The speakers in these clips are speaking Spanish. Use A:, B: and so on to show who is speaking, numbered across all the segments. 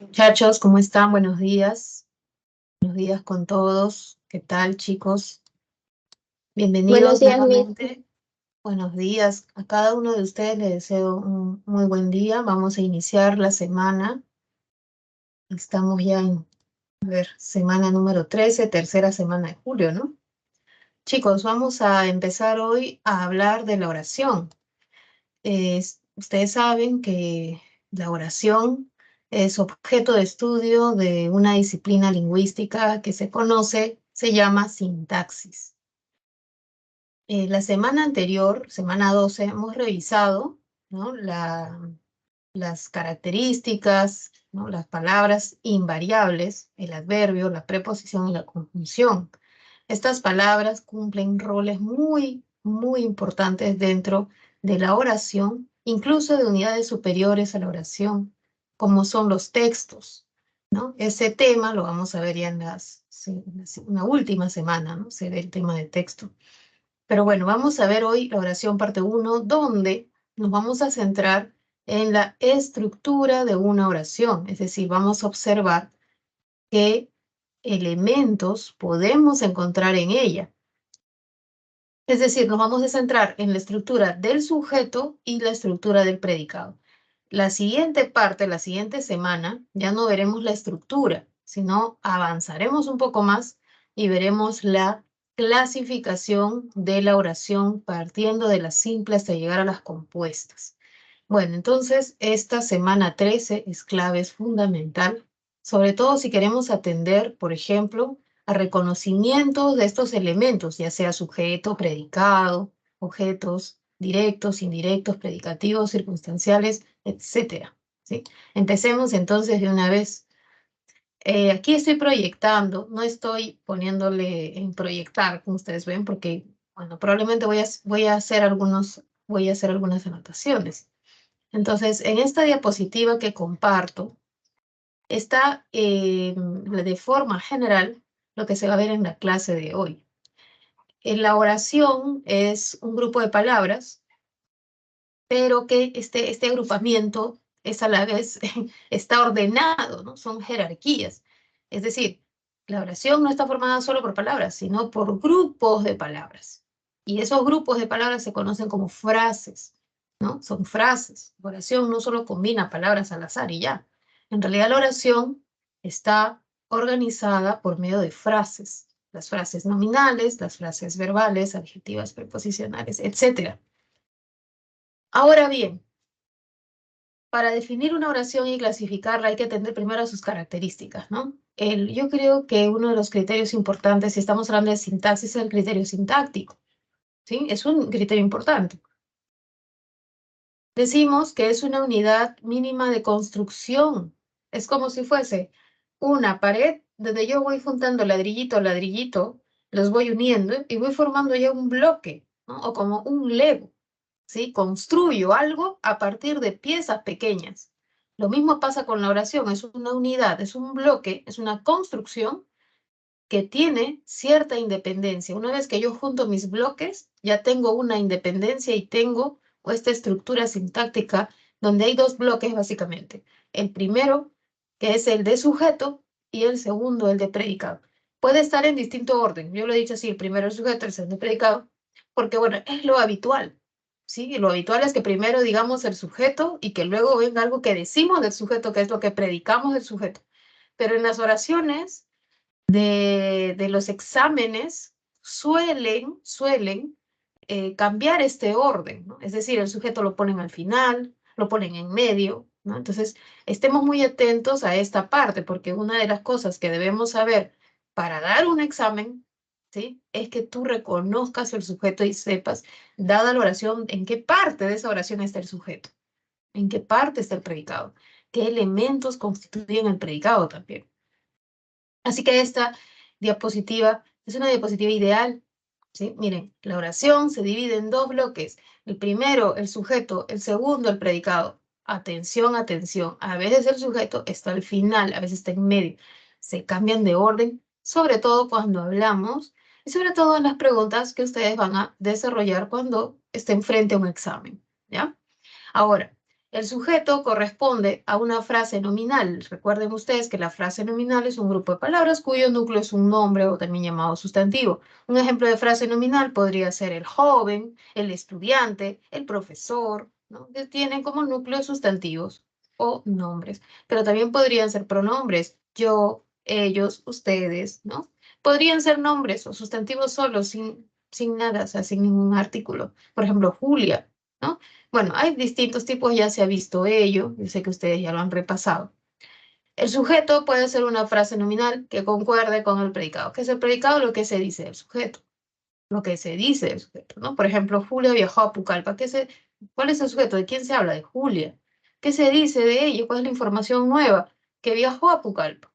A: Muchachos, ¿cómo están? Buenos días. Buenos días con todos. ¿Qué tal, chicos?
B: Buenos
A: Bienvenidos
B: días, Miss.
A: nuevamente. Buenos días. A cada uno de ustedes les deseo un muy buen día. Vamos a iniciar la semana. Estamos ya en, semana número 13, tercera semana de julio, ¿no? Chicos, vamos a empezar hoy a hablar de la oración. Ustedes saben que la oración es objeto de estudio de una disciplina lingüística que se llama sintaxis. La semana anterior, semana 12, hemos revisado, ¿no? Las características, ¿no? Las palabras invariables, el adverbio, la preposición y la conjunción. Estas palabras cumplen roles muy, muy importantes dentro de la oración, incluso de unidades superiores a la oración, como son los textos, ¿no? Ese tema lo vamos a ver ya en una última semana, ¿no? Se ve el tema de texto. Pero bueno, vamos a ver hoy la oración parte uno, donde nos vamos a centrar en la estructura de una oración, es decir, vamos a observar qué elementos podemos encontrar en ella. Es decir, nos vamos a centrar en la estructura del sujeto y la estructura del predicado. La siguiente parte, la siguiente semana, ya no veremos la estructura, sino avanzaremos un poco más y veremos la clasificación de la oración partiendo de las simples hasta llegar a las compuestas. Bueno, entonces esta semana 13 es clave, es fundamental, sobre todo si queremos atender, por ejemplo, a reconocimiento de estos elementos, ya sea sujeto, predicado, objetos directos, indirectos, predicativos, circunstanciales, etcétera. ¿Sí? Empecemos entonces de una vez. Aquí estoy proyectando, no estoy poniéndole en proyectar, como ustedes ven, porque, bueno, probablemente voy a hacer algunas anotaciones. Entonces, en esta diapositiva que comparto, está de forma general lo que se va a ver en la clase de hoy. En la oración es un grupo de palabras, pero que este agrupamiento es a la vez, está ordenado, ¿no? Son jerarquías. Es decir, la oración no está formada solo por palabras, sino por grupos de palabras. Y esos grupos de palabras se conocen como frases, ¿no? Son frases. La oración no solo combina palabras al azar y ya. En realidad la oración está organizada por medio de frases. Las frases nominales, las frases verbales, adjetivas, preposicionales, etc. Ahora bien, para definir una oración y clasificarla hay que atender primero a sus características, ¿no? Yo creo que uno de los criterios importantes, si estamos hablando de sintaxis, es el criterio sintáctico, ¿sí? Es un criterio importante. Decimos que es una unidad mínima de construcción. Es como si fuese una pared donde yo voy juntando ladrillito a ladrillito, los voy uniendo y voy formando ya un bloque, ¿no? O como un Lego. ¿Sí? Construyo algo a partir de piezas pequeñas. Lo mismo pasa con la oración, es una unidad, es un bloque, es una construcción que tiene cierta independencia. Una vez que yo junto mis bloques, ya tengo una independencia y tengo esta estructura sintáctica donde hay dos bloques básicamente. El primero, que es el de sujeto, y el segundo, el de predicado. Puede estar en distinto orden. Yo lo he dicho así, el primero el sujeto, el segundo el predicado, porque bueno, es lo habitual. ¿Sí? Lo habitual es que primero digamos el sujeto y que luego venga algo que decimos del sujeto, que es lo que predicamos del sujeto. Pero en las oraciones de los exámenes suelen cambiar este orden, ¿no? Es decir, el sujeto lo ponen al final, lo ponen en medio, ¿no? Entonces, estemos muy atentos a esta parte, porque una de las cosas que debemos saber para dar un examen, ¿sí? Es que tú reconozcas el sujeto y sepas, dada la oración, en qué parte de esa oración está el sujeto, en qué parte está el predicado, qué elementos constituyen el predicado también. Así que esta diapositiva es una diapositiva ideal, ¿sí? Miren, la oración se divide en dos bloques. El primero, el sujeto, el segundo, el predicado. Atención, atención. A veces el sujeto está al final, a veces está en medio. Se cambian de orden, sobre todo cuando hablamos y sobre todo en las preguntas que ustedes van a desarrollar cuando estén frente a un examen, ¿ya? Ahora, El sujeto corresponde a una frase nominal. Recuerden ustedes que la frase nominal es un grupo de palabras cuyo núcleo es un nombre o también llamado sustantivo. Un ejemplo de frase nominal podría ser el joven, el estudiante, el profesor, ¿no? Que tienen como núcleo sustantivos o nombres. Pero también podrían ser pronombres. Yo, ellos, ustedes, ¿no? Podrían ser nombres o sustantivos solos, sin nada, o sea, sin ningún artículo. Por ejemplo, Julia, ¿no? Bueno, hay distintos tipos, ya se ha visto ello, yo sé que ustedes ya lo han repasado. El sujeto puede ser una frase nominal que concuerde con el predicado. ¿Qué es el predicado? Lo que se dice del sujeto. Lo que se dice del sujeto, ¿no? Por ejemplo, Julia viajó a Pucallpa. ¿Cuál es el sujeto? ¿De quién se habla? De Julia. ¿Qué se dice de ello? ¿Cuál es la información nueva? Que viajó a Pucallpa.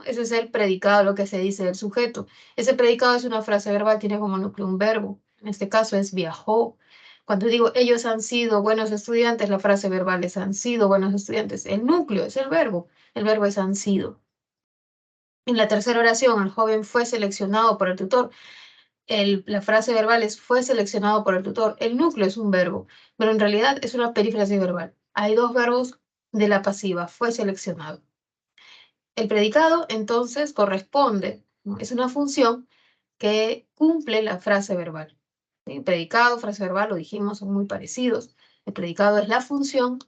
A: Ese es el predicado, lo que se dice del sujeto. Ese predicado es una frase verbal, tiene como núcleo un verbo. En este caso es viajó. Cuando digo ellos han sido buenos estudiantes, la frase verbal es han sido buenos estudiantes. El núcleo es el verbo. El verbo es han sido. En la tercera oración, el joven fue seleccionado por el tutor. La frase verbal es fue seleccionado por el tutor. El núcleo es un verbo, pero en realidad es una perífrasis verbal. Hay dos verbos de la pasiva, fue seleccionado. El predicado entonces corresponde, ¿no? Es una función que cumple la frase verbal. ¿Sí? Predicado, frase verbal, lo dijimos, son muy parecidos. El predicado es la función,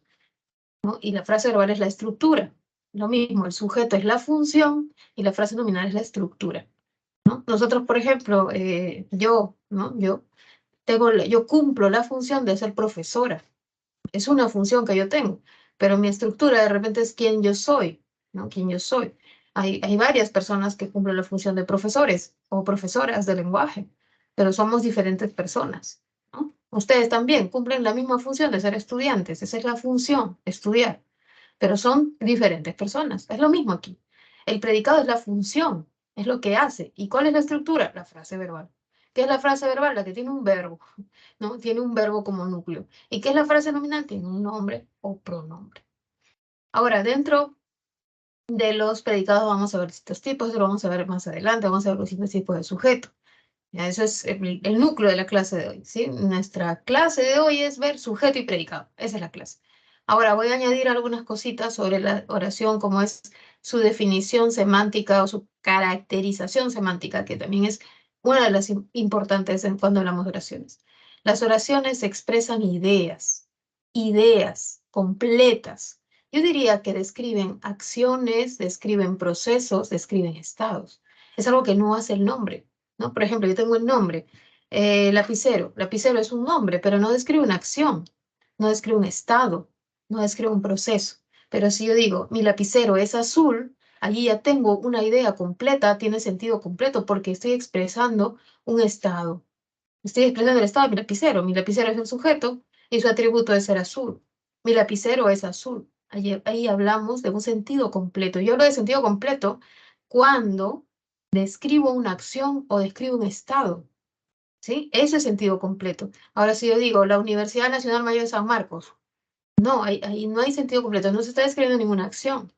A: ¿no? Y la frase verbal es la estructura. Lo mismo, el sujeto es la función y la frase nominal es la estructura, ¿no? Nosotros, por ejemplo, yo, ¿no? Yo cumplo la función de ser profesora. Es una función que yo tengo, pero mi estructura de repente es quién yo soy, ¿no? Quién yo soy. Hay varias personas que cumplen la función de profesores o profesoras de lenguaje, pero somos diferentes personas, ¿no? Ustedes también cumplen la misma función de ser estudiantes, esa es la función, estudiar, pero son diferentes personas. Es lo mismo aquí. El predicado es la función, es lo que hace. ¿Y cuál es la estructura? La frase verbal. ¿Qué es la frase verbal? La que tiene un verbo, ¿no? Tiene un verbo como núcleo. ¿Y qué es la frase nominal? Tiene un nombre o pronombre. Ahora, dentro de los predicados vamos a ver distintos tipos, eso lo vamos a ver más adelante, vamos a ver los distintos tipos de sujeto. Ya, eso es el núcleo de la clase de hoy, ¿sí? Nuestra clase de hoy es ver sujeto y predicado. Esa es la clase. Ahora voy a añadir algunas cositas sobre la oración, como es su definición semántica o su caracterización semántica, que también es una de las importantes en cuando hablamos de oraciones. Las oraciones expresan ideas, ideas completas. Yo diría que describen acciones, describen procesos, describen estados. Es algo que no hace el nombre, ¿no? Por ejemplo, yo tengo el nombre, lapicero. Lapicero es un nombre, pero no describe una acción, no describe un estado, no describe un proceso. Pero si yo digo, mi lapicero es azul, allí ya tengo una idea completa, tiene sentido completo, porque estoy expresando un estado. Estoy expresando el estado de mi lapicero. Mi lapicero es el sujeto y su atributo es ser azul. Mi lapicero es azul. Ahí hablamos de un sentido completo. Yo hablo de sentido completo cuando describo una acción o describo un estado, ¿sí? Ese es sentido completo. Ahora, si yo digo la Universidad Nacional Mayor de San Marcos, no, ahí no hay sentido completo. No se está describiendo ninguna acción.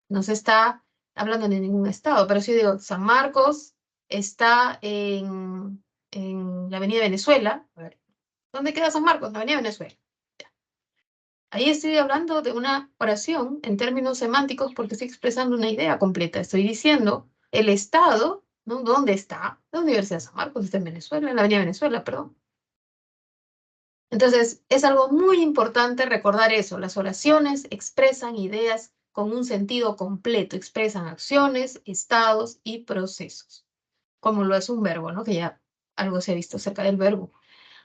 A: No se está hablando de ningún estado. Pero si yo digo San Marcos está en la Avenida Venezuela, a ver, ¿dónde queda San Marcos? La Avenida Venezuela. Ahí estoy hablando de una oración en términos semánticos porque estoy expresando una idea completa. Estoy diciendo el estado, ¿no? ¿Dónde está? La Universidad de San Marcos está en Venezuela, en la Avenida Venezuela, perdón. Entonces, es algo muy importante recordar eso. Las oraciones expresan ideas con un sentido completo, expresan acciones, estados y procesos, como lo es un verbo, ¿no? Que ya algo se ha visto acerca del verbo.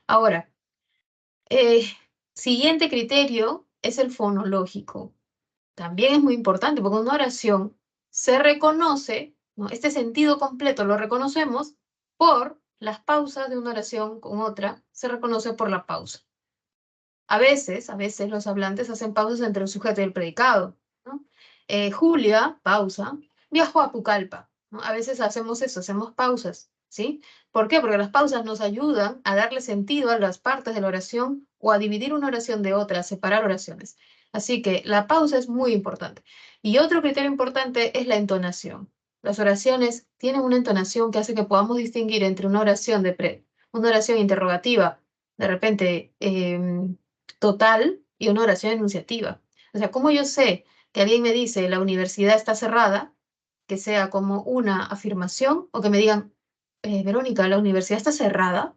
A: Ahora, eh, siguiente criterio es el fonológico. También es muy importante porque una oración se reconoce, ¿no? Este sentido completo lo reconocemos por las pausas de una oración con otra, se reconoce por la pausa. A veces los hablantes hacen pausas entre el sujeto y el predicado, ¿no? Julia, pausa, viajó a Pucallpa, ¿no? A veces hacemos eso, hacemos pausas, ¿sí? ¿Por qué? Porque las pausas nos ayudan a darle sentido a las partes de la oración o a dividir una oración de otra, a separar oraciones. Así que la pausa es muy importante. Y otro criterio importante es la entonación. Las oraciones tienen una entonación que hace que podamos distinguir entre una oración interrogativa, de repente total, y una oración enunciativa. O sea, ¿cómo yo sé que alguien me dice la universidad está cerrada, que sea como una afirmación, o que me digan, Verónica, la universidad está cerrada,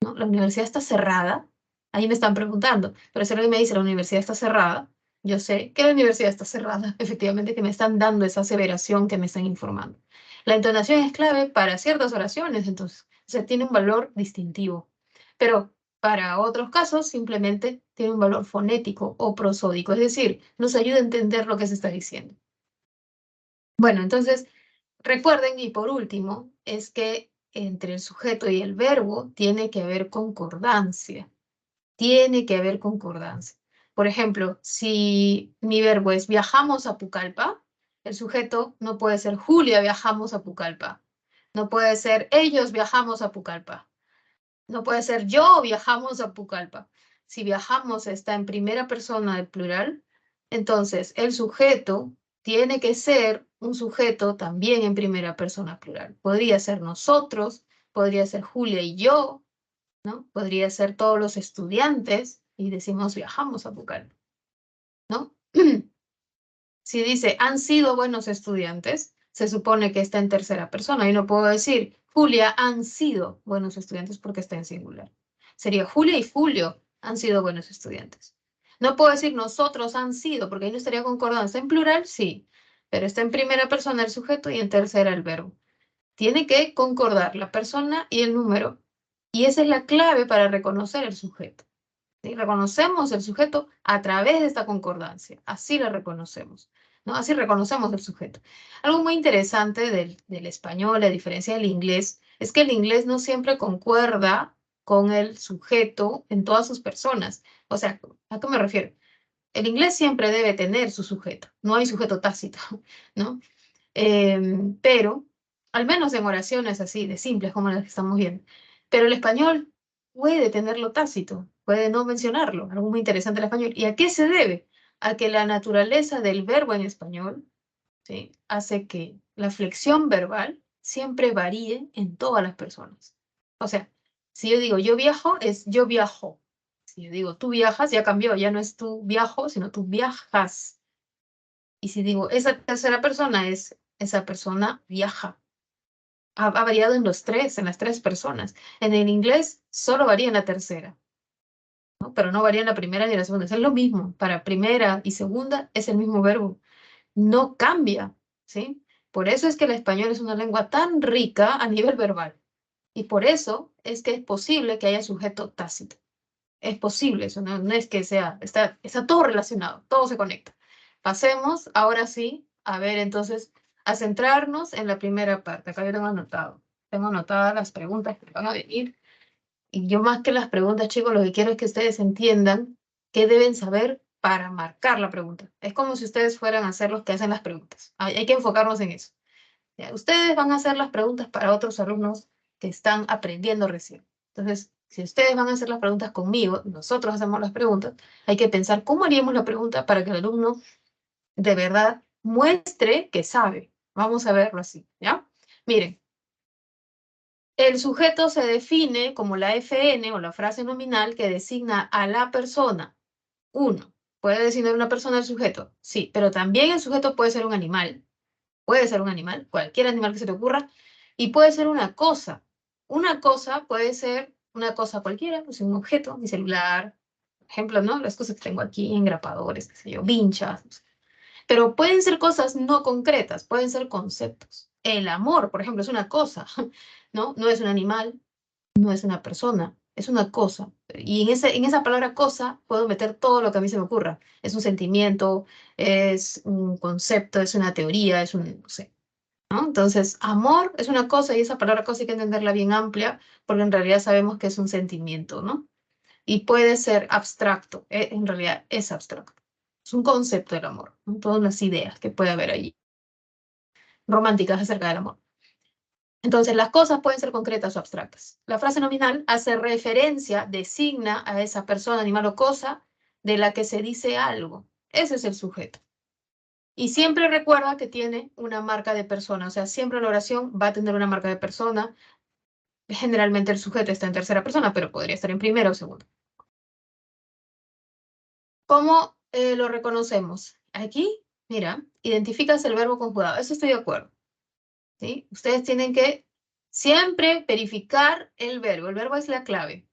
A: ¿no? La universidad está cerrada. Ahí me están preguntando, pero si alguien me dice la universidad está cerrada, yo sé que la universidad está cerrada, efectivamente, que me están dando esa aseveración que me están informando. La entonación es clave para ciertas oraciones, entonces, o sea, tiene un valor distintivo. Pero para otros casos, simplemente tiene un valor fonético o prosódico, es decir, nos ayuda a entender lo que se está diciendo. Bueno, entonces, recuerden, y por último, es que entre el sujeto y el verbo tiene que haber concordancia. Tiene que haber concordancia. Por ejemplo, si mi verbo es viajamos a Pucallpa, el sujeto no puede ser Julia viajamos a Pucallpa. No puede ser ellos viajamos a Pucallpa. No puede ser yo viajamos a Pucallpa. Si viajamos está en primera persona del plural, entonces el sujeto tiene que ser un sujeto también en primera persona plural. Podría ser nosotros, podría ser Julia y yo, ¿no? Podría ser todos los estudiantes y decimos viajamos a Pucallpa, ¿no? Si dice han sido buenos estudiantes, se supone que está en tercera persona y no puedo decir Julia han sido buenos estudiantes porque está en singular. Sería Julia y Julio han sido buenos estudiantes. No puedo decir nosotros han sido porque ahí no estaría concordando. ¿Está en plural? Sí, pero está en primera persona el sujeto y en tercera el verbo. Tiene que concordar la persona y el número y esa es la clave para reconocer el sujeto. ¿Sí? Reconocemos el sujeto a través de esta concordancia. Así la reconocemos, ¿no? Así reconocemos el sujeto. Algo muy interesante del español, a diferencia del inglés, es que el inglés no siempre concuerda con el sujeto en todas sus personas. O sea, ¿a qué me refiero? El inglés siempre debe tener su sujeto. No hay sujeto tácito, ¿no? Pero, al menos en oraciones así, de simples como las que estamos viendo. Pero el español puede tenerlo tácito, puede no mencionarlo, algo muy interesante el español. ¿Y a qué se debe? A que la naturaleza del verbo en español, ¿sí? Hace que la flexión verbal siempre varíe en todas las personas. O sea, si yo digo yo viajo, es yo viajo. Si yo digo tú viajas, ya cambió, ya no es tú viajo, sino tú viajas. Y si digo esa tercera persona es esa persona viaja. Ha variado en los tres, en las tres personas. En el inglés solo varía en la tercera, ¿no? Pero no varía en la primera ni en la segunda. Es lo mismo. Para primera y segunda es el mismo verbo. No cambia, ¿sí? Por eso es que el español es una lengua tan rica a nivel verbal. Y por eso es que es posible que haya sujeto tácito. Es posible eso, no, no es que sea, está todo relacionado, todo se conecta. Pasemos ahora sí, a ver entonces, a centrarnos en la primera parte. Acá yo tengo anotado, tengo anotadas las preguntas que van a venir. Y yo más que las preguntas, chicos, lo que quiero es que ustedes entiendan qué deben saber para marcar la pregunta. Es como si ustedes fueran a ser los que hacen las preguntas. Hay que enfocarnos en eso. ¿Ya? Ustedes van a hacer las preguntas para otros alumnos que están aprendiendo recién. Entonces, si ustedes van a hacer las preguntas conmigo, nosotros hacemos las preguntas, hay que pensar cómo haríamos la pregunta para que el alumno de verdad muestre que sabe. Vamos a verlo así, ¿ya? Miren, el sujeto se define como la FN o la frase nominal que designa a la persona. Uno, ¿puede designar una persona el sujeto? Sí, pero también el sujeto puede ser un animal. Puede ser un animal, cualquier animal que se te ocurra, y puede ser una cosa. Una cosa puede ser una cosa cualquiera, pues un objeto, mi celular, por ejemplo, ¿no? Las cosas que tengo aquí, engrapadores, qué sé yo, vinchas, no sé. Pero pueden ser cosas no concretas, pueden ser conceptos. El amor, por ejemplo, es una cosa, ¿no? No es un animal, no es una persona, es una cosa. Y en esa palabra cosa puedo meter todo lo que a mí se me ocurra. Es un sentimiento, es un concepto, es una teoría, es un, no sé, ¿no? Entonces, amor es una cosa y esa palabra cosa hay que entenderla bien amplia porque en realidad sabemos que es un sentimiento, ¿no? Y puede ser abstracto, en realidad es abstracto. Es un concepto del amor, ¿no? Todas las ideas que puede haber allí, románticas acerca del amor. Entonces, las cosas pueden ser concretas o abstractas. La frase nominal hace referencia, designa a esa persona, animal o cosa de la que se dice algo. Ese es el sujeto. Y siempre recuerda que tiene una marca de persona, o sea, siempre la oración va a tener una marca de persona. Generalmente el sujeto está en tercera persona, pero podría estar en primera o segunda. ¿Cómo lo reconocemos? Aquí, mira, identificas el verbo conjugado. Eso estoy de acuerdo. ¿Sí? Ustedes tienen que siempre verificar el verbo. El verbo es la clave.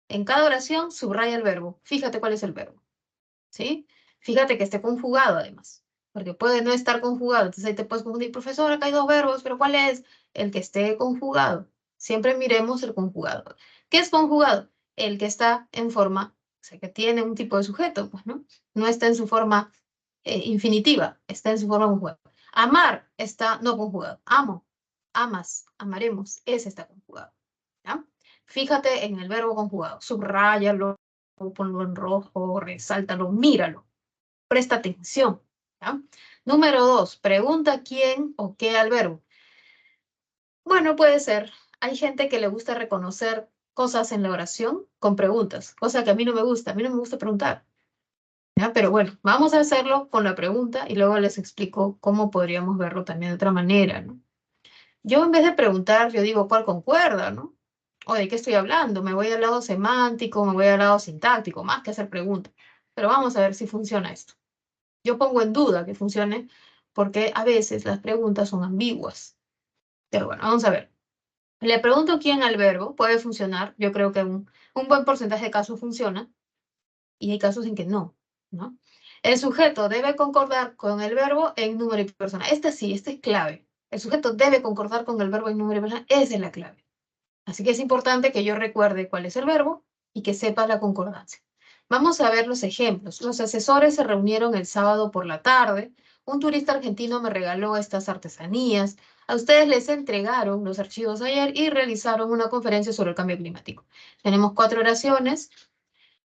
A: En cada oración subraya el verbo. Fíjate cuál es el verbo. ¿Sí? Fíjate que esté conjugado además. Porque puede no estar conjugado. Entonces ahí te puedes confundir, profesor, acá hay dos verbos, pero ¿cuál es? El que esté conjugado. Siempre miremos el conjugado. ¿Qué es conjugado? El que está en forma, o sea, que tiene un tipo de sujeto, pues, ¿no? No está en su forma infinitiva, está en su forma conjugada. Amar está no conjugado. Amo, amas, amaremos, ese está conjugado. ¿Ya? Fíjate en el verbo conjugado, subráyalo, ponlo en rojo, resáltalo, míralo, presta atención. ¿Ya? Número 2, pregunta quién o qué al verbo. Bueno, puede ser. Hay gente que le gusta reconocer cosas en la oración con preguntas, cosa que a mí no me gusta. A mí no me gusta preguntar. ¿Ya? Pero bueno, vamos a hacerlo con la pregunta y luego les explico cómo podríamos verlo también de otra manera, ¿no? Yo en vez de preguntar, yo digo cuál concuerda, ¿no? O de qué estoy hablando, me voy al lado semántico, me voy al lado sintáctico, más que hacer preguntas. Pero vamos a ver si funciona esto. Yo pongo en duda que funcione porque a veces las preguntas son ambiguas. Pero bueno, vamos a ver. Le pregunto quién al verbo, puede funcionar. Yo creo que un buen porcentaje de casos funciona y hay casos en que no, ¿no? El sujeto debe concordar con el verbo en número y persona. Esta sí, esta es clave. El sujeto debe concordar con el verbo en número y persona. Esa es la clave. Así que es importante que yo recuerde cuál es el verbo y que sepa la concordancia. Vamos a ver los ejemplos. Los asesores se reunieron el sábado por la tarde. Un turista argentino me regaló estas artesanías. A ustedes les entregaron los archivos ayer y realizaron una conferencia sobre el cambio climático. Tenemos 4 oraciones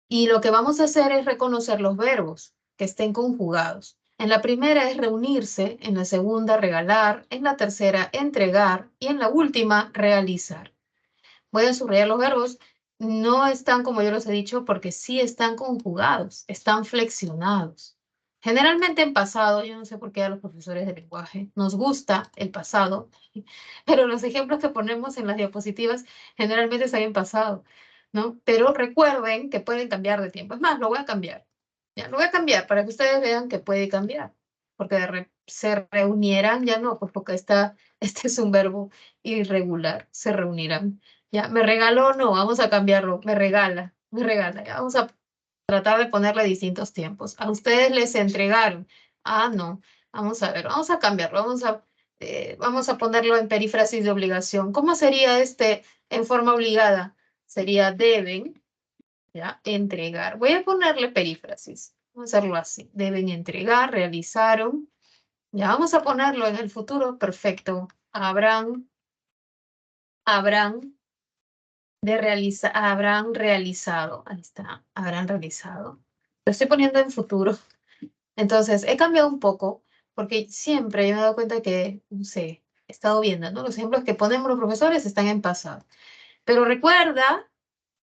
A: y lo que vamos a hacer es reconocer los verbos que estén conjugados. En la primera es reunirse, en la segunda regalar, en la tercera entregar y en la última realizar. Voy a subrayar los verbos. No están como yo los he dicho porque sí están conjugados, están flexionados. Generalmente en pasado, yo no sé por qué a los profesores de lenguaje nos gusta el pasado, pero los ejemplos que ponemos en las diapositivas generalmente están en pasado, ¿no? Pero recuerden que pueden cambiar de tiempo. Es más, lo voy a cambiar. Ya, lo voy a cambiar para que ustedes vean que puede cambiar. Porque se reunieran, ya no, pues porque este es un verbo irregular, se reunirán. Ya, me regaló, no, vamos a cambiarlo, me regala, ya, vamos a tratar de ponerle distintos tiempos. A ustedes les entregaron, ah, no, vamos a ver, vamos a cambiarlo, vamos a ponerlo en perífrasis de obligación. ¿Cómo sería este en forma obligada? Sería deben, ya, entregar. Voy a ponerle perífrasis, vamos a hacerlo así, deben entregar, realizaron, ya, vamos a ponerlo en el futuro, perfecto, habrán habrán realizado, ahí está, habrán realizado. Lo estoy poniendo en futuro. Entonces, he cambiado un poco, porque siempre yo me he dado cuenta que, no sé, he estado viendo, ¿no? Los ejemplos que ponemos los profesores están en pasado. Pero recuerda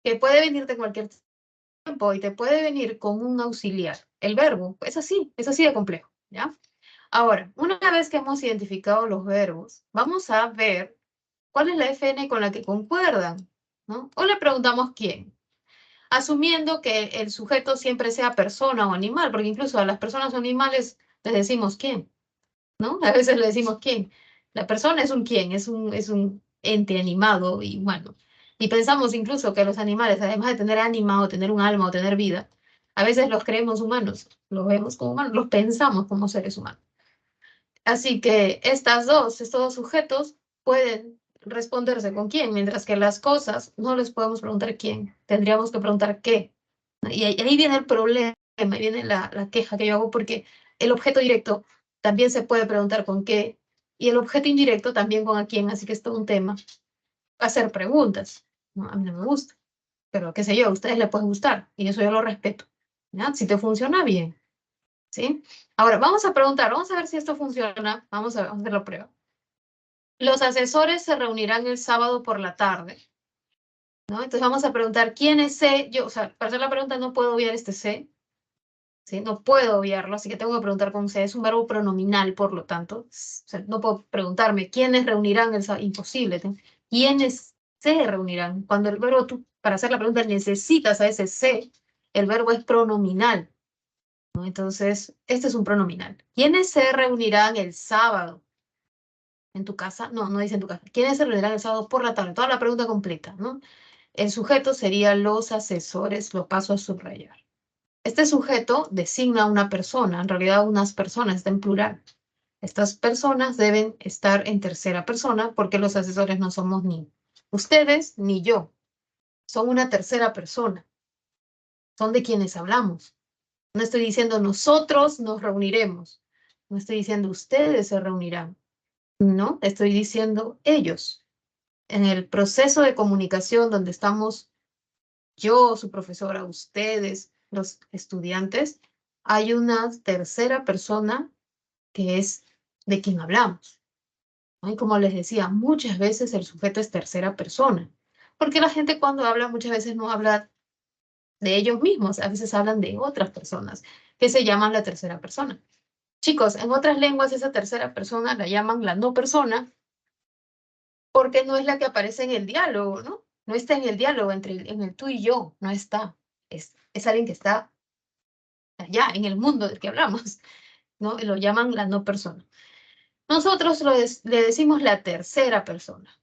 A: que puede venirte en cualquier tiempo y te puede venir con un auxiliar. El verbo, es así de complejo, ¿ya? Ahora, una vez que hemos identificado los verbos, vamos a ver cuál es la FN con la que concuerdan, ¿no? O le preguntamos quién, asumiendo que el sujeto siempre sea persona o animal, porque incluso a las personas o animales les decimos quién, ¿no? A veces le decimos quién. La persona es un quién, es un ente animado y humano. Y pensamos incluso que los animales, además de tener ánima o tener un alma o tener vida, a veces los creemos humanos, los vemos como humanos, los pensamos como seres humanos. Así que estos dos sujetos pueden responderse con quién, mientras que las cosas no les podemos preguntar quién, tendríamos que preguntar qué. Y ahí viene el problema, ahí viene la queja que yo hago, porque el objeto directo también se puede preguntar con qué, y el objeto indirecto también con a quién, así que es todo un tema. Hacer preguntas, ¿no? A mí no me gusta, pero qué sé yo, a ustedes les puede gustar, y eso yo lo respeto. ¿Ya? Si te funciona bien. ¿Sí? Ahora, vamos a preguntar, vamos a ver si esto funciona. Vamos a hacer la prueba. Los asesores se reunirán el sábado por la tarde, ¿no? Entonces vamos a preguntar, ¿quién es C? Yo, o sea, para hacer la pregunta no puedo obviar este C, ¿sí? No puedo obviarlo, así que tengo que preguntar con C. Es un verbo pronominal, por lo tanto. O sea, no puedo preguntarme, ¿quiénes reunirán el sábado? Imposible. ¿Quiénes se reunirán? Cuando el verbo, tú, para hacer la pregunta necesitas a ese C, el verbo es pronominal. ¿no? Entonces, este es un pronominal. ¿Quiénes se reunirán el sábado en tu casa? No, no dice en tu casa. ¿Quiénes se reunirán el sábado por la tarde? Toda la pregunta completa, ¿no? El sujeto sería los asesores, lo paso a subrayar. Este sujeto designa a una persona, en realidad unas personas, está en plural. Estas personas deben estar en tercera persona porque los asesores no somos ni ustedes ni yo. Son una tercera persona. Son de quienes hablamos. No estoy diciendo nosotros nos reuniremos. No estoy diciendo ustedes se reunirán. No, estoy diciendo ellos. En el proceso de comunicación donde estamos yo, su profesora, ustedes, los estudiantes, hay una tercera persona que es de quien hablamos, ¿no? Y como les decía, muchas veces el sujeto es tercera persona, porque la gente cuando habla muchas veces no habla de ellos mismos, a veces hablan de otras personas, que se llaman la tercera persona. Chicos, en otras lenguas esa tercera persona la llaman la no persona, porque no es la que aparece en el diálogo, ¿no? No está en el diálogo en el tú y yo, no está. Es alguien que está allá, en el mundo del que hablamos, ¿no? Y lo llaman la no persona. Nosotros le decimos la tercera persona.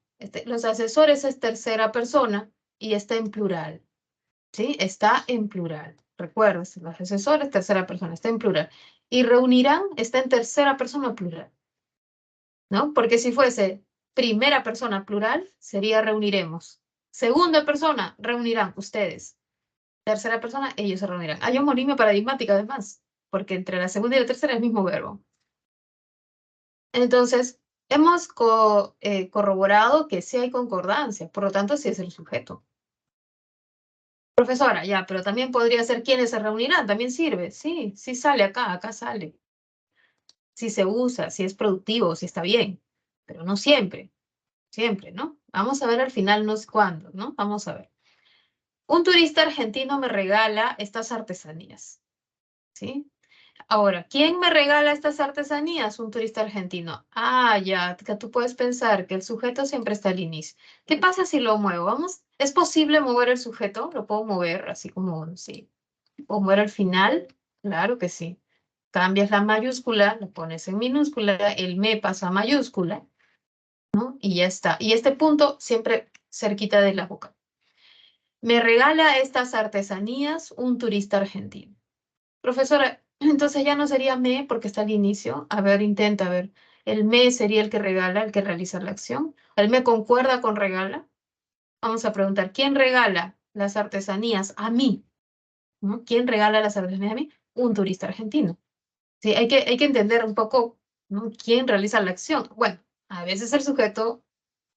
A: Los asesores es tercera persona y está en plural, ¿sí? Está en plural. Recuerden, los asesores, tercera persona, está en plural. Y reunirán, está en tercera persona plural, ¿no? Porque si fuese primera persona plural, sería reuniremos. Segunda persona, reunirán ustedes. Tercera persona, ellos se reunirán. Hay homonimia paradigmática además, porque entre la segunda y la tercera es el mismo verbo. Entonces, hemos corroborado que sí hay concordancia, por lo tanto, sí es el sujeto. Profesora, ya, pero también podría ser quienes se reunirán, también sirve. Sí, sí sale acá, acá sale. Si se usa, si es productivo, si está bien, pero no siempre, siempre, ¿no? Vamos a ver al final, no es cuándo, ¿no? Vamos a ver. Un turista argentino me regala estas artesanías, ¿sí? Ahora, ¿quién me regala estas artesanías? Un turista argentino. Ah, ya, que tú puedes pensar que el sujeto siempre está al inicio. ¿Qué pasa si lo muevo? Vamos, ¿es posible mover el sujeto? ¿Lo puedo mover así como, sí? ¿Puedo mover al final? Claro que sí. Cambias la mayúscula, lo pones en minúscula, el me pasa a mayúscula, ¿no? Y ya está. Y este punto siempre cerquita de la boca. Me regala estas artesanías un turista argentino. Profesora, entonces ya no sería me porque está al inicio. A ver, intenta a ver. El me sería el que regala, el que realiza la acción. ¿El me concuerda con regala? Vamos a preguntar, ¿quién regala las artesanías a mí? ¿No? ¿Quién regala las artesanías a mí? Un turista argentino. Sí, hay que entender un poco, ¿no? ¿Quién realiza la acción? Bueno, a veces el sujeto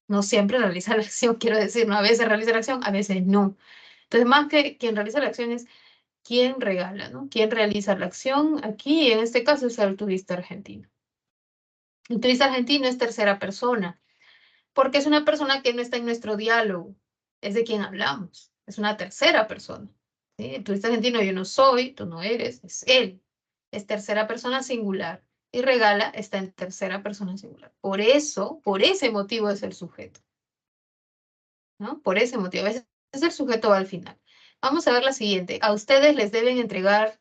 A: no siempre realiza la acción, quiero decir, ¿no? A veces realiza la acción, a veces no. Entonces, más que quien realiza la acción es quién regala, ¿no? ¿Quién realiza la acción? Aquí, en este caso, es el turista argentino. El turista argentino es tercera persona, porque es una persona que no está en nuestro diálogo, es de quien hablamos, es una tercera persona, ¿sí? El turista argentino yo no soy, tú no eres, es él, es tercera persona singular, y regala está en tercera persona singular. Por eso, por ese motivo es el sujeto, ¿no? Por ese motivo, a veces el sujeto va al final. Vamos a ver la siguiente. A ustedes les deben entregar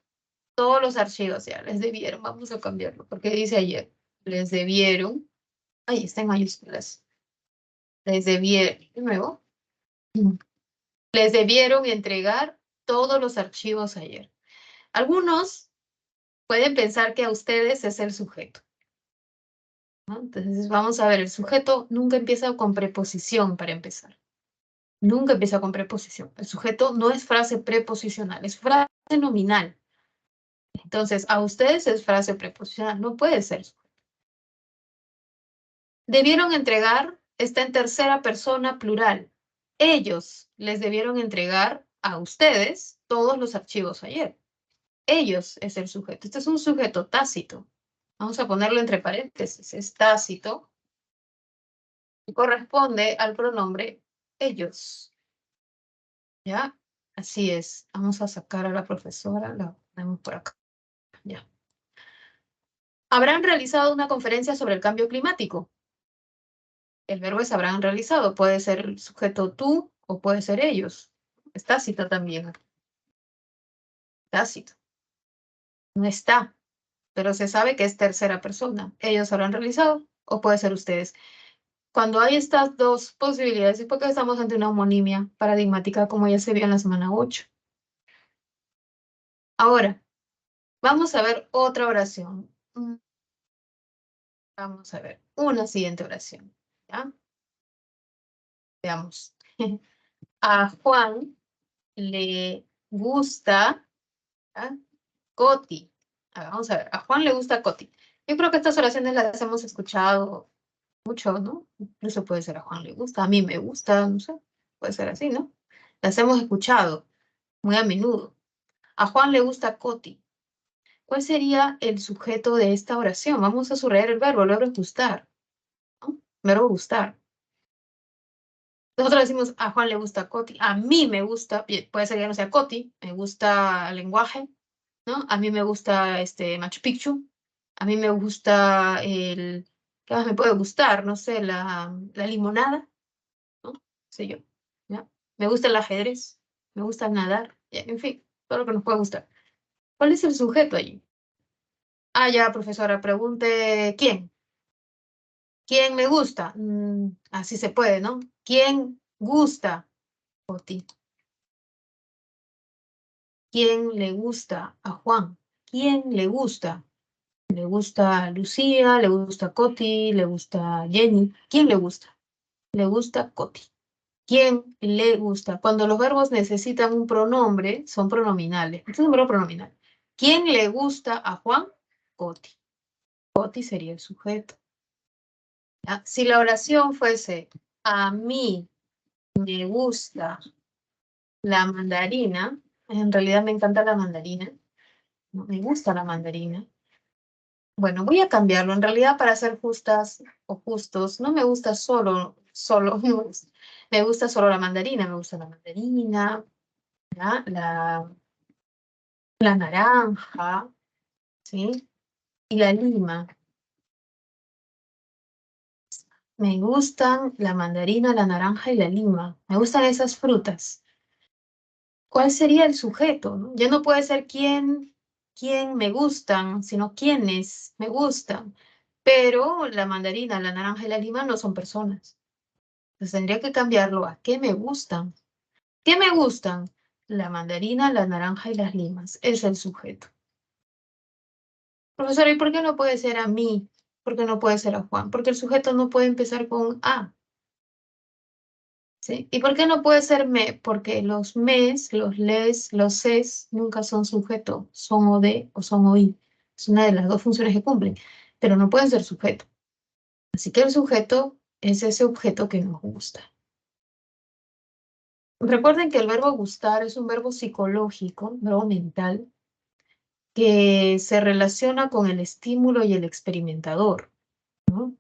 A: todos los archivos, ya, les debieron, vamos a cambiarlo, porque dice ayer, les debieron, ahí está en mayúsculas, les debieron, de nuevo, les debieron entregar todos los archivos ayer. Algunos pueden pensar que a ustedes es el sujeto, ¿no? Entonces vamos a ver, el sujeto nunca empieza con preposición para empezar, nunca empieza con preposición. El sujeto no es frase preposicional, es frase nominal. Entonces, a ustedes es frase preposicional, no puede ser. Debieron entregar, está en tercera persona plural. Ellos les debieron entregar a ustedes todos los archivos ayer. Ellos es el sujeto. Este es un sujeto tácito. Vamos a ponerlo entre paréntesis. Es tácito y corresponde al pronombre ellos. ¿Ya? Así es. Vamos a sacar a la profesora. La ponemos por acá. Ya. Habrán realizado una conferencia sobre el cambio climático. El verbo es habrán realizado. Puede ser el sujeto tú o puede ser ellos. Es tácito también. Tácito. No está, pero se sabe que es tercera persona. Ellos habrán realizado o puede ser ustedes. Cuando hay estas dos posibilidades es porque estamos ante una homonimia paradigmática como ya se vio en la semana 8. Ahora, vamos a ver otra oración. Vamos a ver una siguiente oración. ¿Ya? Veamos. A Juan le gusta, ¿ya? Coti. Vamos a ver, a Juan le gusta Coti. Yo creo que estas oraciones las hemos escuchado mucho, ¿no? Incluso puede ser a Juan le gusta, a mí me gusta, no sé, puede ser así, ¿no? Las hemos escuchado muy a menudo. A Juan le gusta Coti. ¿Cuál sería el sujeto de esta oración? Vamos a subrayar el verbo es gustar, ¿no? Verbo gustar. Nosotros decimos a Juan le gusta Coti, a mí me gusta, puede ser que no sea Coti, me gusta el lenguaje, ¿no? A mí me gusta Machu Picchu, a mí me gusta ¿qué más me puede gustar? No sé, la limonada, ¿no? Sé yo, ¿ya? Me gusta el ajedrez, me gusta nadar, ya, en fin, todo lo que nos puede gustar. ¿Cuál es el sujeto allí? Ah, ya, profesora, pregunte ¿quién? ¿Quién me gusta? Así se puede, ¿no? ¿Quién gusta por ti? ¿Quién le gusta a Juan? ¿Quién le gusta? ¿Le gusta Lucía? ¿Le gusta Coti? ¿Le gusta Jenny? ¿Quién le gusta? Le gusta Coti. ¿Quién le gusta? Cuando los verbos necesitan un pronombre, son pronominales. Este es un verbo pronominal. ¿Quién le gusta a Juan? Coti. Coti sería el sujeto. ¿Ya? Si la oración fuese, a mí me gusta la mandarina, en realidad me encanta la mandarina, no me gusta la mandarina. Bueno, voy a cambiarlo. En realidad, para ser justas o justos, no me gusta solo, me gusta solo la mandarina. Me gusta la mandarina, ¿ya? La naranja, ¿sí? Y la lima. Me gustan la mandarina, la naranja y la lima. Me gustan esas frutas. ¿Cuál sería el sujeto? ¿No? Ya no puede ser quién me gustan, sino quiénes me gustan. Pero la mandarina, la naranja y la lima no son personas. Entonces tendría que cambiarlo a ¿qué me gustan? ¿Qué me gustan? La mandarina, la naranja y las limas. Es el sujeto. Profesora, ¿y por qué no puede ser a mí? ¿Por qué no puede ser a Juan? Porque el sujeto no puede empezar con A. ¿Sí? ¿Y por qué no puede ser me? Porque los mes, los les, los ses nunca son sujeto, son o de o son o i. Es una de las dos funciones que cumplen, pero no pueden ser sujeto. Así que el sujeto es ese objeto que nos gusta. Recuerden que el verbo gustar es un verbo psicológico, un verbo mental, que se relaciona con el estímulo y el experimentador, ¿no?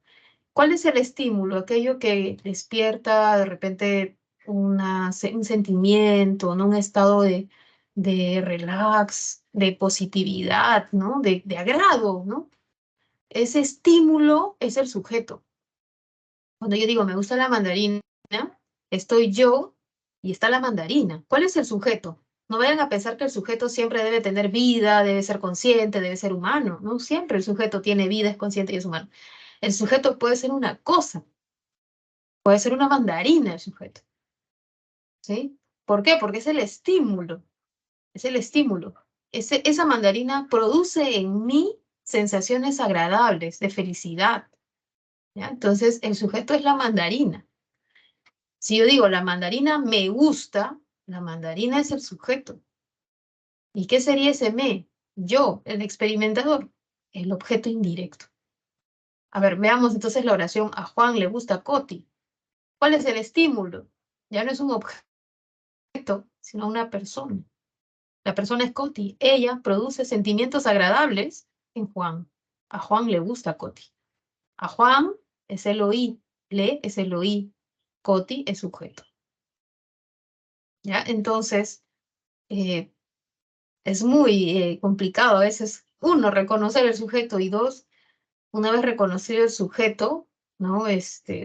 A: ¿Cuál es el estímulo? Aquello que despierta de repente un sentimiento, ¿no? Un estado de relax, de positividad, ¿no? De agrado, ¿no? Ese estímulo es el sujeto. Cuando yo digo me gusta la mandarina, estoy yo y está la mandarina. ¿Cuál es el sujeto? No vayan a pensar que el sujeto siempre debe tener vida, debe ser consciente, debe ser humano. No siempre el sujeto tiene vida, es consciente y es humano. El sujeto puede ser una cosa, puede ser una mandarina el sujeto. ¿Sí? ¿Por qué? Porque es el estímulo, es el estímulo. Esa mandarina produce en mí sensaciones agradables de felicidad. ¿Ya? Entonces, el sujeto es la mandarina. Si yo digo la mandarina me gusta, la mandarina es el sujeto. ¿Y qué sería ese me? Yo, el experimentador, el objeto indirecto. A ver, veamos entonces la oración. A Juan le gusta Coti. ¿Cuál es el estímulo? Ya no es un objeto, sino una persona. La persona es Coti. Ella produce sentimientos agradables en Juan. A Juan le gusta Coti. A Juan es el oí. Le es el oí. Coti es sujeto. ¿Ya? Entonces, eh, es muy complicado a veces, uno, reconocer el sujeto y dos, una vez reconocido el sujeto, ¿no?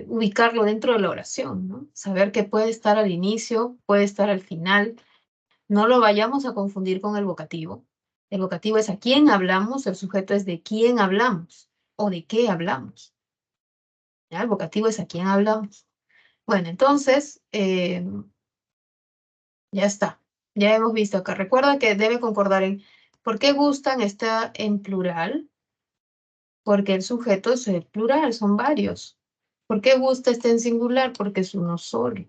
A: Ubicarlo dentro de la oración, ¿no? Saber que puede estar al inicio, puede estar al final. No lo vayamos a confundir con el vocativo. El vocativo es a quién hablamos, el sujeto es de quién hablamos o de qué hablamos. ¿Ya? El vocativo es a quién hablamos. Bueno, entonces, ya está. Ya hemos visto acá. Recuerda que debe concordar en ¿por qué gustan? Está en plural, porque el sujeto es el plural, son varios. ¿Por qué gusta? Está en singular, porque es uno solo.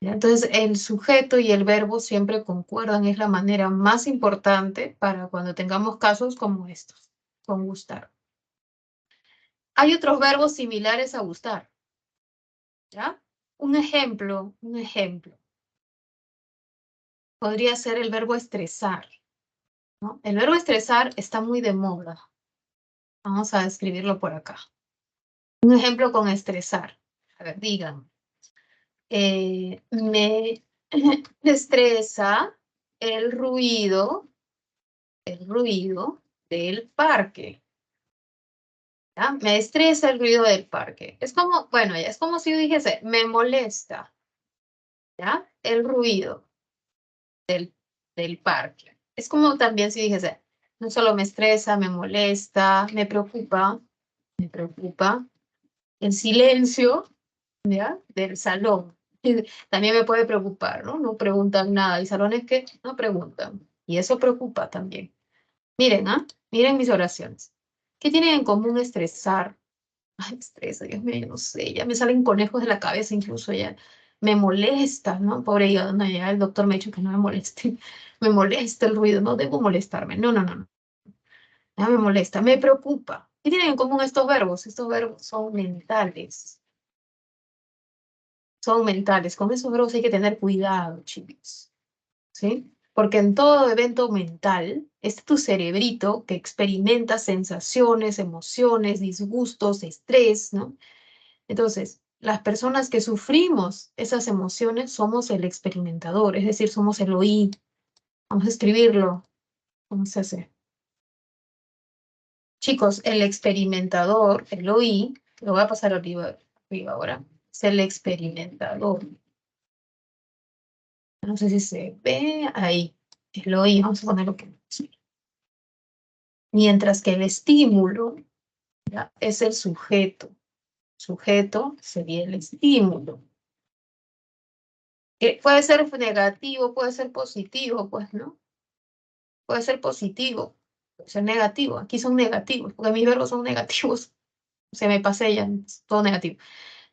A: ¿Ya? Entonces, el sujeto y el verbo siempre concuerdan. Es la manera más importante para cuando tengamos casos como estos, con gustar. Hay otros verbos similares a gustar. ¿Ya? Un ejemplo. Podría ser el verbo estresar, ¿no? El verbo estresar está muy de moda. Vamos a escribirlo por acá. Un ejemplo con estresar. A ver, digan. Me estresa el ruido del parque. ¿Ya? Me estresa el ruido del parque. Es como, bueno, ya es como si yo dijese, me molesta, ¿ya? El ruido del parque. Es como también si dijese, no solo me estresa, me molesta, me preocupa el silencio, ¿ya? Del salón. También me puede preocupar, ¿no? No preguntan nada. Hay salones que no preguntan. Y eso preocupa también. Miren, ¿ah? Miren mis oraciones. ¿Qué tienen en común estresar? Ay, estresa, Dios mío, yo no sé. Ya me salen conejos de la cabeza incluso ya. Me molesta, ¿no? Pobre hígado, no, ya el doctor me ha dicho que no me moleste. Me molesta el ruido, no debo molestarme. No, no, no, no. Ya me molesta, me preocupa. ¿Qué tienen en común estos verbos? Estos verbos son mentales. Son mentales. Con esos verbos hay que tener cuidado, chicos. ¿Sí? Porque en todo evento mental está tu cerebrito que experimenta sensaciones, emociones, disgustos, estrés, ¿no? Entonces, las personas que sufrimos esas emociones somos el experimentador, es decir, somos el oí. Vamos a escribirlo. ¿Cómo se hace? Chicos, el experimentador, el oí, lo voy a pasar arriba ahora, es el experimentador. No sé si se ve ahí. El oí, vamos a ponerlo que mientras que el estímulo, ¿ya? Es el sujeto. Sujeto sería el estímulo. Que puede ser negativo, puede ser positivo, pues, ¿no? Puede ser positivo, puede ser negativo. Aquí son negativos, porque mis verbos son negativos. Se me pasé ya, es todo negativo.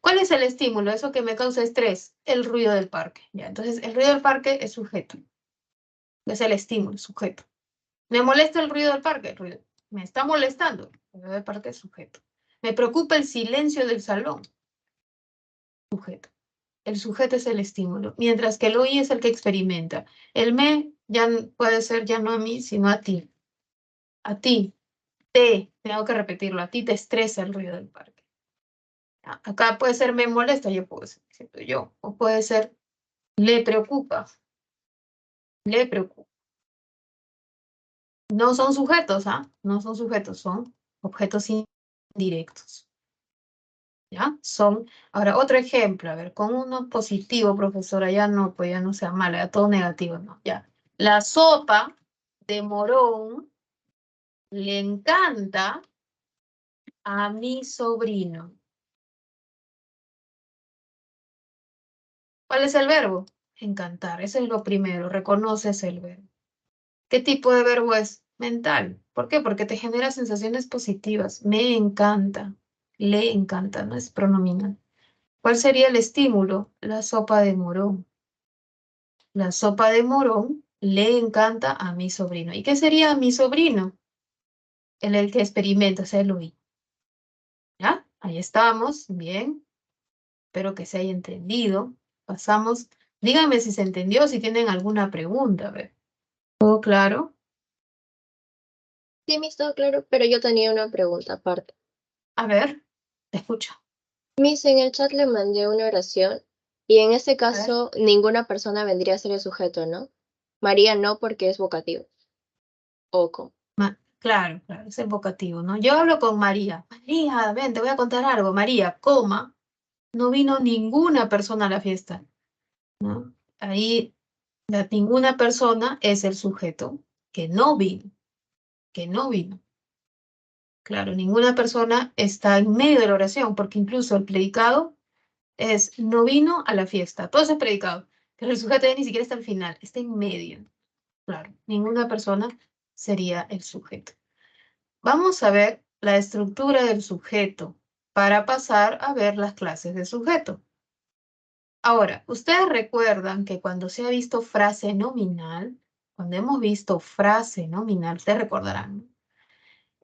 A: ¿Cuál es el estímulo? Eso que me causa estrés, el ruido del parque. ¿Ya? Entonces, el ruido del parque es sujeto. Es el estímulo, sujeto. Me molesta el ruido del parque, el ruido. Me está molestando, el ruido del parque es sujeto. Me preocupa el silencio del salón, sujeto. El sujeto es el estímulo, mientras que el oí es el que experimenta. El me ya puede ser ya no a mí, sino a ti. A ti, tengo que repetirlo, a ti te estresa el ruido del parque. Acá puede ser me molesta, yo puedo ser, siento yo. O puede ser le preocupa. No son sujetos, ¿ah? No son sujetos, son objetos indirectos. ¿Ya? Son, ahora otro ejemplo, a ver, con uno positivo, profesora, ya no sea mala, ya todo negativo, no, ya. La sopa de morón le encanta a mi sobrino. ¿Cuál es el verbo? Encantar, ese es lo primero, reconoces el verbo. ¿Qué tipo de verbo es? Mental. ¿Por qué? Porque te genera sensaciones positivas. Me encanta, le encanta, no es pronominal. ¿Cuál sería el estímulo? La sopa de morón. La sopa de morón le encanta a mi sobrino. ¿Y qué sería mi sobrino? El que experimenta, o sea, el oí. ¿Ya? Ahí estamos, bien. Espero que se haya entendido. Pasamos. Díganme si se entendió, si tienen alguna pregunta. A ver. ¿Todo claro?
B: Sí, me está claro, pero yo tenía una pregunta aparte.
A: A ver, te escucho.
B: Miss, en el chat le mandé una oración y en este
A: A ver.
B: caso ninguna persona vendría a ser el sujeto, ¿no? María no porque es vocativo. Oco.
A: Claro, claro, es el vocativo, ¿no? Yo hablo con María. María, ven, te voy a contar algo. María, coma, no vino ninguna persona a la fiesta, ¿no? Ahí ninguna persona es el sujeto. que no vino, que no vino. Claro, ninguna persona está en medio de la oración, porque incluso el predicado es no vino a la fiesta. Todo eso es predicado, pero el sujeto ya ni siquiera está al final, está en medio. Claro, ninguna persona sería el sujeto. Vamos a ver la estructura del sujeto para pasar a ver las clases de sujeto. Ahora, ustedes recuerdan que cuando se ha visto frase nominal, cuando hemos visto frase nominal, ustedes recordarán, ¿no?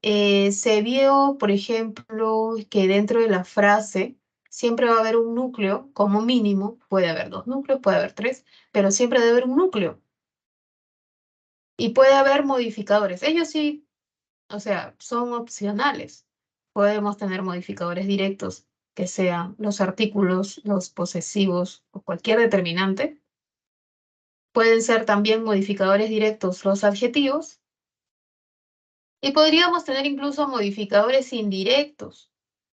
A: Se vio, por ejemplo, que dentro de la frase siempre va a haber un núcleo, como mínimo, puede haber 2 núcleos, puede haber 3, pero siempre debe haber un núcleo. Y puede haber modificadores. Ellos sí, o sea, son opcionales. Podemos tener modificadores directos, que sean los artículos, los posesivos o cualquier determinante. Pueden ser también modificadores directos los adjetivos. Y podríamos tener incluso modificadores indirectos,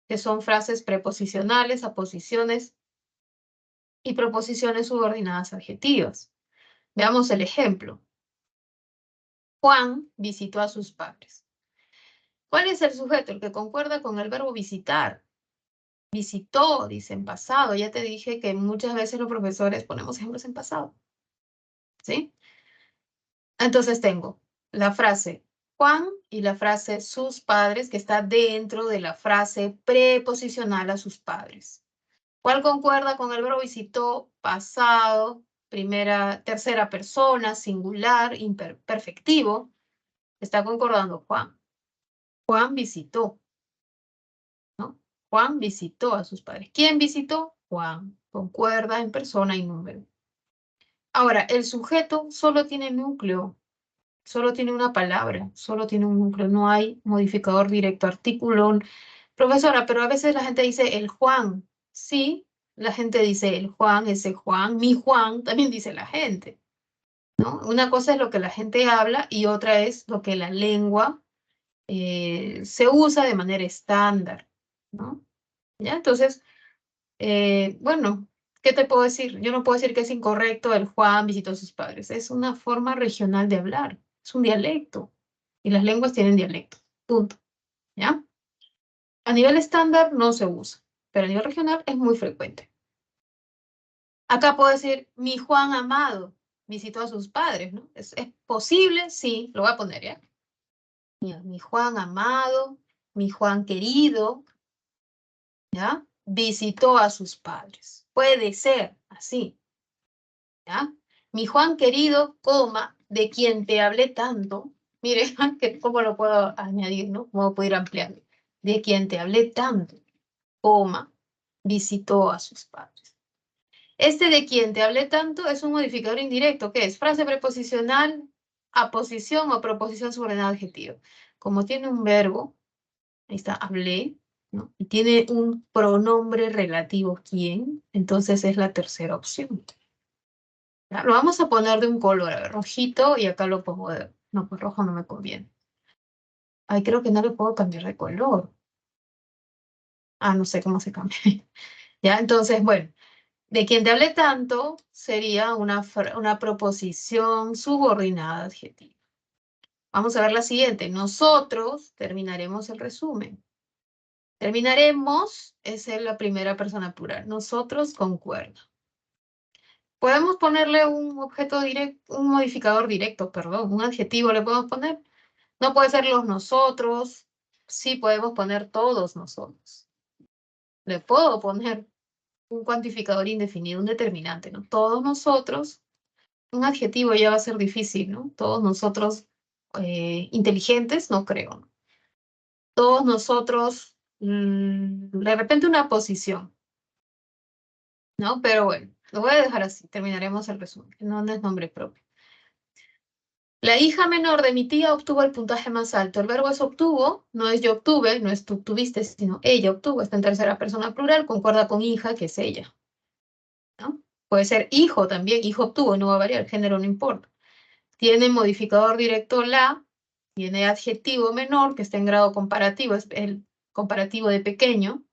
A: que son frases preposicionales, aposiciones y proposiciones subordinadas adjetivas. Veamos el ejemplo. Juan visitó a sus padres. ¿Cuál es el sujeto? El que concuerda con el verbo visitar. Visitó, dice en pasado. Ya te dije que muchas veces los profesores ponemos ejemplos en pasado. ¿Sí? Entonces tengo la frase Juan y la frase sus padres, que está dentro de la frase preposicional a sus padres. ¿Cuál concuerda con el verbo visitó, pasado, tercera persona, singular, imperfectivo? Está concordando Juan. Juan visitó, ¿no? Juan visitó a sus padres. ¿Quién visitó? Juan. Concuerda en persona y número. Ahora, el sujeto solo tiene núcleo, solo tiene una palabra, solo tiene un núcleo, no hay modificador directo, artículo. Profesora, pero a veces la gente dice el Juan. Sí, la gente dice el Juan, ese Juan, mi Juan, también dice la gente, ¿no? Una cosa es lo que la gente habla y otra es lo que la lengua se usa de manera estándar, ¿no? ¿Ya? Entonces, bueno, ¿qué te puedo decir? Yo no puedo decir que es incorrecto el Juan visitó a sus padres. Es una forma regional de hablar, es un dialecto. Y las lenguas tienen dialecto, punto. ¿Ya? A nivel estándar no se usa, pero a nivel regional es muy frecuente. Acá puedo decir, mi Juan amado visitó a sus padres, ¿no? ¿Es posible? Sí, lo voy a poner, ¿ya? Mira, mi Juan amado, mi Juan querido, ¿ya? Visitó a sus padres. Puede ser así, ¿ya? Mi Juan querido, coma, de quien te hablé tanto. Mire, ¿cómo lo puedo añadir, no? ¿Cómo puedo ir ampliando? De quien te hablé tanto, coma, visitó a sus padres. Este de quien te hablé tanto es un modificador indirecto, que es frase preposicional, aposición o proposición subordinada adjetivo. Como tiene un verbo, ahí está, hablé, ¿no? Y tiene un pronombre relativo, ¿quién? Entonces es la tercera opción. ¿Ya? Lo vamos a poner de un color, a ver, rojito, y acá lo pongo de... No, pues rojo no me conviene. Ay, creo que no le puedo cambiar de color. Ah, no sé cómo se cambia. ¿Ya? Entonces, bueno. De quien te hablé tanto sería una proposición subordinada adjetiva. Vamos a ver la siguiente. Nosotros terminaremos el resumen. Terminaremos es en la primera persona plural. Nosotros concuerdo. Podemos ponerle un objeto directo, un modificador directo, perdón, un adjetivo le podemos poner. No puede ser los nosotros. Sí podemos poner todos nosotros. Le puedo poner un cuantificador indefinido, un determinante, ¿no? Todos nosotros. Un adjetivo ya va a ser difícil, ¿no? Todos nosotros inteligentes, no creo, ¿no? Todos nosotros, de repente una posición, ¿no? Pero bueno, lo voy a dejar así, terminaremos el resumen, no es nombre propio. La hija menor de mi tía obtuvo el puntaje más alto. El verbo es obtuvo, no es yo obtuve, no es tú obtuviste, sino ella obtuvo. Está en tercera persona plural, concuerda con hija, que es ella, ¿no? Puede ser hijo también, hijo obtuvo, no va a variar, el género no importa. Tiene modificador directo la, tiene adjetivo menor, que está en grado comparativo, es el comparativo de pequeño,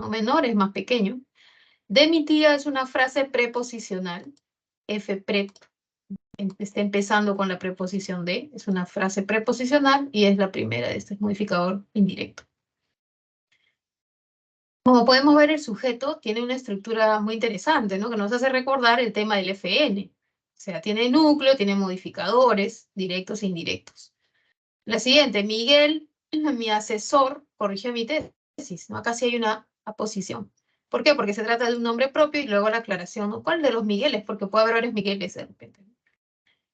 A: no menor es más pequeño. De mi tía es una frase preposicional, F prep, está empezando con la preposición de, es una frase preposicional y es la primera de este modificador indirecto. Como podemos ver, el sujeto tiene una estructura muy interesante, ¿no? Que nos hace recordar el tema del FN. O sea, tiene núcleo, tiene modificadores directos e indirectos. La siguiente, Miguel, mi asesor, corrigió mi tesis, ¿no? Acá sí hay una aposición. ¿Por qué? Porque se trata de un nombre propio y luego la aclaración, ¿no? ¿Cuál de los Migueles? Porque puede haber varios Migueles de repente.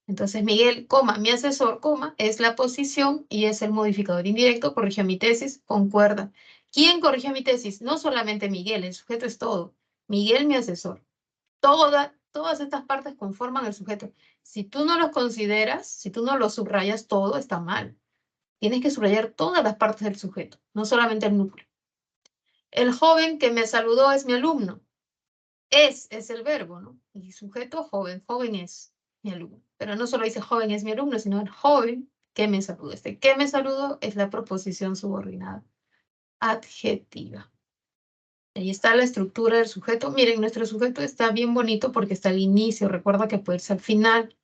A: Entonces, Miguel, coma, mi asesor, coma, es la posición y es el modificador indirecto, corrigió mi tesis, concuerda. ¿Quién corrigió mi tesis? No solamente Miguel, el sujeto es todo. Miguel, mi asesor. Todas estas partes conforman el sujeto. Si tú no los consideras, si tú no los subrayas todo, está mal. Tienes que subrayar todas las partes del sujeto, no solamente el núcleo. El joven que me saludó es mi alumno. Es el verbo, ¿no? Y sujeto, joven. Joven es mi alumno. Pero no solo dice joven es mi alumno, sino el joven que me saludó. Este que me saludó es la proposición subordinada adjetiva. Ahí está la estructura del sujeto. Miren, nuestro sujeto está bien bonito porque está al inicio. Recuerda que puede ser al final.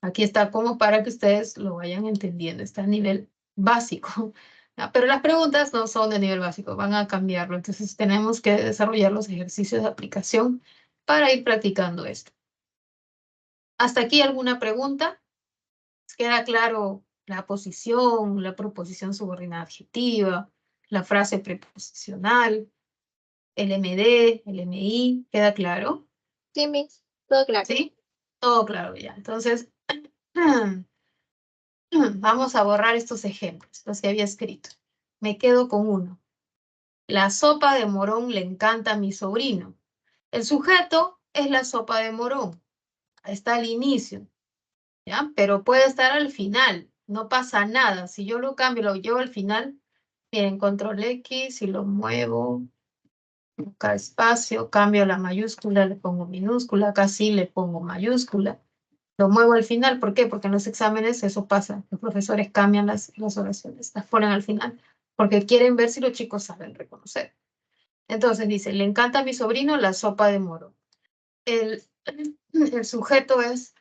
A: Aquí está como para que ustedes lo vayan entendiendo. Está a nivel básico. Pero las preguntas no son de nivel básico, van a cambiarlo. Entonces tenemos que desarrollar los ejercicios de aplicación para ir practicando esto. ¿Hasta aquí alguna pregunta? ¿Queda claro la posición, la proposición subordinada adjetiva, la frase preposicional, el MD, el MI? ¿Queda claro?
B: Sí, Miss, todo claro.
A: ¿Sí? Todo claro ya. Entonces, vamos a borrar estos ejemplos, los que había escrito. Me quedo con uno. La sopa de morón le encanta a mi sobrino. El sujeto es la sopa de morón. Está al inicio, ¿ya? Pero puede estar al final. No pasa nada. Si yo lo cambio, lo llevo al final, miren, control X y lo muevo. Acá espacio, cambio la mayúscula, le pongo minúscula. Acá sí le pongo mayúscula. Lo muevo al final, ¿por qué? Porque en los exámenes eso pasa. Los profesores cambian las oraciones, las ponen al final, porque quieren ver si los chicos saben reconocer. Entonces dice, le encanta a mi sobrino la sopa de moro. El, el sujeto es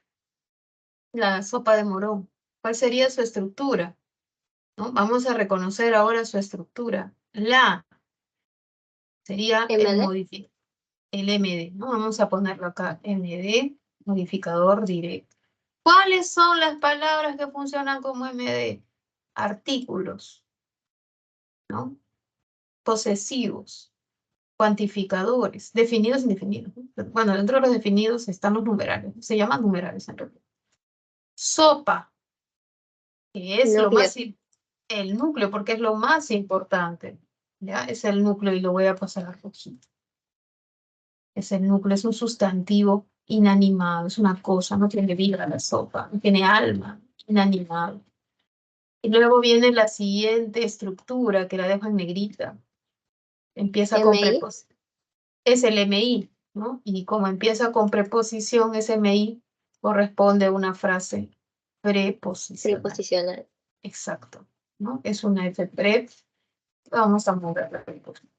A: la sopa de morón. ¿Cuál sería su estructura? ¿No? Vamos a reconocer ahora su estructura. La sería
B: MD,
A: el MD, ¿no? Vamos a ponerlo acá, MD, modificador directo. ¿Cuáles son las palabras que funcionan como MD? Artículos, ¿no? Posesivos, cuantificadores, definidos e indefinidos, ¿no? Bueno, dentro de los definidos están los numerales, se llaman numerales en realidad. Sopa, que es lo
B: núcleo.
A: más, el núcleo, porque es lo más importante, ¿ya? Es el núcleo y lo voy a pasar a rojito. Es el núcleo, es un sustantivo inanimado, es una cosa, no tiene vida la sopa, no tiene alma, inanimado. Y luego viene la siguiente estructura, que la dejo en negrita. Empieza con
B: MI,
A: preposición. Es el MI, ¿no? Y como empieza con preposición, ese MI corresponde a una frase preposicional.
B: preposicional.
A: Exacto, ¿no? Es una F prep. Vamos a mover la preposición.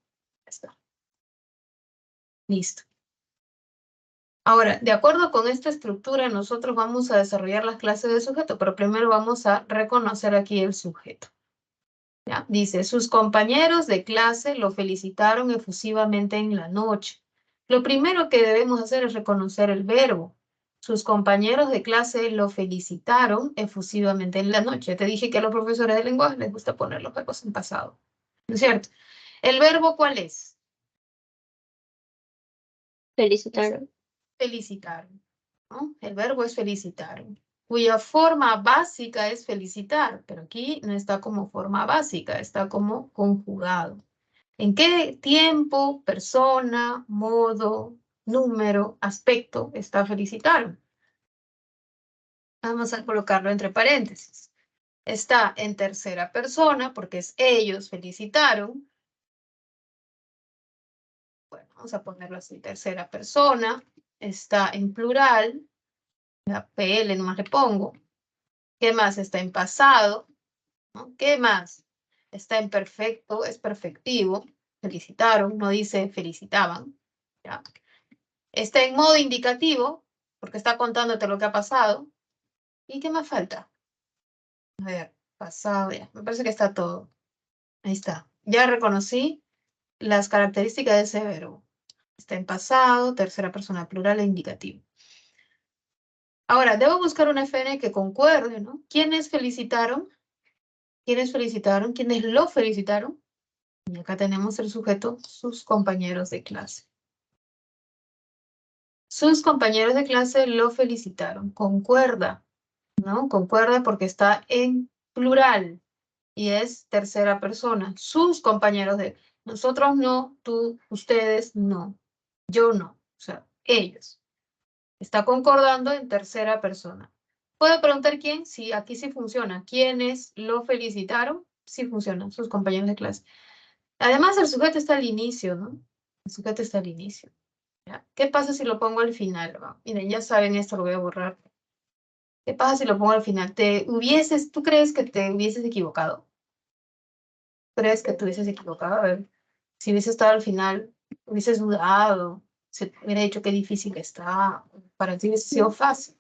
A: Ya está. Listo. Ahora, de acuerdo con esta estructura, nosotros vamos a desarrollar las clases de sujeto, pero primero vamos a reconocer aquí el sujeto. ¿Ya? Dice, sus compañeros de clase lo felicitaron efusivamente en la noche. Lo primero que debemos hacer es reconocer el verbo. Sus compañeros de clase lo felicitaron efusivamente en la noche. Te dije que a los profesores de lenguaje les gusta poner los verbos en pasado. ¿No es cierto? ¿El verbo cuál es? Es
B: Felicitaron.
A: felicitar, ¿no? El verbo es felicitar, cuya forma básica es felicitar, pero aquí no está como forma básica, está como conjugado. ¿En qué tiempo, persona, modo, número, aspecto está felicitar? Vamos a colocarlo entre paréntesis. Está en tercera persona porque es ellos felicitaron. Bueno, vamos a ponerlo así, tercera persona. Está en plural. La PL nomás le pongo. ¿Qué más? Está en pasado, ¿no? ¿Qué más? Está en perfecto, es perfectivo. Felicitaron, no dice felicitaban. ¿Ya? Está en modo indicativo, porque está contándote lo que ha pasado. ¿Y qué más falta? A ver, pasado ya. Me parece que está todo. Ahí está. Ya reconocí las características de ese verbo. Está en pasado, tercera persona plural e indicativo. Ahora, debo buscar una FN que concuerde, ¿no? ¿Quiénes felicitaron? ¿Quiénes felicitaron? ¿Quiénes lo felicitaron? Y acá tenemos el sujeto, sus compañeros de clase. Sus compañeros de clase lo felicitaron. Concuerda, ¿no? Concuerda porque está en plural y es tercera persona. Sus compañeros de... Nosotros no, tú, ustedes no, yo no, o sea, ellos. Está concordando en tercera persona. ¿Puedo preguntar quién? Sí, aquí sí funciona. ¿Quiénes lo felicitaron? Sí funciona, sus compañeros de clase. Además, el sujeto está al inicio, ¿no? El sujeto está al inicio. ¿Ya? ¿Qué pasa si lo pongo al final? Miren, ya saben esto, lo voy a borrar. ¿Qué pasa si lo pongo al final? ¿Tú crees que te hubieses equivocado? ¿Crees que te hubieses equivocado? A ver, si hubiese estado al final, hubieses dudado, se te hubiera dicho qué difícil está, para ti hubiese sido fácil.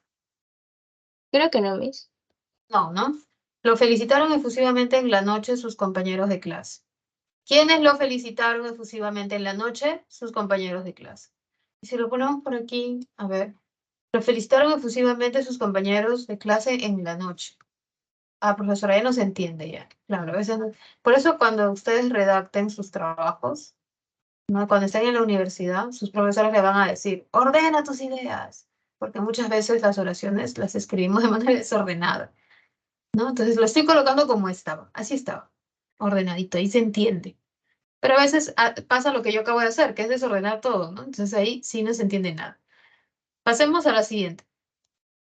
B: Creo que no, Miss.
A: No, ¿no? Lo felicitaron efusivamente en la noche sus compañeros de clase. ¿Quiénes lo felicitaron efusivamente en la noche? Sus compañeros de clase. Y si lo ponemos por aquí, a ver. Lo felicitaron efusivamente sus compañeros de clase en la noche. Ah, profesora, ya no se entiende ya. Claro, a veces por eso cuando ustedes redacten sus trabajos, ¿no? Cuando estén en la universidad, sus profesores le van a decir, ordena tus ideas, porque muchas veces las oraciones las escribimos de manera desordenada, ¿no? Entonces lo estoy colocando como estaba, así estaba, ordenadito, ahí se entiende. Pero a veces pasa lo que yo acabo de hacer, que es desordenar todo, ¿no? Entonces ahí sí no se entiende nada. Pasemos a la siguiente.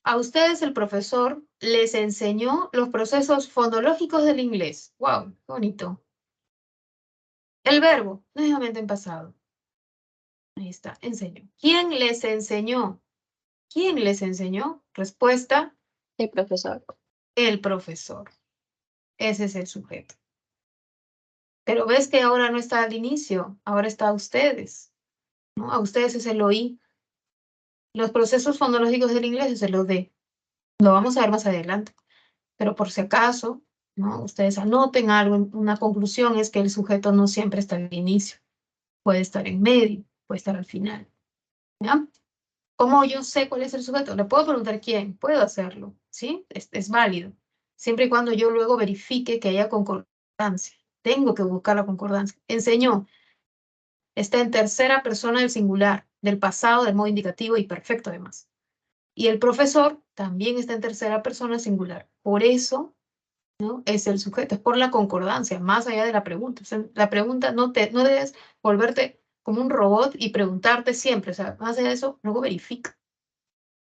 A: A ustedes el profesor les enseñó los procesos fonológicos del inglés. ¡Wow! Qué bonito. El verbo, nuevamente en pasado. Ahí está, enseñó. ¿Quién les enseñó? ¿Quién les enseñó? Respuesta,
B: El profesor.
A: el profesor. Ese es el sujeto. Pero ves que ahora no está al inicio, ahora está a ustedes, ¿no? A ustedes es el oí. Los procesos fonológicos del inglés es el OD. Lo vamos a ver más adelante. Pero por si acaso, ¿no? Ustedes anoten algo, una conclusión es que el sujeto no siempre está al inicio. Puede estar en medio, puede estar al final. ¿Ya? ¿Cómo yo sé cuál es el sujeto? Le puedo preguntar quién, puedo hacerlo, ¿sí? Es válido. Siempre y cuando yo luego verifique que haya concordancia. Tengo que buscar la concordancia. Enseñó, está en tercera persona del singular, del pasado, del modo indicativo y perfecto además. Y el profesor también está en tercera persona singular. Por eso, ¿no? Es el sujeto, es por la concordancia, más allá de la pregunta. O sea, la pregunta no debes volverte como un robot y preguntarte siempre. O sea, más allá de eso, luego verifica.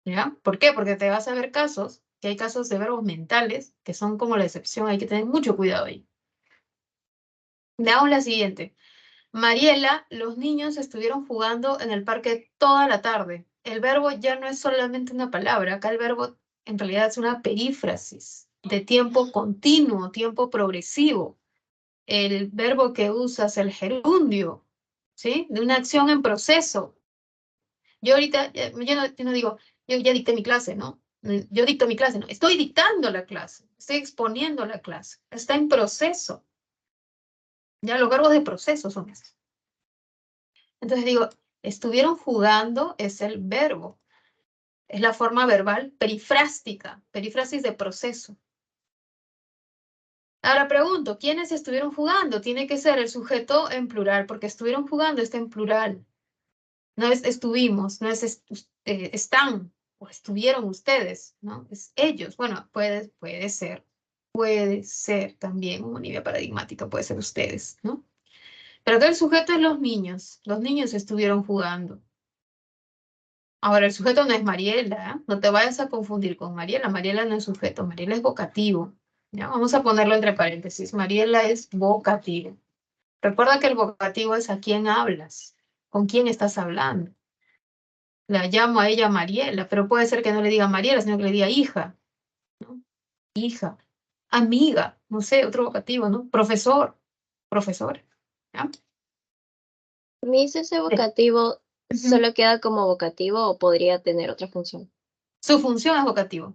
A: ¿Ya? ¿Por qué? Porque te vas a ver casos, que hay casos de verbos mentales, que son como la excepción, hay que tener mucho cuidado ahí. Veamos la siguiente. Mariela, los niños estuvieron jugando en el parque toda la tarde. El verbo ya no es solamente una palabra, acá el verbo en realidad es una perífrasis de tiempo continuo, tiempo progresivo. El verbo que usas, el gerundio, ¿sí? De una acción en proceso. Yo ahorita, yo no digo, yo ya dicté mi clase, ¿no? Yo dicto mi clase, no. Estoy dictando la clase, estoy exponiendo la clase. Está en proceso. Ya los verbos de proceso son esos. Entonces digo, estuvieron jugando es el verbo. Es la forma verbal perifrástica, perífrasis de proceso. Ahora pregunto, ¿quiénes estuvieron jugando? Tiene que ser el sujeto en plural, porque estuvieron jugando está en plural. No es estuvimos, no es están o estuvieron ustedes, ¿no? Es ellos. Bueno, puede ser también una unidad paradigmática, puede ser ustedes, ¿no? Pero acá el sujeto es los niños estuvieron jugando. Ahora, el sujeto no es Mariela, ¿eh? No te vayas a confundir con Mariela. Mariela no es sujeto, Mariela es vocativo. ¿Ya? Vamos a ponerlo entre paréntesis. Mariela es vocativo. Recuerda que el vocativo es a quién hablas, con quién estás hablando. La llamo a ella Mariela, pero puede ser que no le diga Mariela, sino que le diga hija, ¿no? Hija, amiga, no sé, otro vocativo, ¿no? Profesor, profesora. ¿Ya?
B: Miss, ese
A: Sí.
B: vocativo
A: Ujú.
B: solo queda como vocativo o podría tener otra función.
A: Su función es vocativo.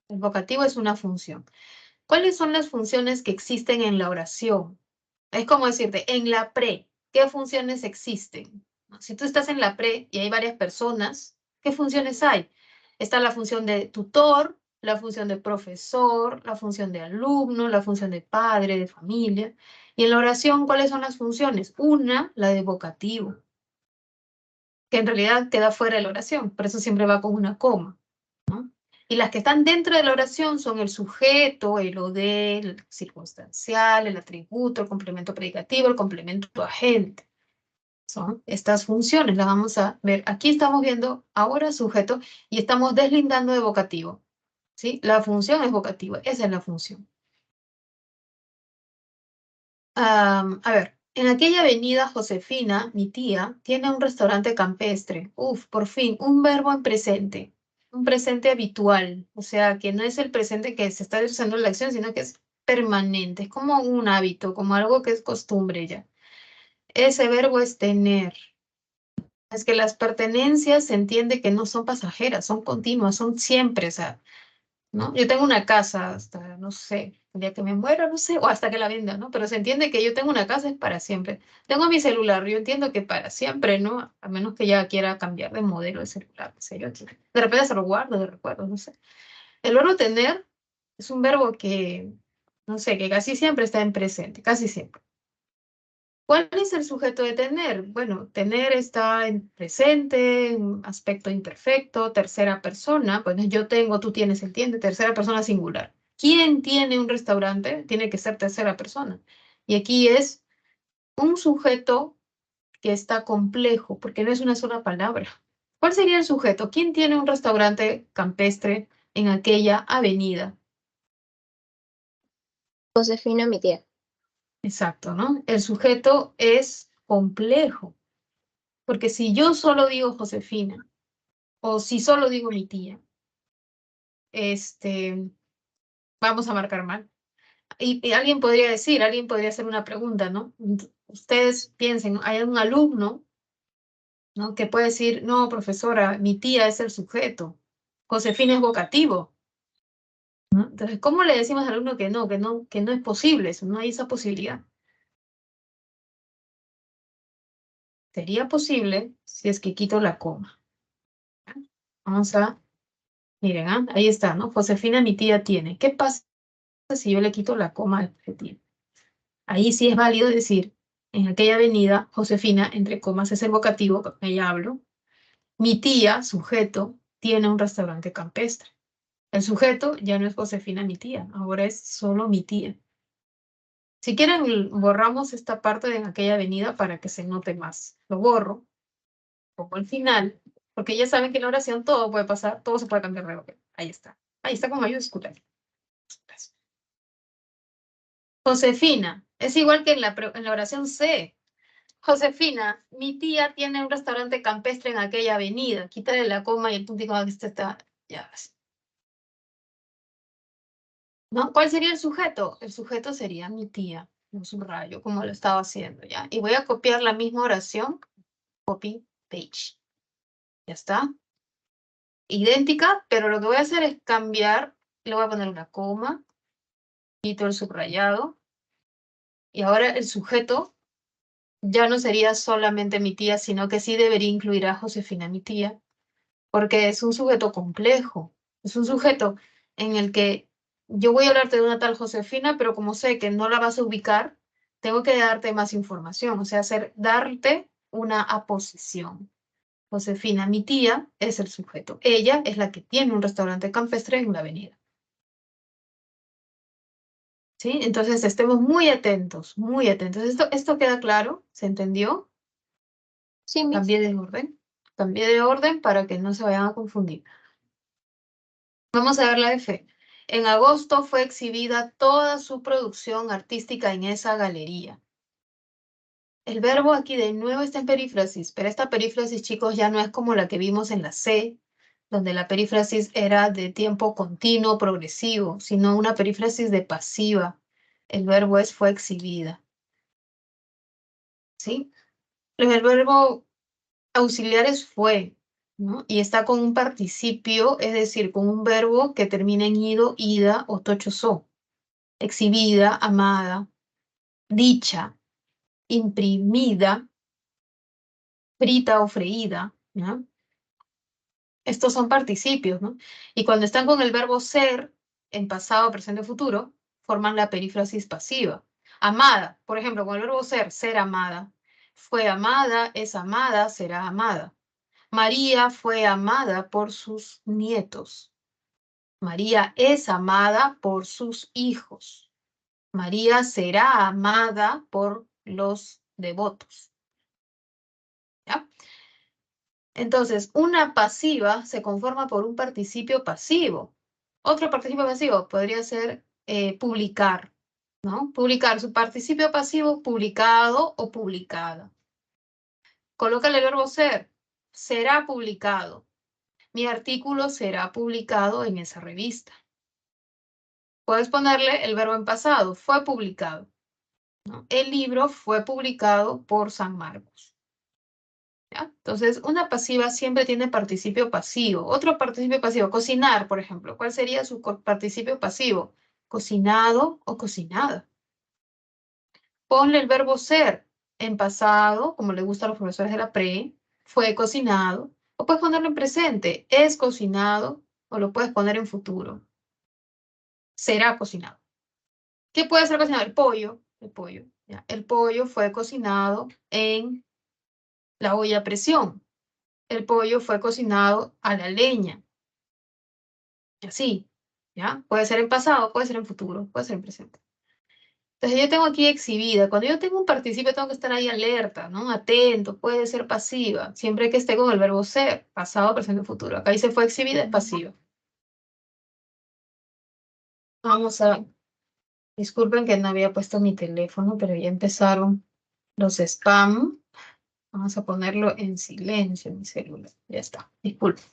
A: El vocativo es una función. ¿Cuáles son las funciones que existen en la oración? Es como decirte, en la pre, ¿qué funciones existen? Si tú estás en la pre y hay varias personas, ¿qué funciones hay? Está la función de tutor, la función de profesor, la función de alumno, la función de padre, de familia. Y en la oración, ¿cuáles son las funciones? Una, la de vocativo, que en realidad queda fuera de la oración, por eso siempre va con una coma, ¿no? Y las que están dentro de la oración son el sujeto, el OD, el circunstancial, el atributo, el complemento predicativo, el complemento agente. Son estas funciones, las vamos a ver. Aquí estamos viendo ahora sujeto y estamos deslindando de vocativo, ¿sí? La función es vocativa, esa es la función. A ver, en aquella avenida Josefina, mi tía, tiene un restaurante campestre. Uf, por fin, un verbo en presente, un presente habitual. O sea, que no es el presente que se está usando en la acción, sino que es permanente, es como un hábito, como algo que es costumbre ya. Ese verbo es tener. Es que las pertenencias se entiende que no son pasajeras, son continuas, son siempre, o sea, ¿no? Yo tengo una casa hasta, no sé, el día que me muera, no sé, o hasta que la venda, ¿no? Pero se entiende que yo tengo una casa es para siempre. Tengo mi celular, yo entiendo que para siempre, ¿no? A menos que ya quiera cambiar de modelo de celular, qué sé yo. De repente se lo guardo de recuerdo, no sé. El verbo tener es un verbo que, no sé, que casi siempre está en presente, casi siempre. ¿Cuál es el sujeto de tener? Bueno, tener está en presente, en aspecto imperfecto, tercera persona. Bueno, yo tengo, tú tienes, entiende, tercera persona singular. ¿Quién tiene un restaurante? Tiene que ser tercera persona. Y aquí es un sujeto que está complejo, porque no es una sola palabra. ¿Cuál sería el sujeto? ¿Quién tiene un restaurante campestre en aquella avenida?
B: Josefina, mi tía.
A: Exacto, ¿no? El sujeto es complejo, porque si yo solo digo Josefina, o si solo digo mi tía, este, vamos a marcar mal. Y alguien podría decir, alguien podría hacer una pregunta, ¿no? Ustedes piensen, hay un alumno, ¿no? Que puede decir, no, profesora, mi tía es el sujeto, Josefina es vocativo, ¿no? Entonces, ¿cómo le decimos al alumno que no es posible eso, no hay esa posibilidad? Sería posible si es que quito la coma. Vamos a, miren, ahí está, ¿no? Josefina, mi tía tiene. ¿Qué pasa si yo le quito la coma al que tiene? Ahí sí es válido decir, en aquella avenida, Josefina, entre comas, es el vocativo, con ella hablo. Mi tía, sujeto, tiene un restaurante campestre. El sujeto ya no es Josefina, mi tía, ahora es solo mi tía. Si quieren, borramos esta parte de en aquella avenida para que se note más. Lo borro, pongo al final, porque ya saben que en la oración todo puede pasar, todo se puede cambiar de orden. Ahí está. Ahí está con mayúsculas. Josefina, es igual que en la oración C. Josefina, mi tía tiene un restaurante campestre en aquella avenida. Quítale la coma y el punto y coma que está. Ya ves. ¿No? ¿Cuál sería el sujeto? El sujeto sería mi tía. Un subrayo, como lo estaba haciendo ya. Y voy a copiar la misma oración. Copy, page. Ya está. Idéntica, pero lo que voy a hacer es cambiar. Le voy a poner una coma. Quito el subrayado. Y ahora el sujeto ya no sería solamente mi tía, sino que sí debería incluir a Josefina, mi tía, porque es un sujeto complejo, es un sujeto en el que yo voy a hablarte de una tal Josefina, pero como sé que no la vas a ubicar, tengo que darte más información, o sea, darte una aposición. Josefina, mi tía, es el sujeto. Ella es la que tiene un restaurante campestre en la avenida. ¿Sí? Entonces, estemos muy atentos, muy atentos. ¿Esto queda claro? ¿Se entendió?
B: Sí, Miss.
A: Cambié de orden. Cambié de orden para que no se vayan a confundir. Vamos a ver la F. En agosto fue exhibida toda su producción artística en esa galería. El verbo aquí de nuevo está en perífrasis, pero esta perífrasis, chicos, ya no es como la que vimos en la C, donde la perífrasis era de tiempo continuo, progresivo, sino una perífrasis de pasiva. El verbo es fue exhibida. ¿Sí? El verbo auxiliar es fue. ¿no? Y está con un participio, es decir, con un verbo que termina en ido, ida o tocho so. Exhibida, amada, dicha, imprimida, frita o freída, ¿no? Estos son participios, ¿no? Y cuando están con el verbo ser, en pasado, presente o futuro, forman la perífrasis pasiva. Amada, por ejemplo, con el verbo ser amada. Fue amada, es amada, será amada. María fue amada por sus nietos. María es amada por sus hijos. María será amada por los devotos. ¿Ya? Entonces, una pasiva se conforma por un participio pasivo. Otro participio pasivo podría ser publicar, ¿no? Publicar, su participio pasivo, publicado o publicada. Colócale el verbo ser. Será publicado. Mi artículo será publicado en esa revista. Puedes ponerle el verbo en pasado. Fue publicado, ¿no? El libro fue publicado por San Marcos. ¿Ya? Entonces, una pasiva siempre tiene participio pasivo. Otro participio pasivo, cocinar, por ejemplo. ¿Cuál sería su participio pasivo? Cocinado o cocinada. Ponle el verbo ser en pasado, como le gusta a los profesores de la pre, fue cocinado. O puedes ponerlo en presente, es cocinado, o lo puedes poner en futuro. Será cocinado. ¿Qué puede ser cocinado? El pollo. El pollo. ¿Ya? El pollo fue cocinado en la olla a presión. El pollo fue cocinado a la leña. Y así, ¿ya? Puede ser en pasado, puede ser en futuro, puede ser en presente. Entonces yo tengo aquí exhibida. Cuando yo tengo un participio tengo que estar ahí alerta, ¿no? Atento, puede ser pasiva. Siempre que esté con el verbo ser, pasado, presente, futuro. Acá dice fue exhibida, es pasiva. Vamos a... Disculpen que no había puesto mi teléfono, pero ya empezaron los spam. Vamos a ponerlo en silencio, mi celular. Ya está, disculpen.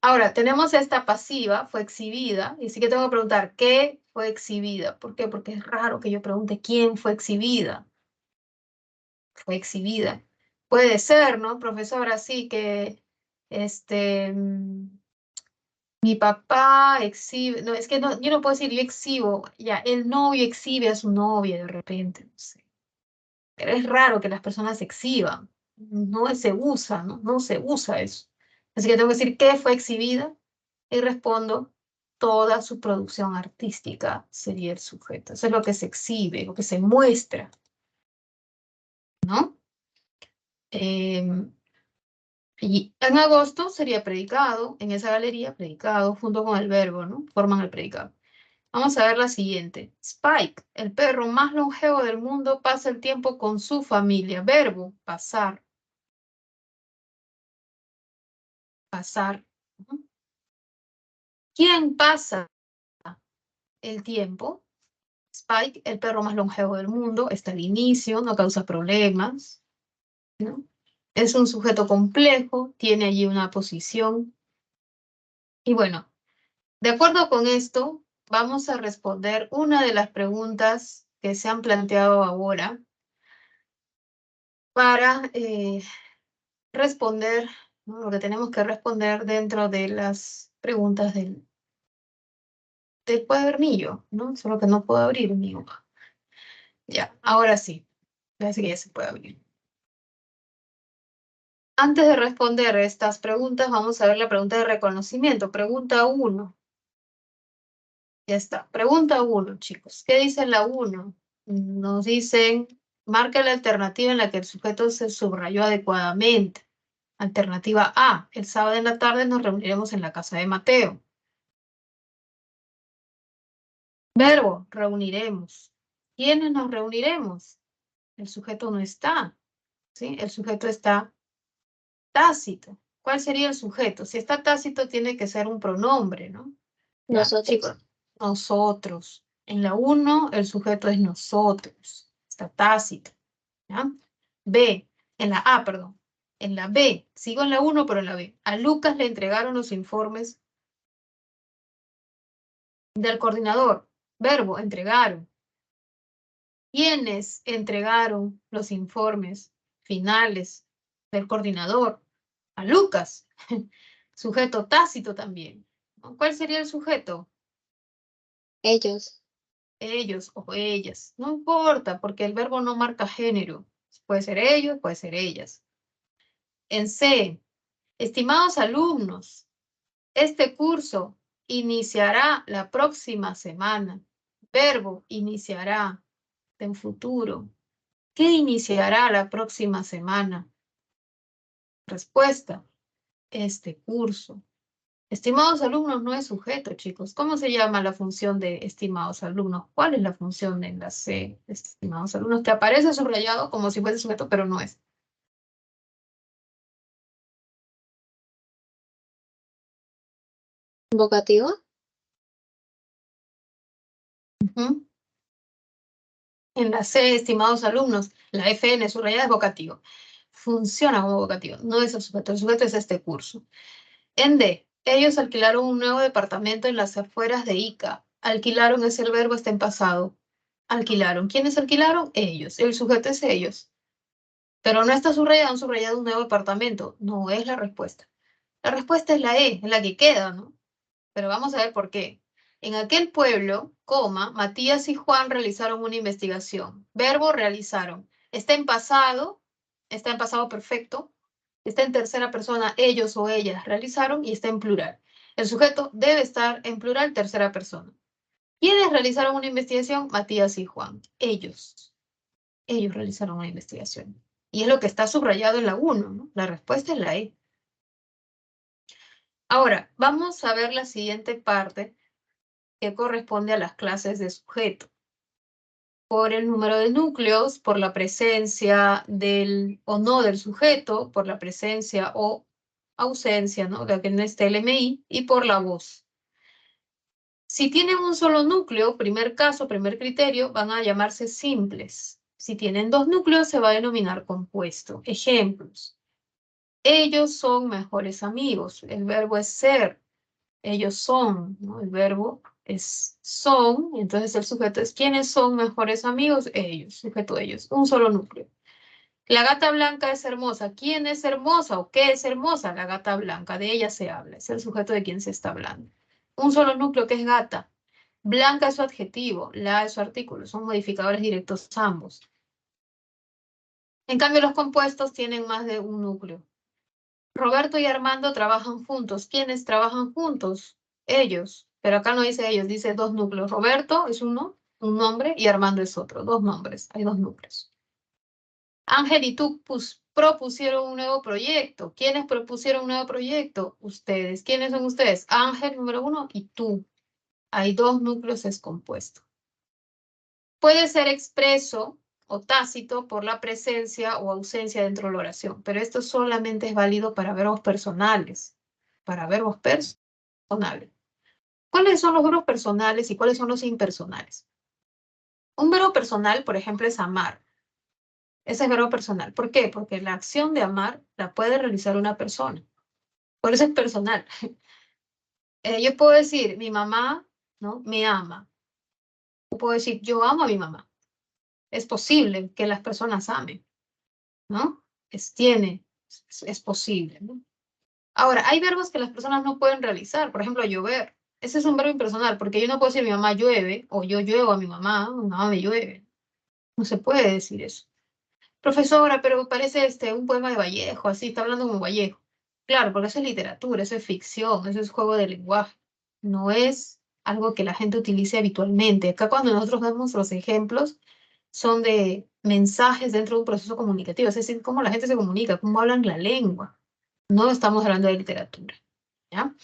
A: Ahora, tenemos esta pasiva, fue exhibida, y sí que tengo que preguntar, ¿qué fue exhibida? ¿Por qué? Porque es raro que yo pregunte quién fue exhibida. Fue exhibida. Puede ser, ¿no, profesora? Sí, que este, mi papá exhibe, no, es que no, yo no puedo decir yo exhibo, ya, el novio exhibe a su novia de repente, no sé. Pero es raro que las personas exhiban, no se usa, ¿no? No se usa eso. Así que tengo que decir, ¿qué fue exhibida? Y respondo, toda su producción artística sería el sujeto. Eso es lo que se exhibe, lo que se muestra, ¿no? Y en agosto sería predicado, en esa galería, predicado, junto con el verbo, ¿no? Forman el predicado. Vamos a ver la siguiente. Spike, el perro más longevo del mundo, pasa el tiempo con su familia. Verbo, pasar. Pasar. ¿No? ¿Quién pasa el tiempo? Spike, el perro más longevo del mundo, está al inicio, no causa problemas, ¿no? Es un sujeto complejo, tiene allí una posición. Y bueno, de acuerdo con esto, vamos a responder una de las preguntas que se han planteado ahora para responder, ¿no? Lo que tenemos que responder dentro de las preguntas del cuadernillo, ¿no? Solo que no puedo abrir mi hoja. Ya, ahora sí, parece que ya se puede abrir. Antes de responder estas preguntas, vamos a ver la pregunta de reconocimiento. Pregunta 1. Ya está. Pregunta 1, chicos. ¿Qué dice la 1? Nos dicen, marca la alternativa en la que el sujeto se subrayó adecuadamente. Alternativa A, el sábado en la tarde nos reuniremos en la casa de Mateo. Verbo, reuniremos. ¿Quiénes nos reuniremos? El sujeto no está, ¿sí? El sujeto está tácito. ¿Cuál sería el sujeto? Si está tácito, tiene que ser un pronombre, ¿no? Ya,
B: Nosotros.
A: chicos, nosotros. En la 1, el sujeto es nosotros. Está tácito. ¿Ya? B, en la A, perdón. En la B, sigo en la 1, pero en la B. A Lucas le entregaron los informes del coordinador. Verbo, entregaron. ¿Quiénes entregaron los informes finales del coordinador, a Lucas, sujeto tácito también. ¿Cuál sería el sujeto?
B: Ellos.
A: Ellos o ellas. No importa, porque el verbo no marca género. Puede ser ellos, puede ser ellas. En C, estimados alumnos, este curso iniciará la próxima semana. Verbo iniciará en futuro. ¿Qué iniciará la próxima semana? Respuesta, este curso. Estimados alumnos no es sujeto, chicos. ¿Cómo se llama la función de estimados alumnos? ¿Cuál es la función de la C, estimados alumnos? Que aparece subrayado como si fuese sujeto, pero no es.
B: ¿Vocativo?
A: Ujú. En la C, estimados alumnos, la FN subrayada es vocativo. Funciona como vocativo, no es el sujeto es este curso. En D, ellos alquilaron un nuevo departamento en las afueras de Ica. Alquilaron es el verbo, está en pasado. Alquilaron. ¿Quiénes alquilaron? Ellos. El sujeto es ellos. Pero no está subrayado, han subrayado un nuevo departamento. No es la respuesta. La respuesta es la E, es la que queda, ¿no? Pero vamos a ver por qué. En aquel pueblo, coma, Matías y Juan realizaron una investigación. Verbo realizaron. Está en pasado perfecto, está en tercera persona, ellos o ellas realizaron y está en plural. El sujeto debe estar en plural, tercera persona. ¿Quiénes realizaron una investigación? Matías y Juan. Ellos. Ellos realizaron una investigación. Y es lo que está subrayado en la 1, ¿no? La respuesta es la E. Ahora, vamos a ver la siguiente parte que corresponde a las clases de sujeto. Por el número de núcleos, por la presencia del o no del sujeto, por la presencia o ausencia, ¿no? De que no esté el MI, y por la voz. Si tienen un solo núcleo, primer caso, primer criterio, van a llamarse simples. Si tienen dos núcleos, se va a denominar compuesto. Ejemplos. Ellos son mejores amigos. El verbo es ser. Ellos son, ¿no? El verbo es son, entonces el sujeto es ¿quiénes son mejores amigos? Ellos, sujeto ellos, un solo núcleo. La gata blanca es hermosa. ¿Quién es hermosa o qué es hermosa? La gata blanca, de ella se habla, es el sujeto de quien se está hablando. Un solo núcleo que es gata. Blanca es su adjetivo, la es su artículo, son modificadores directos ambos. En cambio, los compuestos tienen más de un núcleo. Roberto y Armando trabajan juntos. ¿Quiénes trabajan juntos? Ellos. Pero acá no dice ellos, dice dos núcleos. Roberto es uno, un nombre, y Armando es otro. Dos nombres, hay dos núcleos. Ángel y tú propusieron un nuevo proyecto. ¿Quiénes propusieron un nuevo proyecto? Ustedes. ¿Quiénes son ustedes? Ángel, número uno, y tú. Hay dos núcleos, es compuesto. Puede ser expreso o tácito por la presencia o ausencia dentro de la oración, pero esto solamente es válido para verbos personales. Para verbos personales. ¿Cuáles son los verbos personales y cuáles son los impersonales? Un verbo personal, por ejemplo, es amar. Ese es verbo personal. ¿Por qué? Porque la acción de amar la puede realizar una persona. Por eso es personal. Yo puedo decir, mi mamá, ¿no? Me ama. O puedo decir, yo amo a mi mamá. Es posible que las personas amen, ¿no? Es posible, ¿no? Ahora, hay verbos que las personas no pueden realizar. Por ejemplo, llover. Ese es un verbo impersonal, porque yo no puedo decir mi mamá llueve, o yo lluevo a mi mamá me llueve. No se puede decir eso. Profesora, pero parece un poema de Vallejo, así, está hablando como Vallejo. Claro, porque eso es literatura, eso es ficción, eso es juego de lenguaje. No es algo que la gente utilice habitualmente. Acá cuando nosotros vemos los ejemplos, son de mensajes dentro de un proceso comunicativo, es decir, cómo la gente se comunica, cómo hablan la lengua. No estamos hablando de literatura, ¿ya?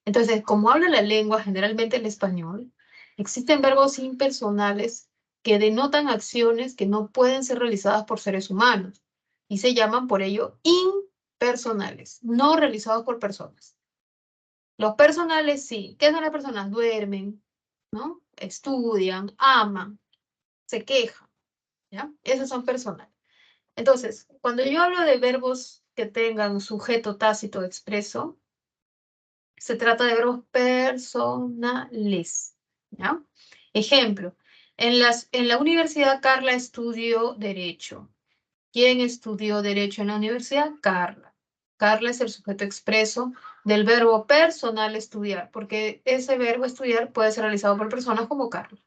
A: Entonces, como habla la lengua, generalmente el español, existen verbos impersonales que denotan acciones que no pueden ser realizadas por seres humanos y se llaman por ello impersonales, no realizados por personas. Los personales sí. ¿Qué son las personas? Duermen, ¿no? Estudian, aman, se quejan, ¿ya? Esos son personales. Entonces, cuando yo hablo de verbos que tengan sujeto tácito expreso, se trata de verbos personales, ¿ya? Ejemplo, en la universidad Carla estudió Derecho. ¿Quién estudió Derecho en la universidad? Carla. Carla es el sujeto expreso del verbo personal estudiar, porque ese verbo estudiar puede ser realizado por personas como Carla.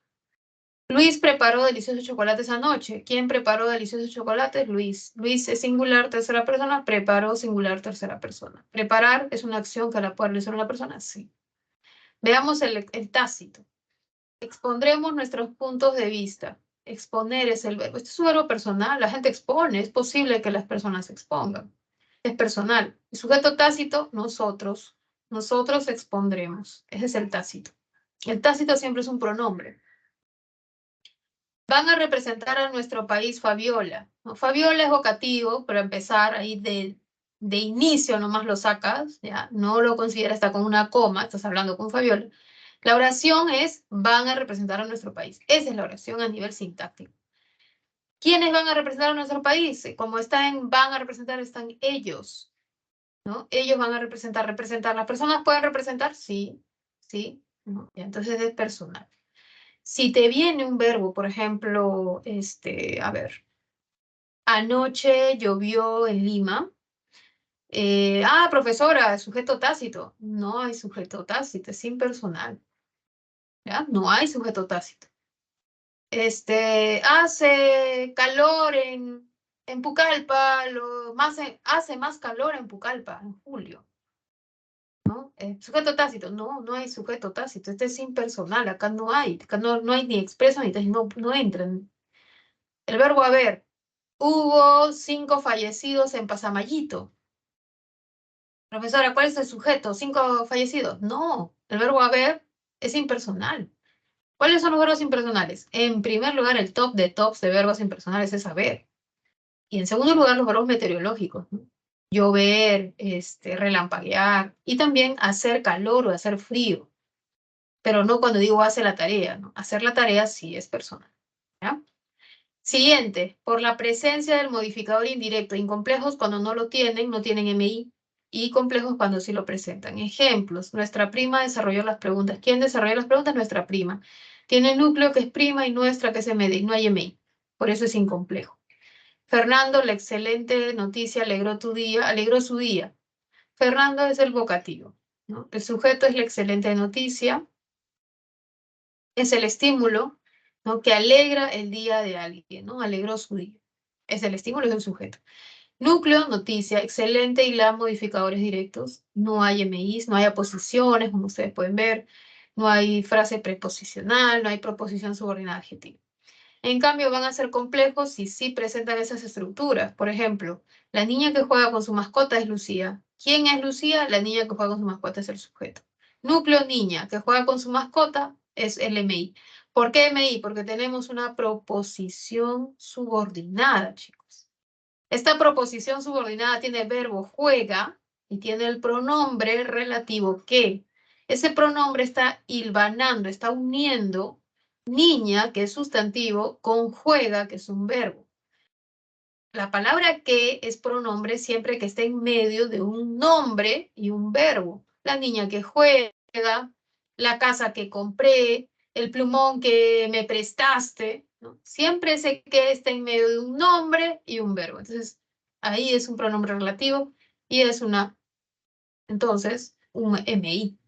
A: Luis preparó deliciosos chocolates anoche. ¿Quién preparó deliciosos chocolates? Luis. Luis es singular, tercera persona. Preparó, singular, tercera persona. ¿Preparar es una acción que la puede realizar una persona? Sí. Veamos el tácito. Expondremos nuestros puntos de vista. Exponer es el verbo. Este es un verbo personal. La gente expone. Es posible que las personas se expongan. Es personal. El sujeto tácito, nosotros. Nosotros expondremos. Ese es el tácito. El tácito siempre es un pronombre. Van a representar a nuestro país Fabiola. ¿No? Fabiola es vocativo, para empezar, ahí de inicio nomás lo sacas, ¿ya? No lo consideras, está con una coma, estás hablando con Fabiola. La oración es, van a representar a nuestro país. Esa es la oración a nivel sintáctico. ¿Quiénes van a representar a nuestro país? Como está en van a representar, están ellos, ¿no? Ellos van a representar. ¿Las personas pueden representar? Sí, sí, ¿no? Entonces es personal. Si te viene un verbo, por ejemplo, a ver, anoche llovió en Lima. Profesora, sujeto tácito. No hay sujeto tácito, es impersonal. ¿Ya? No hay sujeto tácito. Hace calor en Pucallpa, hace más calor en Pucallpa en julio. ¿No? Sujeto tácito, no hay sujeto tácito. Este es impersonal, acá no hay ni expreso ni tácito, no entran. El verbo haber. Hubo 5 fallecidos en Pasamayito. Profesora, ¿cuál es el sujeto? 5 fallecidos. No, el verbo haber es impersonal. ¿Cuáles son los verbos impersonales? En primer lugar, el top de tops de verbos impersonales es haber. Y en segundo lugar, los verbos meteorológicos, ¿no? Llover, relampaguear y también hacer calor o hacer frío. Pero no cuando digo hace la tarea, ¿no? Hacer la tarea sí es personal. ¿Ya? Siguiente, por la presencia del modificador indirecto, incomplejos cuando no lo tienen, no tienen MI, y complejos cuando sí lo presentan. Ejemplos, nuestra prima desarrolló las preguntas. ¿Quién desarrolló las preguntas? Nuestra prima. Tiene el núcleo que es prima y nuestra que es MD, no hay MI, por eso es incomplejo. Fernando, la excelente noticia alegró tu día, alegró su día. Fernando es el vocativo, ¿no? El sujeto es la excelente noticia, es el estímulo, ¿no? Que alegra el día de alguien, ¿no? Alegró su día. Es el estímulo, es el sujeto. Núcleo, noticia, excelente, y la modificadores directos. No hay MIs, no hay aposiciones, como ustedes pueden ver. No hay frase preposicional, no hay proposición subordinada adjetiva. En cambio, van a ser complejos si sí presentan esas estructuras. Por ejemplo, la niña que juega con su mascota es Lucía. ¿Quién es Lucía? La niña que juega con su mascota es el sujeto. Núcleo niña que juega con su mascota es el MI. ¿Por qué MI? Porque tenemos una proposición subordinada, chicos. Esta proposición subordinada tiene el verbo juega y tiene el pronombre relativo que. Ese pronombre está hilvanando, está uniendo niña, que es sustantivo, con juega, que es un verbo. La palabra que es pronombre siempre que esté en medio de un nombre y un verbo. La niña que juega, la casa que compré, el plumón que me prestaste, ¿no? Siempre ese que está en medio de un nombre y un verbo. Entonces, ahí es un pronombre relativo y es entonces, un MI.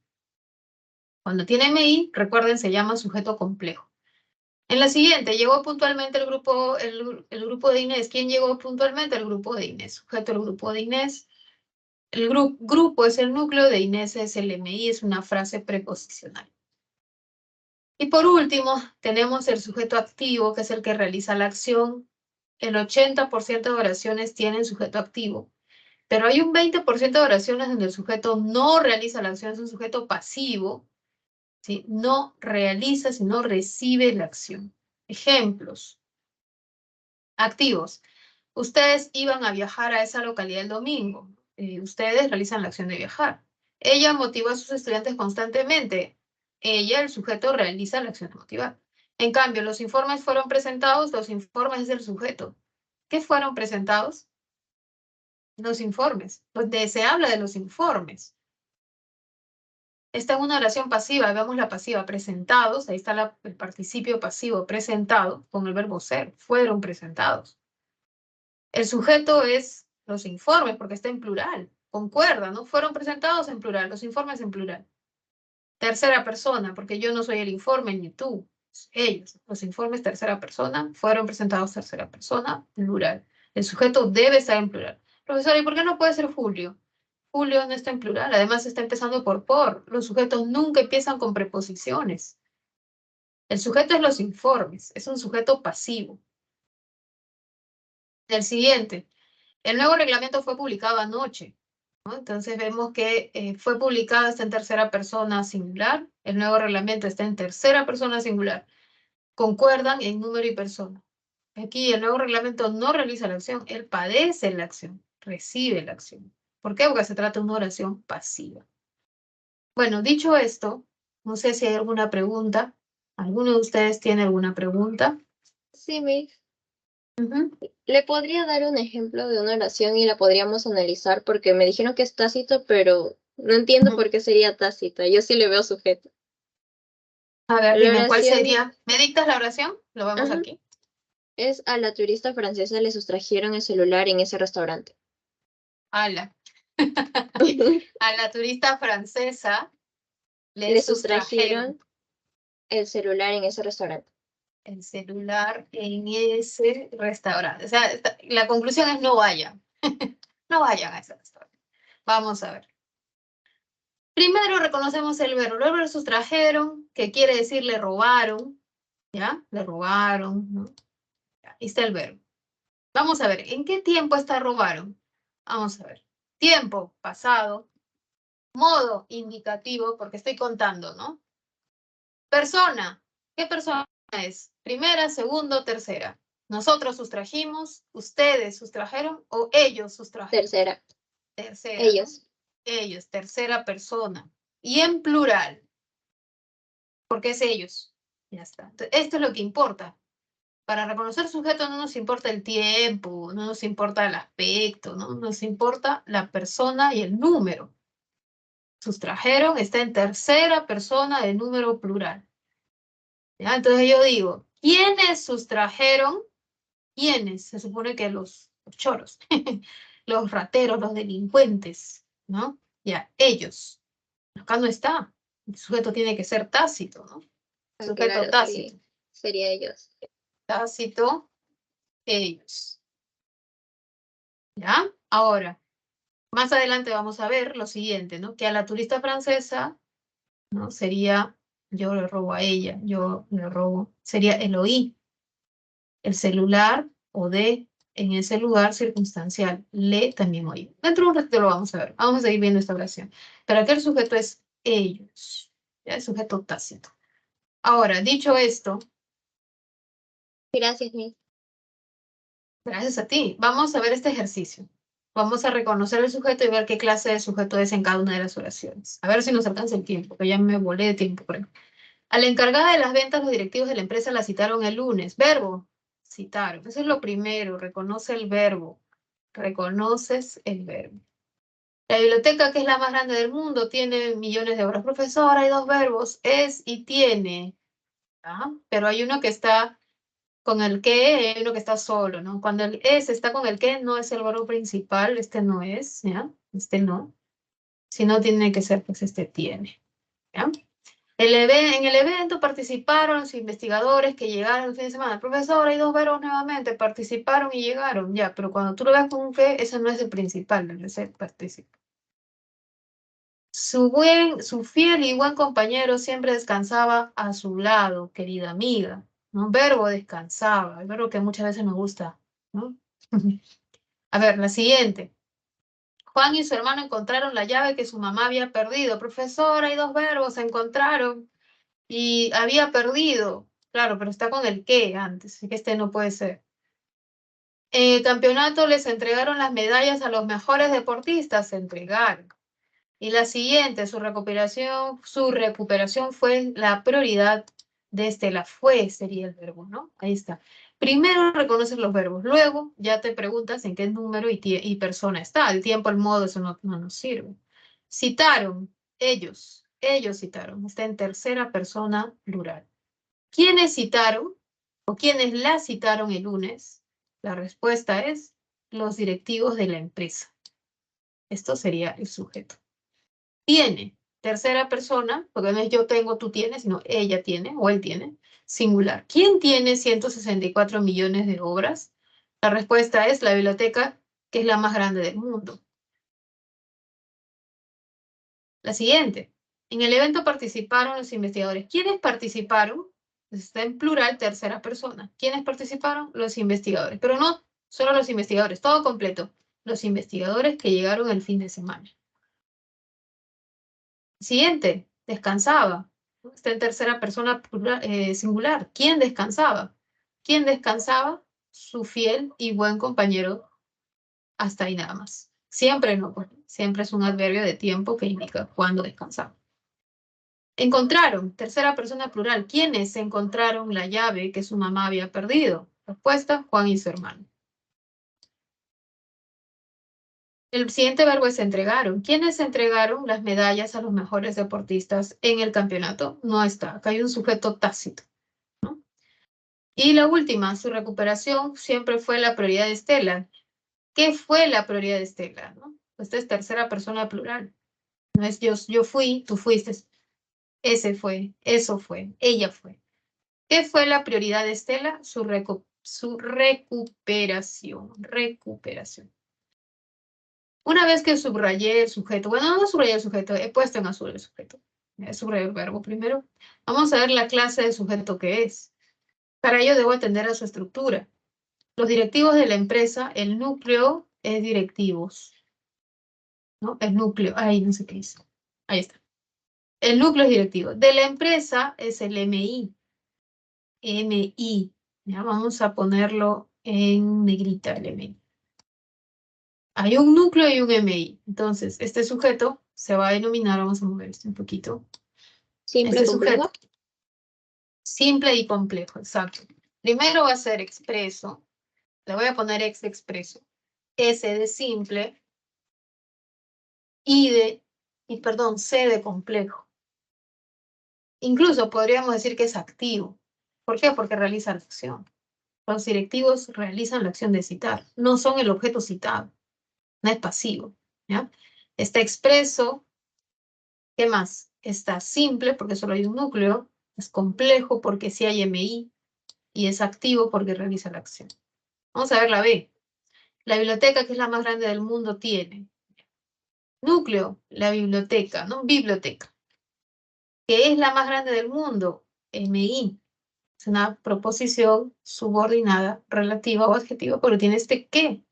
A: Cuando tiene MI, recuerden, se llama sujeto complejo. En la siguiente, llegó puntualmente el grupo de Inés. ¿Quién llegó puntualmente? El grupo de Inés. Sujeto el grupo de Inés. El grupo es el núcleo, de Inés es el MI, es una frase preposicional. Y por último, tenemos el sujeto activo, que es el que realiza la acción. El 80% de oraciones tienen sujeto activo, pero hay un 20% de oraciones donde el sujeto no realiza la acción, es un sujeto pasivo, ¿sí? No realiza, sino recibe la acción. Ejemplos. Activos. Ustedes iban a viajar a esa localidad el domingo. Ustedes realizan la acción de viajar. Ella motiva a sus estudiantes constantemente. Ella, el sujeto, realiza la acción de motivar. En cambio, los informes fueron presentados, los informes es el sujeto. ¿Qué fueron presentados? Los informes, donde se habla de los informes. Esta es una oración pasiva, veamos la pasiva, presentados, ahí está el participio pasivo, presentado, con el verbo ser, fueron presentados. El sujeto es los informes, porque está en plural. Concuerda, ¿no? Fueron presentados en plural, los informes en plural. Tercera persona, porque yo no soy el informe ni tú. Ellos, los informes tercera persona, fueron presentados tercera persona, plural. El sujeto debe estar en plural. Profesora, ¿y por qué no puede ser Julio? Julio no está en plural, además está empezando por. Los sujetos nunca empiezan con preposiciones. El sujeto es los informes, es un sujeto pasivo. El siguiente, el nuevo reglamento fue publicado anoche, ¿no? Entonces vemos que fue publicado, está en tercera persona singular, el nuevo reglamento está en tercera persona singular. Concuerdan en número y persona. Aquí el nuevo reglamento no realiza la acción, él padece la acción, recibe la acción. ¿Por qué? Porque se trata de una oración pasiva. Bueno, dicho esto, no sé si hay alguna pregunta. ¿Alguno de ustedes tiene alguna pregunta?
B: Sí, Miss.
A: Ujú,
B: ¿Le podría dar un ejemplo de una oración y la podríamos analizar? Porque me dijeron que es tácito, pero no entiendo
A: ujú.
B: por qué sería tácita. Yo sí le veo sujeto.
A: A ver,
B: La
A: dime, ¿cuál
B: oración
A: sería? ¿Me dictas la oración? Lo vemos
B: ajá,
A: aquí.
B: es a la turista francesa le sustrajeron el celular en ese restaurante.
A: Ala. A la turista francesa le
B: Le
A: sustrajeron
B: sustrajeron el celular en ese restaurante.
A: el celular en ese restaurante. O sea, la conclusión es no vayan. No vayan a ese restaurante. Vamos a ver. Primero reconocemos el verbo. El verbo sustrajeron, que quiere decir le robaron. ¿Ya? Le robaron, ¿no? Ahí está el verbo. Vamos a ver, ¿en qué tiempo está robaron? Vamos a ver. Tiempo, pasado. Modo, indicativo, porque estoy contando, ¿no? Persona, ¿qué persona es? Primera, segundo, tercera. Nosotros sustrajimos, ustedes sustrajeron o ellos sustrajeron.
B: Tercera,
A: Tercera, ¿no?
B: ellos.
A: Ellos, tercera persona. Y en plural, porque es ellos. Ya está. Entonces, esto es lo que importa. Para reconocer sujeto no nos importa el tiempo, no nos importa el aspecto, ¿no? Nos importa la persona y el número. Sustrajeron está en tercera persona de número plural. ¿Ya? Entonces yo digo, ¿quiénes sustrajeron? ¿Quiénes? Se supone que los choros, los rateros, los delincuentes, ¿no? Ya, ellos. Acá no está. El sujeto tiene que ser tácito, ¿no?
B: Ah,
A: Sujeto
B: claro,
A: tácito.
B: sería ellos.
A: Tácito, ellos. ¿Ya? Ahora, más adelante vamos a ver lo siguiente, ¿no? Que a la turista francesa, ¿no? Sería, yo le robo a ella, yo le robo, sería el oí, el celular o de en ese lugar circunstancial, le también oí. Dentro de un ratito lo vamos a ver, vamos a seguir viendo esta oración. Pero aquí el sujeto es ellos, ¿ya? El sujeto tácito. Ahora, dicho esto,
B: Gracias, Miss.
A: gracias a ti, vamos a ver este ejercicio. Vamos a reconocer el sujeto y ver qué clase de sujeto es en cada una de las oraciones. A ver si nos alcanza el tiempo, que ya me volé de tiempo por ahí. A la encargada de las ventas, los directivos de la empresa la citaron el lunes. Verbo, citaron. Eso es lo primero, reconoce el verbo. Reconoces el verbo. La biblioteca, que es la más grande del mundo, tiene millones de obras. Profesora, hay dos verbos, es y tiene. ¿Ah? Pero hay uno que está con el que, y hay uno que está solo, ¿no? Cuando el es está con el que, no es el verbo principal, este no es, ¿ya? Este no. Si no, tiene que ser, pues este tiene, ¿ya? En el evento participaron los investigadores que llegaron el fin de semana. Profesor, hay dos verbos nuevamente, participaron y llegaron, ya, pero cuando tú lo ves con un que, ese no es el principal, debe ser participa. Su fiel y buen compañero siempre descansaba a su lado, querida amiga, ¿no? Verbo descansaba, el verbo que muchas veces me gusta, ¿no? A ver, la siguiente. Juan y su hermano encontraron la llave que su mamá había perdido. Profesor, hay dos verbos, se encontraron. Y había perdido, claro, pero está con el qué antes, así que este no puede ser. En el campeonato les entregaron las medallas a los mejores deportistas, se entregaron. Y la siguiente, su recuperación fue la prioridad de Estela. Fue sería el verbo, ¿no? Ahí está. Primero reconoces los verbos, luego ya te preguntas en qué número y persona está. El tiempo, el modo, eso no nos sirve. Citaron, ellos citaron. Está en tercera persona plural. ¿Quiénes citaron o quiénes la citaron el lunes? La respuesta es los directivos de la empresa. Esto sería el sujeto. Tiene, tercera persona, porque no es yo tengo, tú tienes, sino ella tiene o él tiene, singular. ¿Quién tiene 164 millones de obras? La respuesta es la biblioteca, que es la más grande del mundo. La siguiente. En el evento participaron los investigadores. ¿Quiénes participaron? Pues está en plural, tercera persona. ¿Quiénes participaron? Los investigadores. Pero no solo los investigadores, todo completo. Los investigadores que llegaron el fin de semana. Siguiente. Descansaba. Está en tercera persona singular. ¿Quién descansaba? ¿Quién descansaba? Su fiel y buen compañero. Hasta ahí nada más. Siempre no, pues, siempre es un adverbio de tiempo que indica cuándo descansaba. Encontraron, tercera persona plural. ¿Quiénes encontraron la llave que su mamá había perdido? Respuesta, Juan y su hermano. El siguiente verbo es entregaron. ¿Quiénes entregaron las medallas a los mejores deportistas en el campeonato? No está. Acá hay un sujeto tácito, ¿no? Y la última, su recuperación siempre fue la prioridad de Estela. ¿Qué fue la prioridad de Estela? ¿No? Esta es tercera persona plural. No es yo fui, tú fuiste. Ese fue, eso fue, ella fue. ¿Qué fue la prioridad de Estela? Su recuperación. Recuperación. Una vez que subrayé el sujeto, bueno, no subrayé el sujeto, he puesto en azul el sujeto. Subrayé el verbo primero. Vamos a ver la clase de sujeto que es. Para ello debo atender a su estructura. Los directivos de la empresa, el núcleo es directivos. ¿No? El núcleo, ahí no sé qué hizo. Ahí está. El núcleo es directivo. De la empresa es el MI. MI. Ya vamos a ponerlo en negrita el MI. Hay un núcleo y un MI. Entonces, este sujeto se va a denominar, vamos a mover esto un poquito.
B: Simple,
A: Este
B: complejo.
A: sujeto, simple y complejo, exacto. Primero va a ser expreso. Le voy a poner X de expreso. S de simple. C de complejo. Incluso podríamos decir que es activo. ¿Por qué? Porque realiza la acción. Los directivos realizan la acción de citar. No son el objeto citado. No es pasivo. ¿Ya? Está expreso. ¿Qué más? Está simple porque solo hay un núcleo. Es complejo porque sí hay MI. Y es activo porque realiza la acción. Vamos a ver la B. La biblioteca, que es la más grande del mundo, tiene núcleo, la biblioteca, ¿no? Biblioteca. ¿Qué es la más grande del mundo? MI. Es una proposición subordinada, relativa o adjetiva, pero tiene este qué.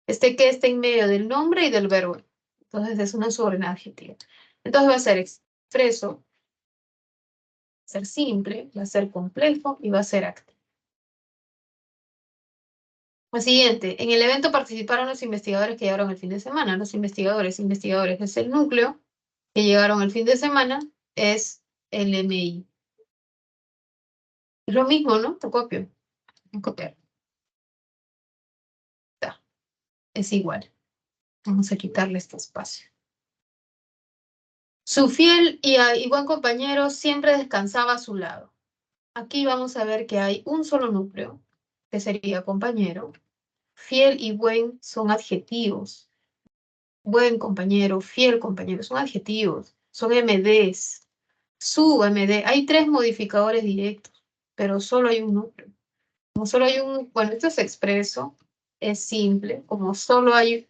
A: Este qué está en medio del nombre y del verbo. Entonces es una subordinada adjetiva. Entonces va a ser expreso, va a ser simple, va a ser complejo y va a ser activo. Lo siguiente, en el evento participaron los investigadores que llegaron el fin de semana. Los investigadores es el núcleo, que llegaron el fin de semana, es el MI. Es lo mismo, ¿no? Te copio. Voy a copiar. Está. Es igual. Vamos a quitarle este espacio. Su fiel y buen compañero siempre descansaba a su lado. Aquí vamos a ver que hay un solo núcleo, que sería compañero. Fiel y buen son adjetivos. Buen compañero, fiel compañero, son adjetivos. Son MDs. Su MD. Hay 3 modificadores directos, pero solo hay un núcleo. Como solo hay un, bueno, esto es expreso, es simple. Como solo hay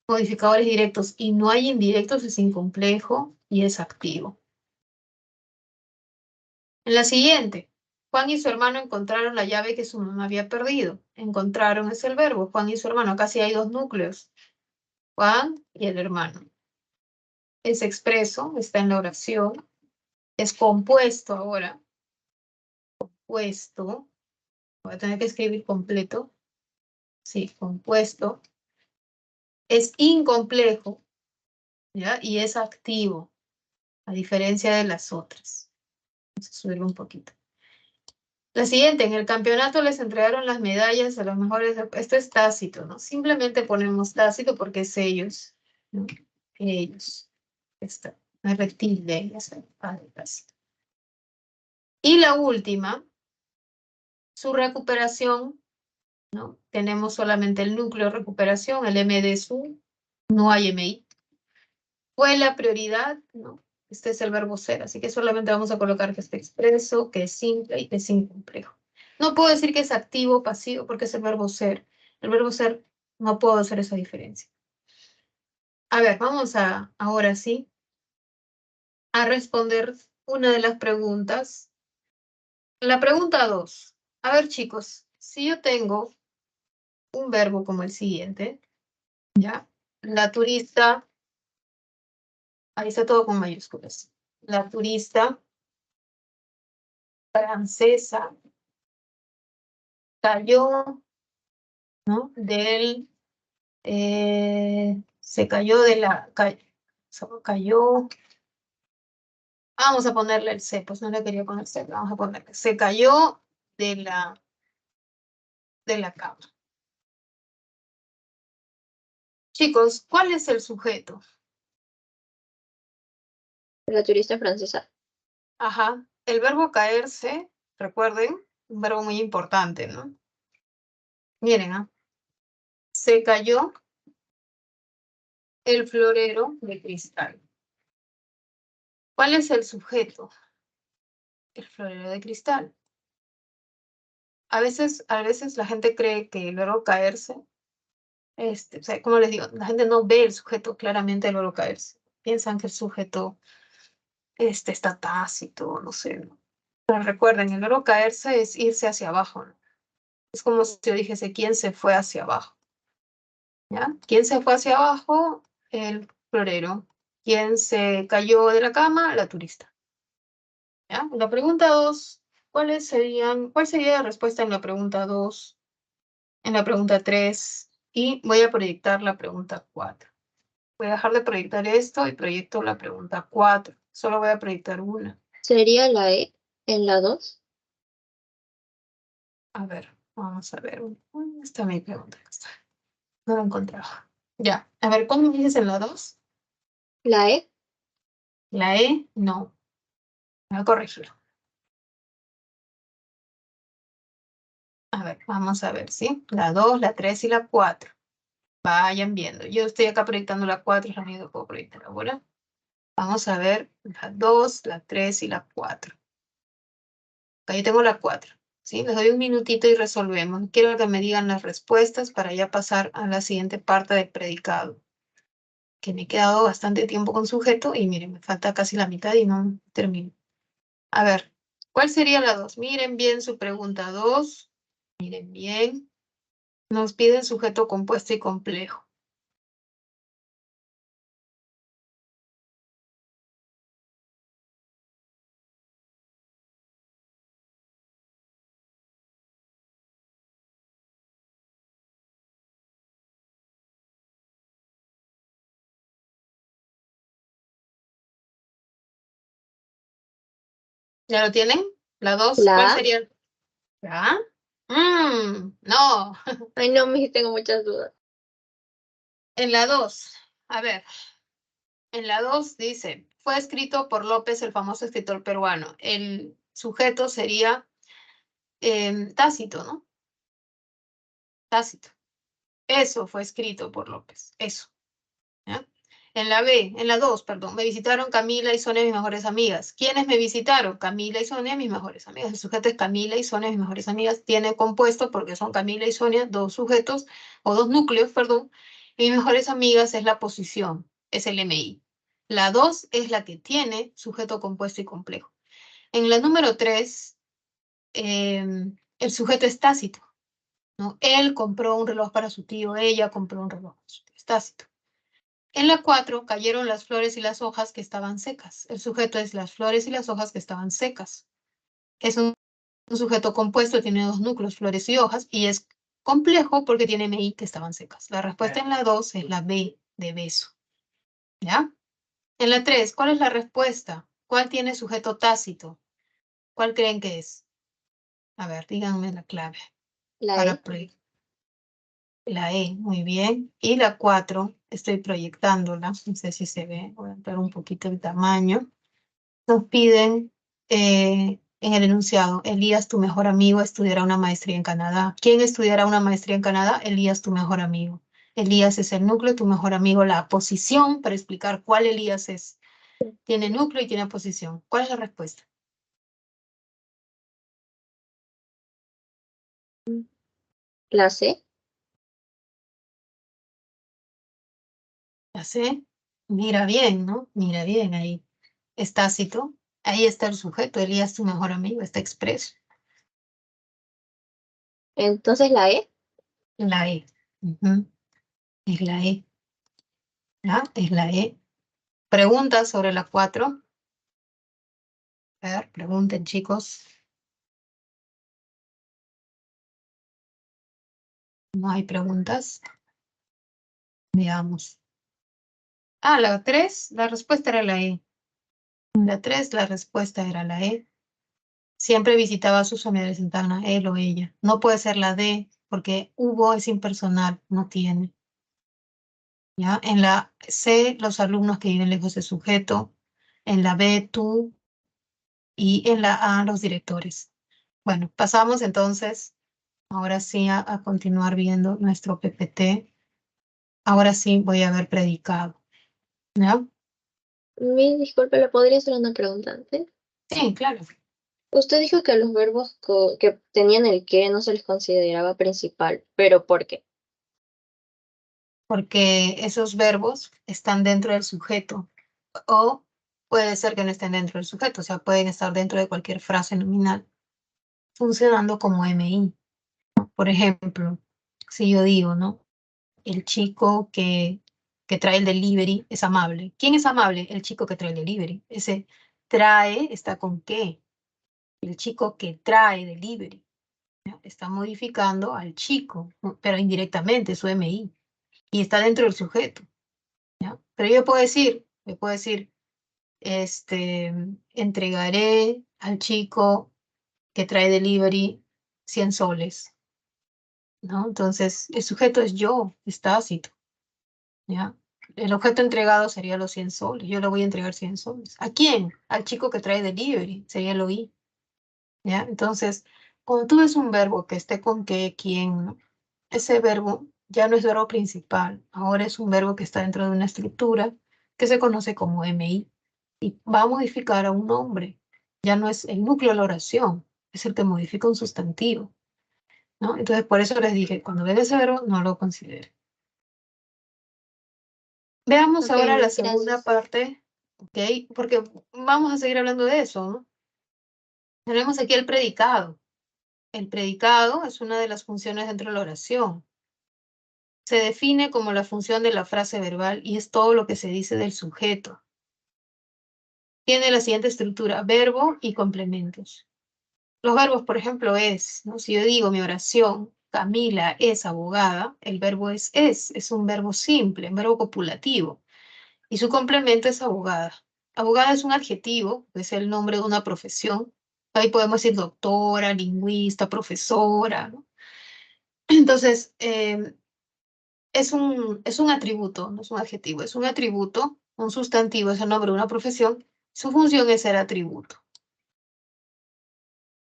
A: modificadores directos y no hay indirectos, es incomplejo y es activo. En la siguiente, Juan y su hermano encontraron la llave que su mamá había perdido. Encontraron es el verbo, Juan y su hermano. Casi hay 2 núcleos, Juan y el hermano. Es expreso, está en la oración. Es compuesto ahora. Compuesto. Voy a tener que escribir completo. Sí, compuesto. Es incomplejo, ¿ya? Y es activo, a diferencia de las otras. Vamos a subirlo un poquito. La siguiente, en el campeonato les entregaron las medallas a los mejores. Esto es tácito, ¿no? Simplemente ponemos tácito porque es ellos, ¿no? Ellos. Está. No es reptil de ellas. Tácito. Y la última, su recuperación ¿no? Tenemos solamente el núcleo de recuperación, el MD es 1, no hay MI. Fue la prioridad, ¿no? Este es el verbo ser, así que solamente vamos a colocar que está expreso, que es simple y que es incomplejo. No puedo decir que es activo o pasivo porque es el verbo ser. El verbo ser no puedo hacer esa diferencia. A ver, vamos ahora sí a responder una de las preguntas. La pregunta 2. A ver, chicos, si yo tengo un verbo como el siguiente, ¿ya? La turista, ahí está todo con mayúsculas. La turista francesa cayó, ¿no? Se cayó de la, cayó, vamos a ponerle el C, pues no le quería poner C, vamos a ponerle, se cayó de la cama. Chicos, ¿cuál es el sujeto?
B: La turista francesa.
A: Ajá, el verbo caerse, recuerden, un verbo muy importante, ¿no? Miren, ¿ah? Se cayó el florero de cristal. ¿Cuál es el sujeto? El florero de cristal. A veces la gente cree que el verbo caerse, o sea, como les digo, la gente no ve el sujeto claramente del verbo caerse. Piensan que el sujeto está tácito, no sé, ¿no? Pero recuerden, el verbo caerse es irse hacia abajo, ¿no? Es como si yo dijese, ¿quién se fue hacia abajo? ¿Ya? ¿Quién se fue hacia abajo? El florero. ¿Quién se cayó de la cama? La turista. ¿Ya? La pregunta 2, cuál sería la respuesta en la pregunta 2, en la pregunta 3? Y voy a proyectar la pregunta 4. Voy a dejar de proyectar esto y proyecto la pregunta 4. Solo voy a proyectar una.
B: ¿Sería la E en la 2?
A: A ver, vamos a ver. ¿Dónde está mi pregunta? Acá está. No la encontraba. Ya, a ver, ¿cómo me dices en la 2?
B: ¿La E?
A: La E, no. Voy a corregir. A ver, vamos a ver, ¿sí? La 2, la 3 y la 4. Vayan viendo. Yo estoy acá proyectando la 4, es la única que puedo proyectar ahora. Vamos a ver la 2, la 3 y la 4. Acá yo tengo la 4. ¿Sí? Les doy un minutito y resolvemos. Quiero que me digan las respuestas para ya pasar a la siguiente parte del predicado. Que me he quedado bastante tiempo con sujeto y miren, me falta casi la mitad y no termino. A ver, ¿cuál sería la 2? Miren bien su pregunta 2. Miren bien. Nos piden sujeto compuesto y complejo. ¿Ya lo tienen? La 2, ¿cuál
B: ¿La A?
A: sería? ¿Ya? No.
B: Ay, no, me tengo muchas dudas.
A: En la 2, a ver, en la 2 dice, fue escrito por López, el famoso escritor peruano. El sujeto sería Tácito, ¿no? Tácito. Eso fue escrito por López, eso. ¿Ya? En la 2, perdón, me visitaron Camila y Sonia, mis mejores amigas. ¿Quiénes me visitaron? Camila y Sonia, mis mejores amigas. El sujeto es Camila y Sonia, mis mejores amigas. Tiene compuesto porque son Camila y Sonia, dos sujetos, o dos núcleos, perdón. Y mis mejores amigas es la posición, es el MI. La 2 es la que tiene sujeto compuesto y complejo. En la número 3, el sujeto es tácito, ¿no? Él compró un reloj para su tío, ella compró un reloj para su tío. Es tácito. En la 4 cayeron las flores y las hojas que estaban secas. El sujeto es las flores y las hojas que estaban secas. Es un sujeto compuesto, tiene dos núcleos, flores y hojas, y es complejo porque tiene MI que estaban secas. La respuesta en la 2 es la B de beso. ¿Ya? En la 3, ¿cuál es la respuesta? ¿Cuál tiene sujeto tácito? ¿Cuál creen que es? A ver, díganme la clave
B: ¿La
A: para
B: E?
A: proyectar. La E, muy bien. Y la 4, estoy proyectándola, no sé si se ve, voy a ampliar un poquito el tamaño. Nos piden en el enunciado. Elías, tu mejor amigo, estudiará una maestría en Canadá. ¿Quién estudiará una maestría en Canadá? Elías, tu mejor amigo. Elías es el núcleo, tu mejor amigo, la posición para explicar cuál Elías es. Tiene núcleo y tiene posición. ¿Cuál es la respuesta?
B: La C.
A: ¿Ya sé? Mira bien, ¿no? Mira bien ahí. Es tácito. Ahí está el sujeto. Elías, tu mejor amigo, está expreso.
B: Entonces la E.
A: La E. Ujú. Es la E. ¿Ya? Es la E. Preguntas sobre la 4. A ver, pregunten, chicos. No hay preguntas. Veamos. Ah, la 3, la respuesta era la E. La 3, la respuesta era la E. Siempre visitaba a sus familiares en Tacna, él o ella. No puede ser la D, porque hubo es impersonal, no tiene. ¿Ya? En la C, los alumnos que viven lejos de sujeto. En la B, tú. Y en la A, los directores. Bueno, pasamos entonces, ahora sí, a continuar viendo nuestro PPT. Ahora sí voy a ver predicado. ¿Ya?
B: Mi disculpe, ¿le podría hacer una pregunta antes?
A: Sí, claro.
B: Usted dijo que los verbos que tenían el que no se les consideraba principal, pero ¿por qué?
A: Porque esos verbos están dentro del sujeto o puede ser que no estén dentro del sujeto, o sea, pueden estar dentro de cualquier frase nominal, funcionando como MI. Por ejemplo, si yo digo, ¿no? El chico que trae el delivery es amable. ¿Quién es amable? El chico que trae el delivery. Ese trae está con qué. El chico que trae delivery. ¿Ya? Está modificando al chico, ¿no? Pero indirectamente, su MI. Y está dentro del sujeto. ¿Ya? Pero yo puedo decir, entregaré al chico que trae delivery 100 soles, ¿no? Entonces, el sujeto es yo, es tácito, ¿ya? El objeto entregado sería los 100 soles, yo le voy a entregar 100 soles. ¿A quién? Al chico que trae delivery, sería el OI, ¿ya? Entonces, cuando tú ves un verbo que esté con qué, quién, ¿no? Ese verbo ya no es verbo principal, ahora es un verbo que está dentro de una estructura que se conoce como MI y va a modificar a un nombre. Ya no es el núcleo de la oración, es el que modifica un sustantivo, ¿no? Entonces, por eso les dije, cuando ven ese verbo, no lo consideren. Veamos
B: Ok,
A: ahora la segunda
B: gracias.
A: parte, ¿ok? Porque vamos a seguir hablando de eso, ¿no? Tenemos aquí el predicado. El predicado es una de las funciones dentro de la oración. Se define como la función de la frase verbal y es todo lo que se dice del sujeto. Tiene la siguiente estructura, verbo y complementos. Los verbos, por ejemplo, es, ¿no? Si yo digo mi oración, Camila es abogada, el verbo es un verbo simple, un verbo copulativo, y su complemento es abogada. Abogada es un adjetivo, es el nombre de una profesión. Ahí podemos decir doctora, lingüista, profesora, ¿no? Entonces, es un atributo, no es un adjetivo, es un atributo, un sustantivo, es el nombre de una profesión. Su función es ser atributo.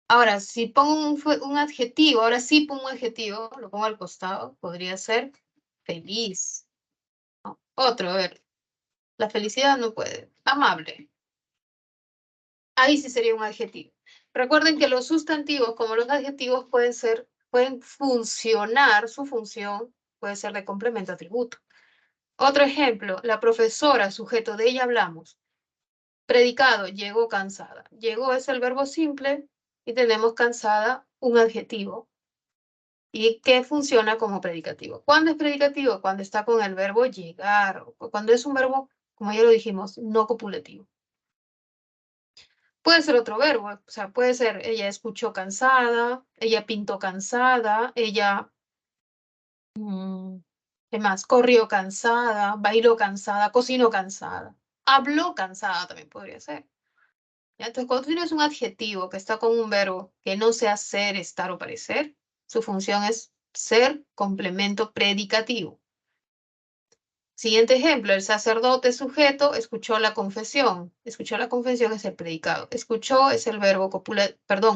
A: Ahora, si pongo un adjetivo, ahora sí pongo un adjetivo, lo pongo al costado, podría ser feliz, ¿no? Otro, a ver, la felicidad no puede. Amable, ahí sí sería un adjetivo. Recuerden que los sustantivos, como los adjetivos, pueden funcionar, su función puede ser de complemento atributo. Otro ejemplo, la profesora, sujeto de ella hablamos. Predicado, llegó cansada. Llegó es el verbo simple y tenemos cansada un adjetivo y que funciona como predicativo. ¿Cuándo es predicativo? Cuando está con el verbo llegar, o cuando es un verbo, como ya lo dijimos, no copulativo. Puede ser otro verbo, o sea, puede ser ella escuchó cansada, ella pintó cansada, ella, ¿qué más? Corrió cansada, bailó cansada, cocinó cansada, habló cansada también podría ser. ¿Ya? Entonces, cuando tú tienes un adjetivo que está con un verbo que no sea ser, estar o parecer, su función es ser complemento predicativo. Siguiente ejemplo, el sacerdote sujeto escuchó la confesión. Escuchó la confesión es el predicado. Escuchó es el verbo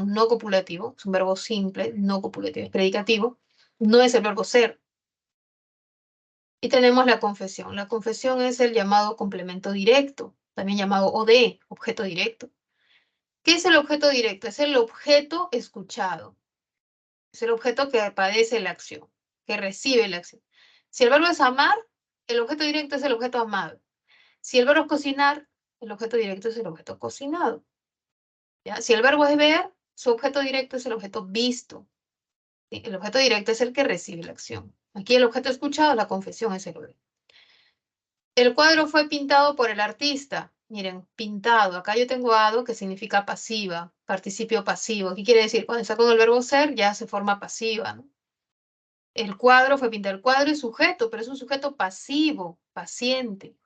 A: no copulativo, es un verbo simple, no copulativo, es predicativo. No es el verbo ser. Y tenemos la confesión. La confesión es el llamado complemento directo, también llamado OD, objeto directo. ¿Qué es el objeto directo? Es el objeto escuchado. Es el objeto que padece la acción, que recibe la acción. Si el verbo es amar, el objeto directo es el objeto amado. Si el verbo es cocinar, el objeto directo es el objeto cocinado. ¿Ya? Si el verbo es ver, su objeto directo es el objeto visto. ¿Sí? El objeto directo es el que recibe la acción. Aquí el objeto escuchado, la confesión es el verbo. El cuadro fue pintado por el artista. Miren, pintado. Acá yo tengo ado que significa pasiva, participio pasivo. ¿Qué quiere decir? Cuando está con el verbo ser ya se forma pasiva, ¿no? El cuadro fue pintado. El cuadro es sujeto, pero es un sujeto pasivo, paciente.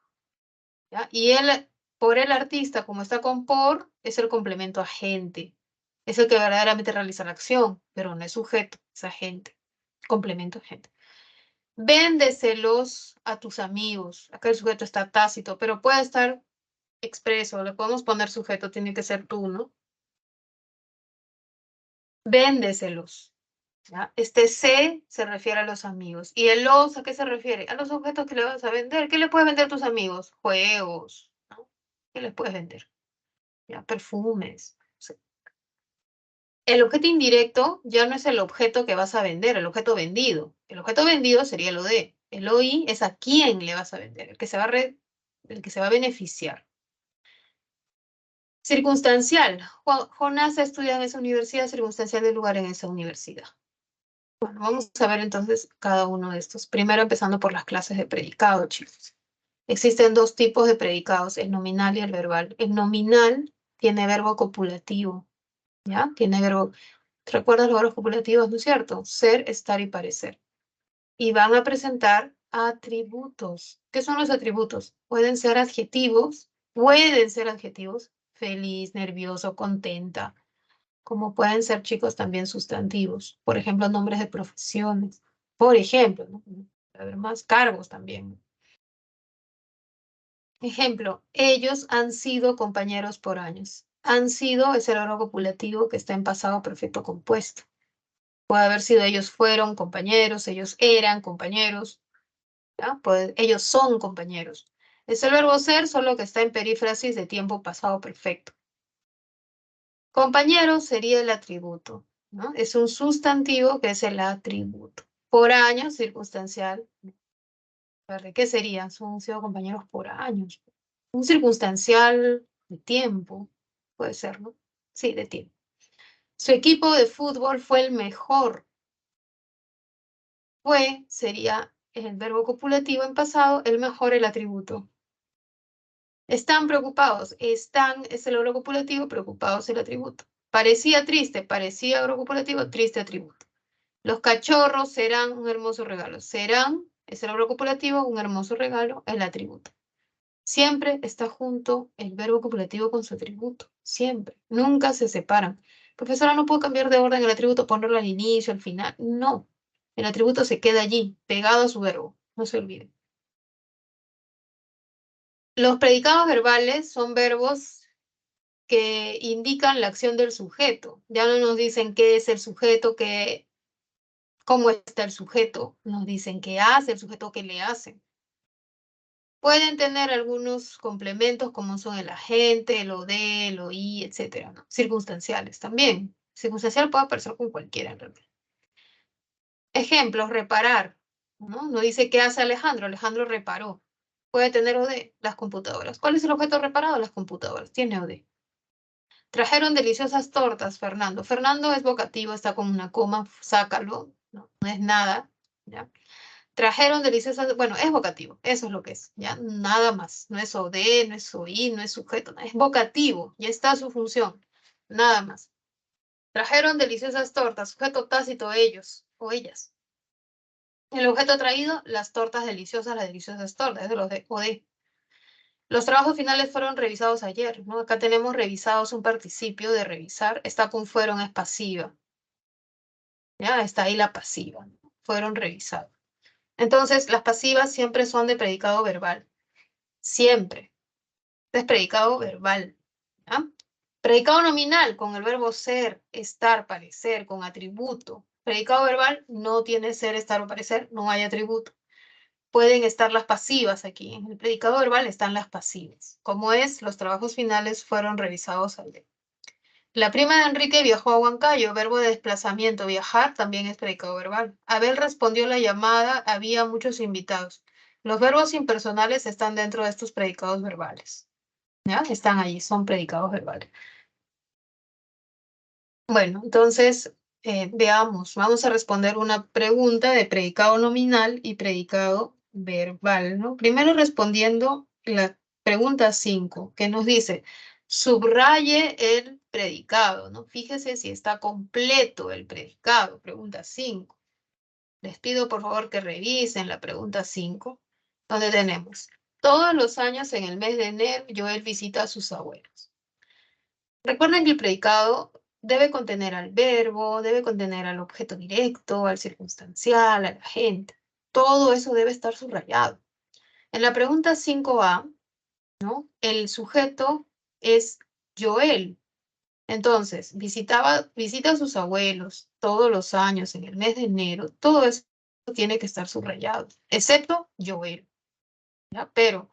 A: ¿Ya? Y él, por el artista, como está con por, es el complemento agente. Es el que verdaderamente realiza la acción, pero no es sujeto, es agente. Complemento agente. Véndeselos a tus amigos. Acá el sujeto está tácito, pero puede estar expreso. Le podemos poner sujeto, tiene que ser tú, ¿no? Véndeselos. ¿Ya? Este se refiere a los amigos. ¿Y el los a qué se refiere? A los objetos que le vas a vender. ¿Qué le puedes vender a tus amigos? Juegos, ¿no? ¿Qué les puedes vender? ¿Ya? Perfumes. Sí. El objeto indirecto ya no es el objeto que vas a vender, el objeto vendido. El objeto vendido sería el OD. El OI es a quién le vas a vender, el que se va el que se va a beneficiar. Circunstancial. Jonás ha estudiado en esa universidad, circunstancial del lugar en esa universidad. Bueno, vamos a ver entonces cada uno de estos. Primero empezando por las clases de predicado, chicos. Existen dos tipos de predicados, el nominal y el verbal. El nominal tiene verbo copulativo, ¿ya? Tiene verbo. ¿Recuerdas los verbos copulativos, no es cierto? Ser, estar y parecer. Y van a presentar atributos. ¿Qué son los atributos? Pueden ser adjetivos, feliz, nervioso, contenta, como pueden ser, chicos, también sustantivos. Por ejemplo, nombres de profesiones. Por ejemplo, ¿no? Puede haber más cargos también. Ejemplo, ellos han sido compañeros por años. Han sido es el verbo copulativo que está en pasado perfecto compuesto. Puede haber sido ellos fueron compañeros, ellos eran compañeros, ¿ya? Ellos son compañeros. Es el verbo ser, solo que está en perífrasis de tiempo pasado perfecto. Compañero sería el atributo, ¿no? Es un sustantivo que es el atributo. Por años, circunstancial. ¿Qué sería? Han sido compañeros por años. Un circunstancial de tiempo, puede ser, ¿no? Sí, de tiempo. Su equipo de fútbol fue el mejor. Sería el verbo copulativo en pasado, el mejor el atributo. Están preocupados. Están es el verbo copulativo, preocupados el atributo. Parecía triste, parecía verbo copulativo, triste atributo. Los cachorros serán un hermoso regalo. Serán es el verbo copulativo, un hermoso regalo, el atributo. Siempre está junto el verbo copulativo con su atributo. Siempre. Nunca se separan. Profesora, no puedo cambiar de orden el atributo, ponerlo al inicio, al final. No. El atributo se queda allí, pegado a su verbo. No se olviden. Los predicados verbales son verbos que indican la acción del sujeto. Ya no nos dicen qué es el sujeto, cómo está el sujeto. Nos dicen qué hace el sujeto, qué le hacen. Pueden tener algunos complementos como son el agente, el OD, el OI, etcétera, ¿no? Circunstanciales también. Circunstancial puede aparecer con cualquiera en realidad. Ejemplos, reparar, ¿no? No dice qué hace Alejandro. Alejandro reparó. Puede tener OD, las computadoras. ¿Cuál es el objeto reparado? Las computadoras. Tiene OD. Trajeron deliciosas tortas, Fernando. Fernando es vocativo, está con una coma, sácalo. No, no es nada, ¿ya? Trajeron deliciosas, bueno, es vocativo, eso es lo que es, ¿ya? Nada más, no es OD, no es OI, no es sujeto, es vocativo, ya está su función, nada más. Trajeron deliciosas tortas, sujeto tácito ellos o ellas. El objeto traído, las tortas deliciosas, las deliciosas tortas, es de los de OD. Los trabajos finales fueron revisados ayer, ¿no? Acá tenemos revisados un participio de revisar, está con fueron, es pasiva, ¿ya? Está ahí la pasiva, ¿no? Fueron revisados. Entonces, las pasivas siempre son de predicado verbal. Siempre. Es predicado verbal. ¿Ya? Predicado nominal con el verbo ser, estar, parecer, con atributo. Predicado verbal no tiene ser, estar o parecer, no hay atributo. Pueden estar las pasivas aquí. En el predicado verbal están las pasivas. Como es, los trabajos finales fueron revisados al día. La prima de Enrique viajó a Huancayo, verbo de desplazamiento, viajar también es predicado verbal. Abel respondió la llamada, había muchos invitados. Los verbos impersonales están dentro de estos predicados verbales. ¿Ya? Están allí, son predicados verbales. Bueno, entonces veamos, vamos a responder una pregunta de predicado nominal y predicado verbal, ¿no? Primero respondiendo la pregunta 5, que nos dice, subraye el predicado, ¿no? Fíjese si está completo el predicado, pregunta 5. Les pido por favor que revisen la pregunta 5, donde tenemos, todos los años en el mes de enero, Joel visita a sus abuelos. Recuerden que el predicado debe contener al verbo, debe contener al objeto directo, al circunstancial, al agente. Todo eso debe estar subrayado. En la pregunta 5a, ¿no? El sujeto es Joel. Entonces, visita a sus abuelos todos los años en el mes de enero. Todo eso tiene que estar subrayado, excepto Joel. ¿Ya? Pero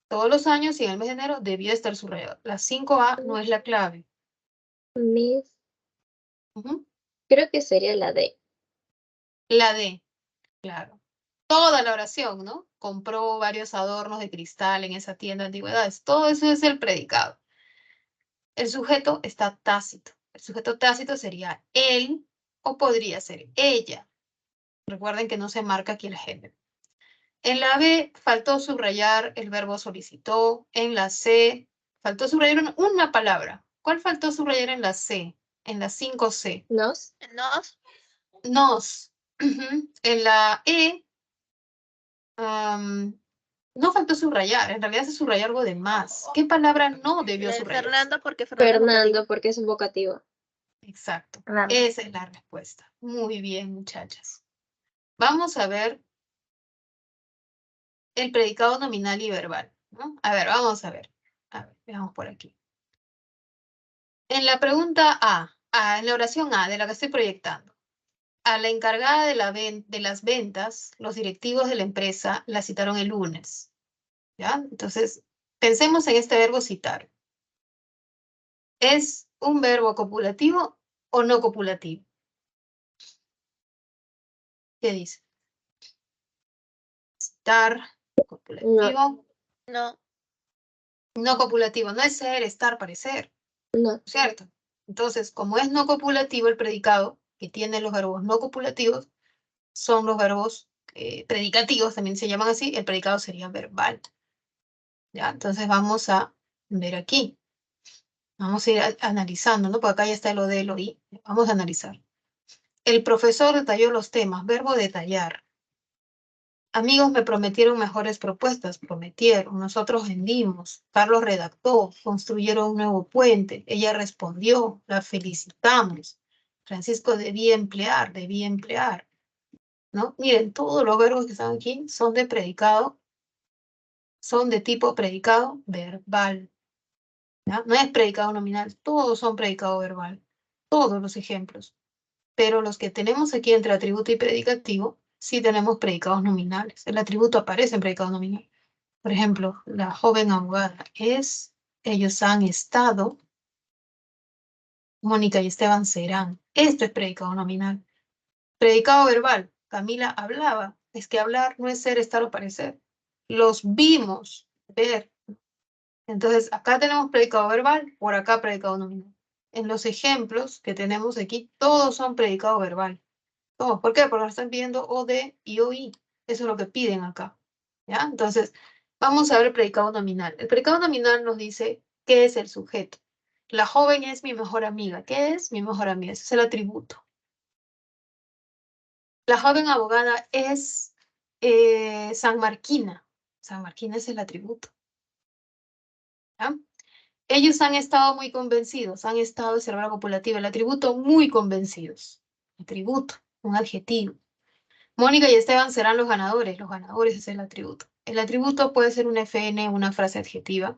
A: todos los años y en el mes de enero debía estar subrayado. La 5a no es la clave.
B: Miss,
A: Ujú.
B: creo que sería la D.
A: La D, claro. Toda la oración, ¿no? Compró varios adornos de cristal en esa tienda de antigüedades. Todo eso es el predicado. El sujeto está tácito. El sujeto tácito sería él o podría ser ella. Recuerden que no se marca aquí el género. En la B faltó subrayar el verbo solicitó. En la C faltó subrayar una palabra. ¿Cuál faltó subrayar en la C? En la 5C.
B: ¿Nos?
C: Nos.
A: Nos. En la E no faltó subrayar, en realidad se subrayó algo de más. ¿Qué palabra no debió
C: La de
A: subrayar?
C: Fernando, porque Fernando es
B: Fernando,
C: vocativo.
B: porque es un vocativo.
A: Exacto.
C: Fernando.
A: Esa es la respuesta. Muy bien, muchachas. Vamos a ver el predicado nominal y verbal, ¿no? A ver, vamos a ver. A ver, veamos por aquí. En la pregunta en la oración A, de la que estoy proyectando, a la encargada de las ventas, los directivos de la empresa la citaron el lunes. ¿Ya? Entonces, pensemos en este verbo citar. ¿Es un verbo copulativo o no copulativo? ¿Qué dice? Citar, copulativo,
C: No.
A: no copulativo. No es ser, estar, parecer,
B: No.
A: ¿cierto? Entonces, como es no copulativo el predicado, que tiene los verbos no copulativos, son los verbos predicativos, también se llaman así, el predicado sería verbal. ¿Ya? Entonces vamos a ver aquí. Vamos a ir analizando, ¿no? Porque acá ya está el o de, el o y. Vamos a analizar. El profesor detalló los temas, verbo detallar. Amigos me prometieron mejores propuestas, prometieron, nosotros vendimos, Carlos redactó, construyeron un nuevo puente, ella respondió, la felicitamos, Francisco debía emplear, ¿no? Miren, todos los verbos que están aquí son de predicado, son de tipo predicado verbal, ¿ya? No es predicado nominal, todos son predicado verbal, todos los ejemplos. Pero los que tenemos aquí entre atributo y predicativo, sí tenemos predicados nominales. El atributo aparece en predicado nominal. Por ejemplo, la joven abogada es, ellos han estado, Mónica y Esteban serán. Esto es predicado nominal. Predicado verbal, Camila hablaba. Es que hablar no es ser, estar o parecer. Los vimos, ver. Entonces, acá tenemos predicado verbal, por acá predicado nominal. En los ejemplos que tenemos aquí, todos son predicado verbal. Todos. ¿Por qué? Porque nos están pidiendo o de y o i. Eso es lo que piden acá. ¿Ya? Entonces, vamos a ver el predicado nominal. El predicado nominal nos dice qué es el sujeto. La joven es mi mejor amiga. ¿Qué es mi mejor amiga? Ese es el atributo. La joven abogada es sanmarquina. Sanmarquina es el atributo. ¿Ya? Ellos han estado muy convencidos. Han estado, es el verbo copulativo. El atributo muy convencidos. Atributo, un adjetivo. Mónica y Esteban serán los ganadores. Los ganadores es el atributo. El atributo puede ser un FN, una frase adjetiva,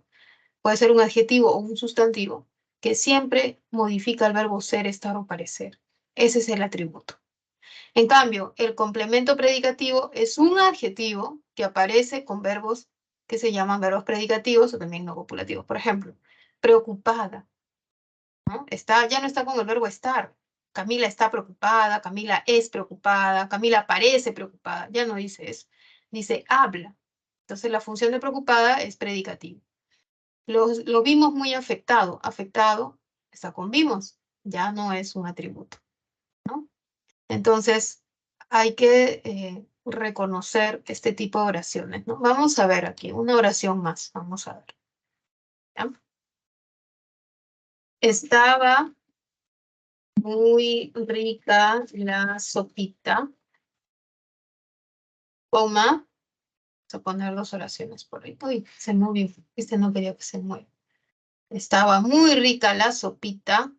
A: puede ser un adjetivo o un sustantivo, que siempre modifica el verbo ser, estar o parecer. Ese es el atributo. En cambio, el complemento predicativo es un adjetivo que aparece con verbos que se llaman verbos predicativos o también no copulativos. Por ejemplo, preocupada, ¿no? Ya no está con el verbo estar. Camila está preocupada, Camila es preocupada, Camila parece preocupada. Ya no dice eso. Dice habla. Entonces la función de preocupada es predicativo. Lo vimos muy afectado. Afectado está con vimos. Ya no es un atributo, ¿no? Entonces hay que reconocer este tipo de oraciones, ¿no? Vamos a ver aquí una oración más. Vamos a ver. ¿Ya? Estaba muy rica la sopita, coma, vamos a poner dos oraciones por ahí. Uy, se movió, este no quería que se mueva. Estaba muy rica la sopita.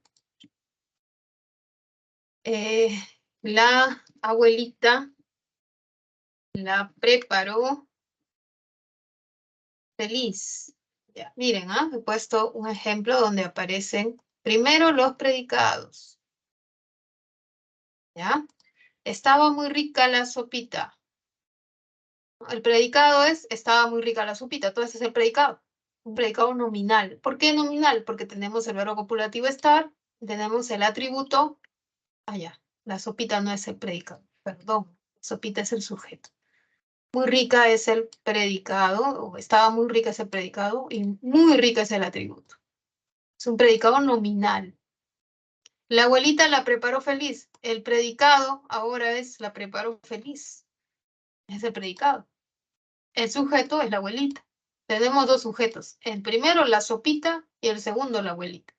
A: La abuelita la preparó feliz. Ya, miren, he puesto un ejemplo donde aparecen primero los predicados. ¿Ya? Estaba muy rica la sopita. El predicado es, estaba muy rica la sopita, entonces es el predicado. Un predicado nominal. ¿Por qué nominal? Porque tenemos el verbo copulativo estar, tenemos el atributo, allá. La sopita no es el predicado, perdón, sopita es el sujeto. Muy rica es el predicado, o estaba muy rica es el predicado, y muy rica es el atributo. Es un predicado nominal. La abuelita la preparó feliz. El predicado ahora es la preparó feliz. Es el predicado. El sujeto es la abuelita. Tenemos dos sujetos. El primero, la sopita, y el segundo, la abuelita.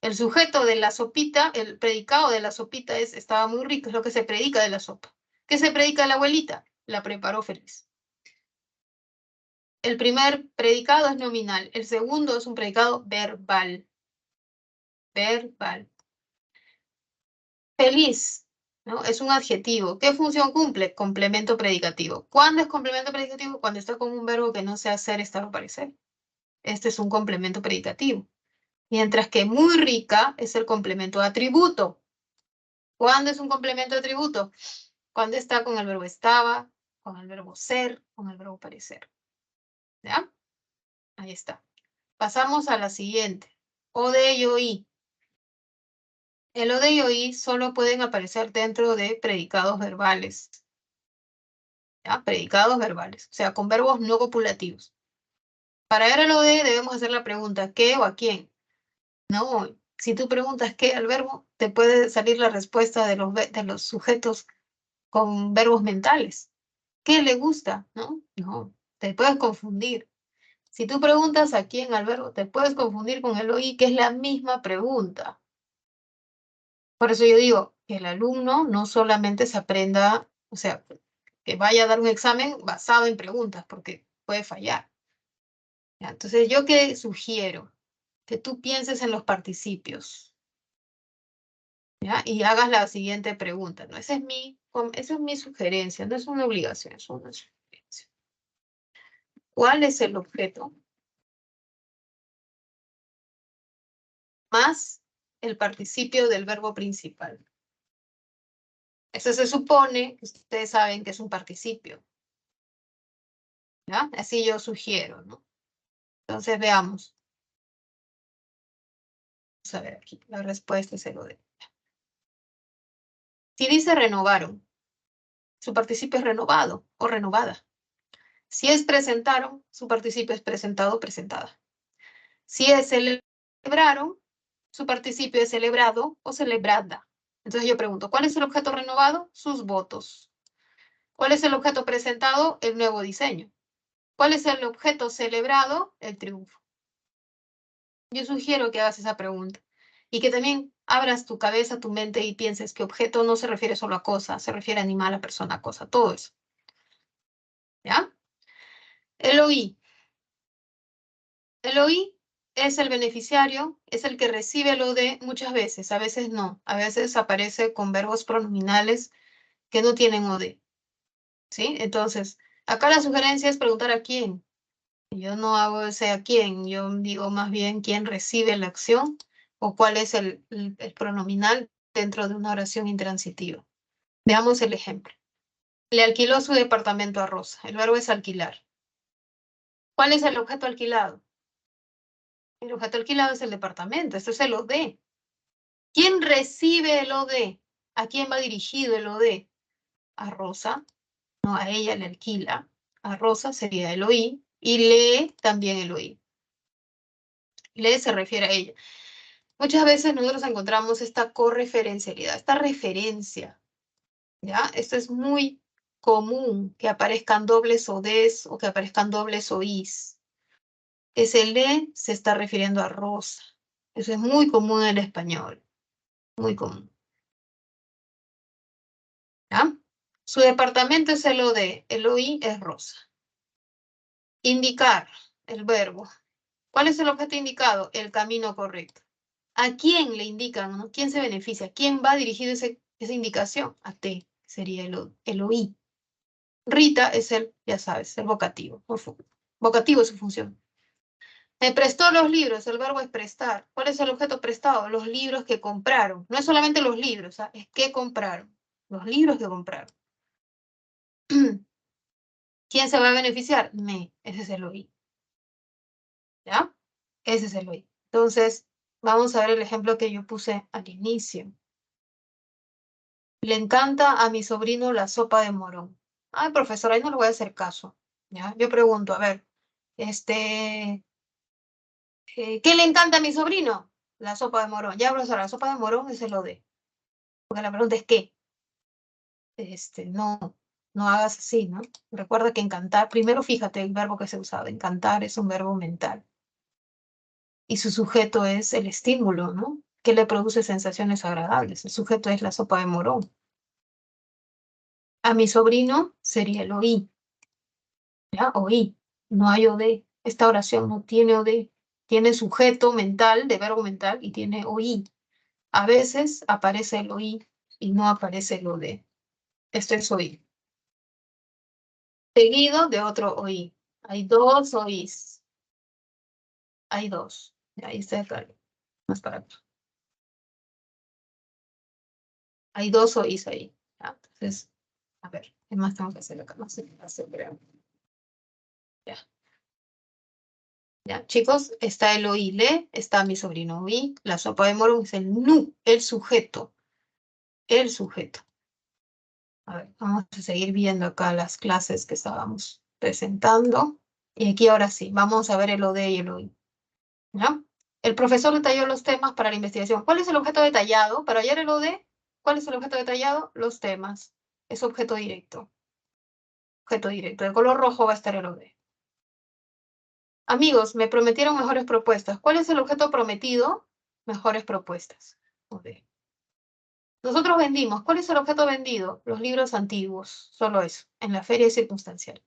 A: El sujeto de la sopita, el predicado de la sopita es, estaba muy rico, es lo que se predica de la sopa. ¿Qué se predica de la abuelita? La preparó feliz. El primer predicado es nominal, el segundo es un predicado verbal. Verbal. Feliz, ¿no? Es un adjetivo. ¿Qué función cumple? Complemento predicativo. ¿Cuándo es complemento predicativo? Cuando está con un verbo que no sea ser, estar o parecer. Este es un complemento predicativo. Mientras que muy rica es el complemento de atributo. ¿Cuándo es un complemento de atributo? Cuando está con el verbo estaba, con el verbo ser, con el verbo parecer. ¿Ya? Ahí está. Pasamos a la siguiente. O de ello y. El o de ello y solo pueden aparecer dentro de predicados verbales. ¿Ya? Predicados verbales. O sea, con verbos no copulativos. Para ver el o de debemos hacer la pregunta ¿qué o a quién? No, si tú preguntas qué al verbo, te puede salir la respuesta de los sujetos con verbos mentales. ¿Qué le gusta? ¿No? No, te puedes confundir. Si tú preguntas a quién al verbo, te puedes confundir con el oí, que es la misma pregunta. Por eso yo digo que el alumno no solamente se aprenda, o sea, que vaya a dar un examen basado en preguntas, porque puede fallar. ¿Ya? Entonces, ¿yo qué sugiero? Que tú pienses en los participios. ¿Ya? Y hagas la siguiente pregunta, ¿no? Esa es mi sugerencia, no es una obligación, es una sugerencia. ¿Cuál es el objeto? Más el participio del verbo principal. Eso se supone que ustedes saben que es un participio. ¿Ya? Así yo sugiero, ¿no? Entonces veamos. Vamos a ver aquí, la respuesta es el o de. Si dice renovaron, su participio es renovado o renovada. Si es presentaron, su participio es presentado o presentada. Si es celebraron, su participio es celebrado o celebrada. Entonces yo pregunto, ¿cuál es el objeto renovado? Sus votos. ¿Cuál es el objeto presentado? El nuevo diseño. ¿Cuál es el objeto celebrado? El triunfo. Yo sugiero que hagas esa pregunta y que también abras tu cabeza, tu mente y pienses que objeto no se refiere solo a cosa, se refiere a animal, a persona, a cosa, todo eso. ¿Ya? El oí. El oí es el beneficiario, es el que recibe el OD muchas veces, a veces no. A veces aparece con verbos pronominales que no tienen OD. ¿sí? Entonces, acá la sugerencia es preguntar a quién. Yo no hago ese a quién, yo digo más bien quién recibe la acción o cuál es el pronominal dentro de una oración intransitiva. Veamos el ejemplo. Le alquiló su departamento a Rosa. El verbo es alquilar. ¿Cuál es el objeto alquilado? El objeto alquilado es el departamento. Esto es el OD. ¿Quién recibe el OD? ¿A quién va dirigido el OD? A Rosa. No, a ella le alquila. A Rosa sería el OI. Y lee también el OI. Lee se refiere a ella. Muchas veces nosotros encontramos esta correferencialidad, esta referencia, ¿ya? Esto es muy común, que aparezcan dobles ODs o que aparezcan dobles OIs. Ese le se está refiriendo a Rosa. Eso es muy común en el español, muy común, ¿ya? Su departamento es el OD, el OI es Rosa. Indicar, el verbo. ¿Cuál es el objeto indicado? El camino correcto. ¿A quién le indican, no? ¿Quién se beneficia? ¿Quién va dirigido esa indicación? A T, sería el OI. Rita es el, ya sabes, el vocativo. Vocativo es su función. Me prestó los libros, el verbo es prestar. ¿Cuál es el objeto prestado? Los libros que compraron. No es solamente los libros, ¿ah? Es que compraron. Los libros que compraron. ¿Quién se va a beneficiar? Me, ese es el OI. ¿Ya? Ese es el OI. Entonces, vamos a ver el ejemplo que yo puse al inicio. Le encanta a mi sobrino la sopa de morón. Ay, profesor, ahí no le voy a hacer caso. ¿Ya? Yo pregunto, a ver, ¿qué le encanta a mi sobrino? La sopa de morón. Ya, profesor, la sopa de morón es el OD. Porque la pregunta es ¿qué? No, no hagas así, ¿no? Recuerda que encantar, primero fíjate el verbo que se ha usado. Encantar es un verbo mental. Y su sujeto es el estímulo, ¿no? Que le produce sensaciones agradables. El sujeto es la sopa de morón. A mi sobrino sería el oí. ¿Ya? Oí. No hay OD. Esta oración no tiene OD. Tiene sujeto mental, de verbo mental, y tiene oí. A veces aparece el oí y no aparece el OD. Esto es oí. Seguido de otro oí. Hay dos oís. Hay dos. Ahí está claro. Más para acá. Hay dos oís ahí. ¿Ya? Entonces, a ver, ¿qué más tengo que hacer acá? No sé qué hacer, pero ya. Ya, chicos, está el oíle, está mi sobrino oí, la sopa de morón es el nu, el sujeto. El sujeto. A ver, vamos a seguir viendo acá las clases que estábamos presentando. Y aquí ahora sí, vamos a ver el OD y el OI. ¿Ya? El profesor detalló los temas para la investigación. ¿Cuál es el objeto detallado? Para hallar el OD, ¿cuál es el objeto detallado? Los temas. Es objeto directo. Objeto directo. De color rojo va a estar el OD. Amigos, me prometieron mejores propuestas. ¿Cuál es el objeto prometido? Mejores propuestas. OD. Nosotros vendimos. ¿Cuál es el objeto vendido? Los libros antiguos. Solo eso. En la feria circunstancial.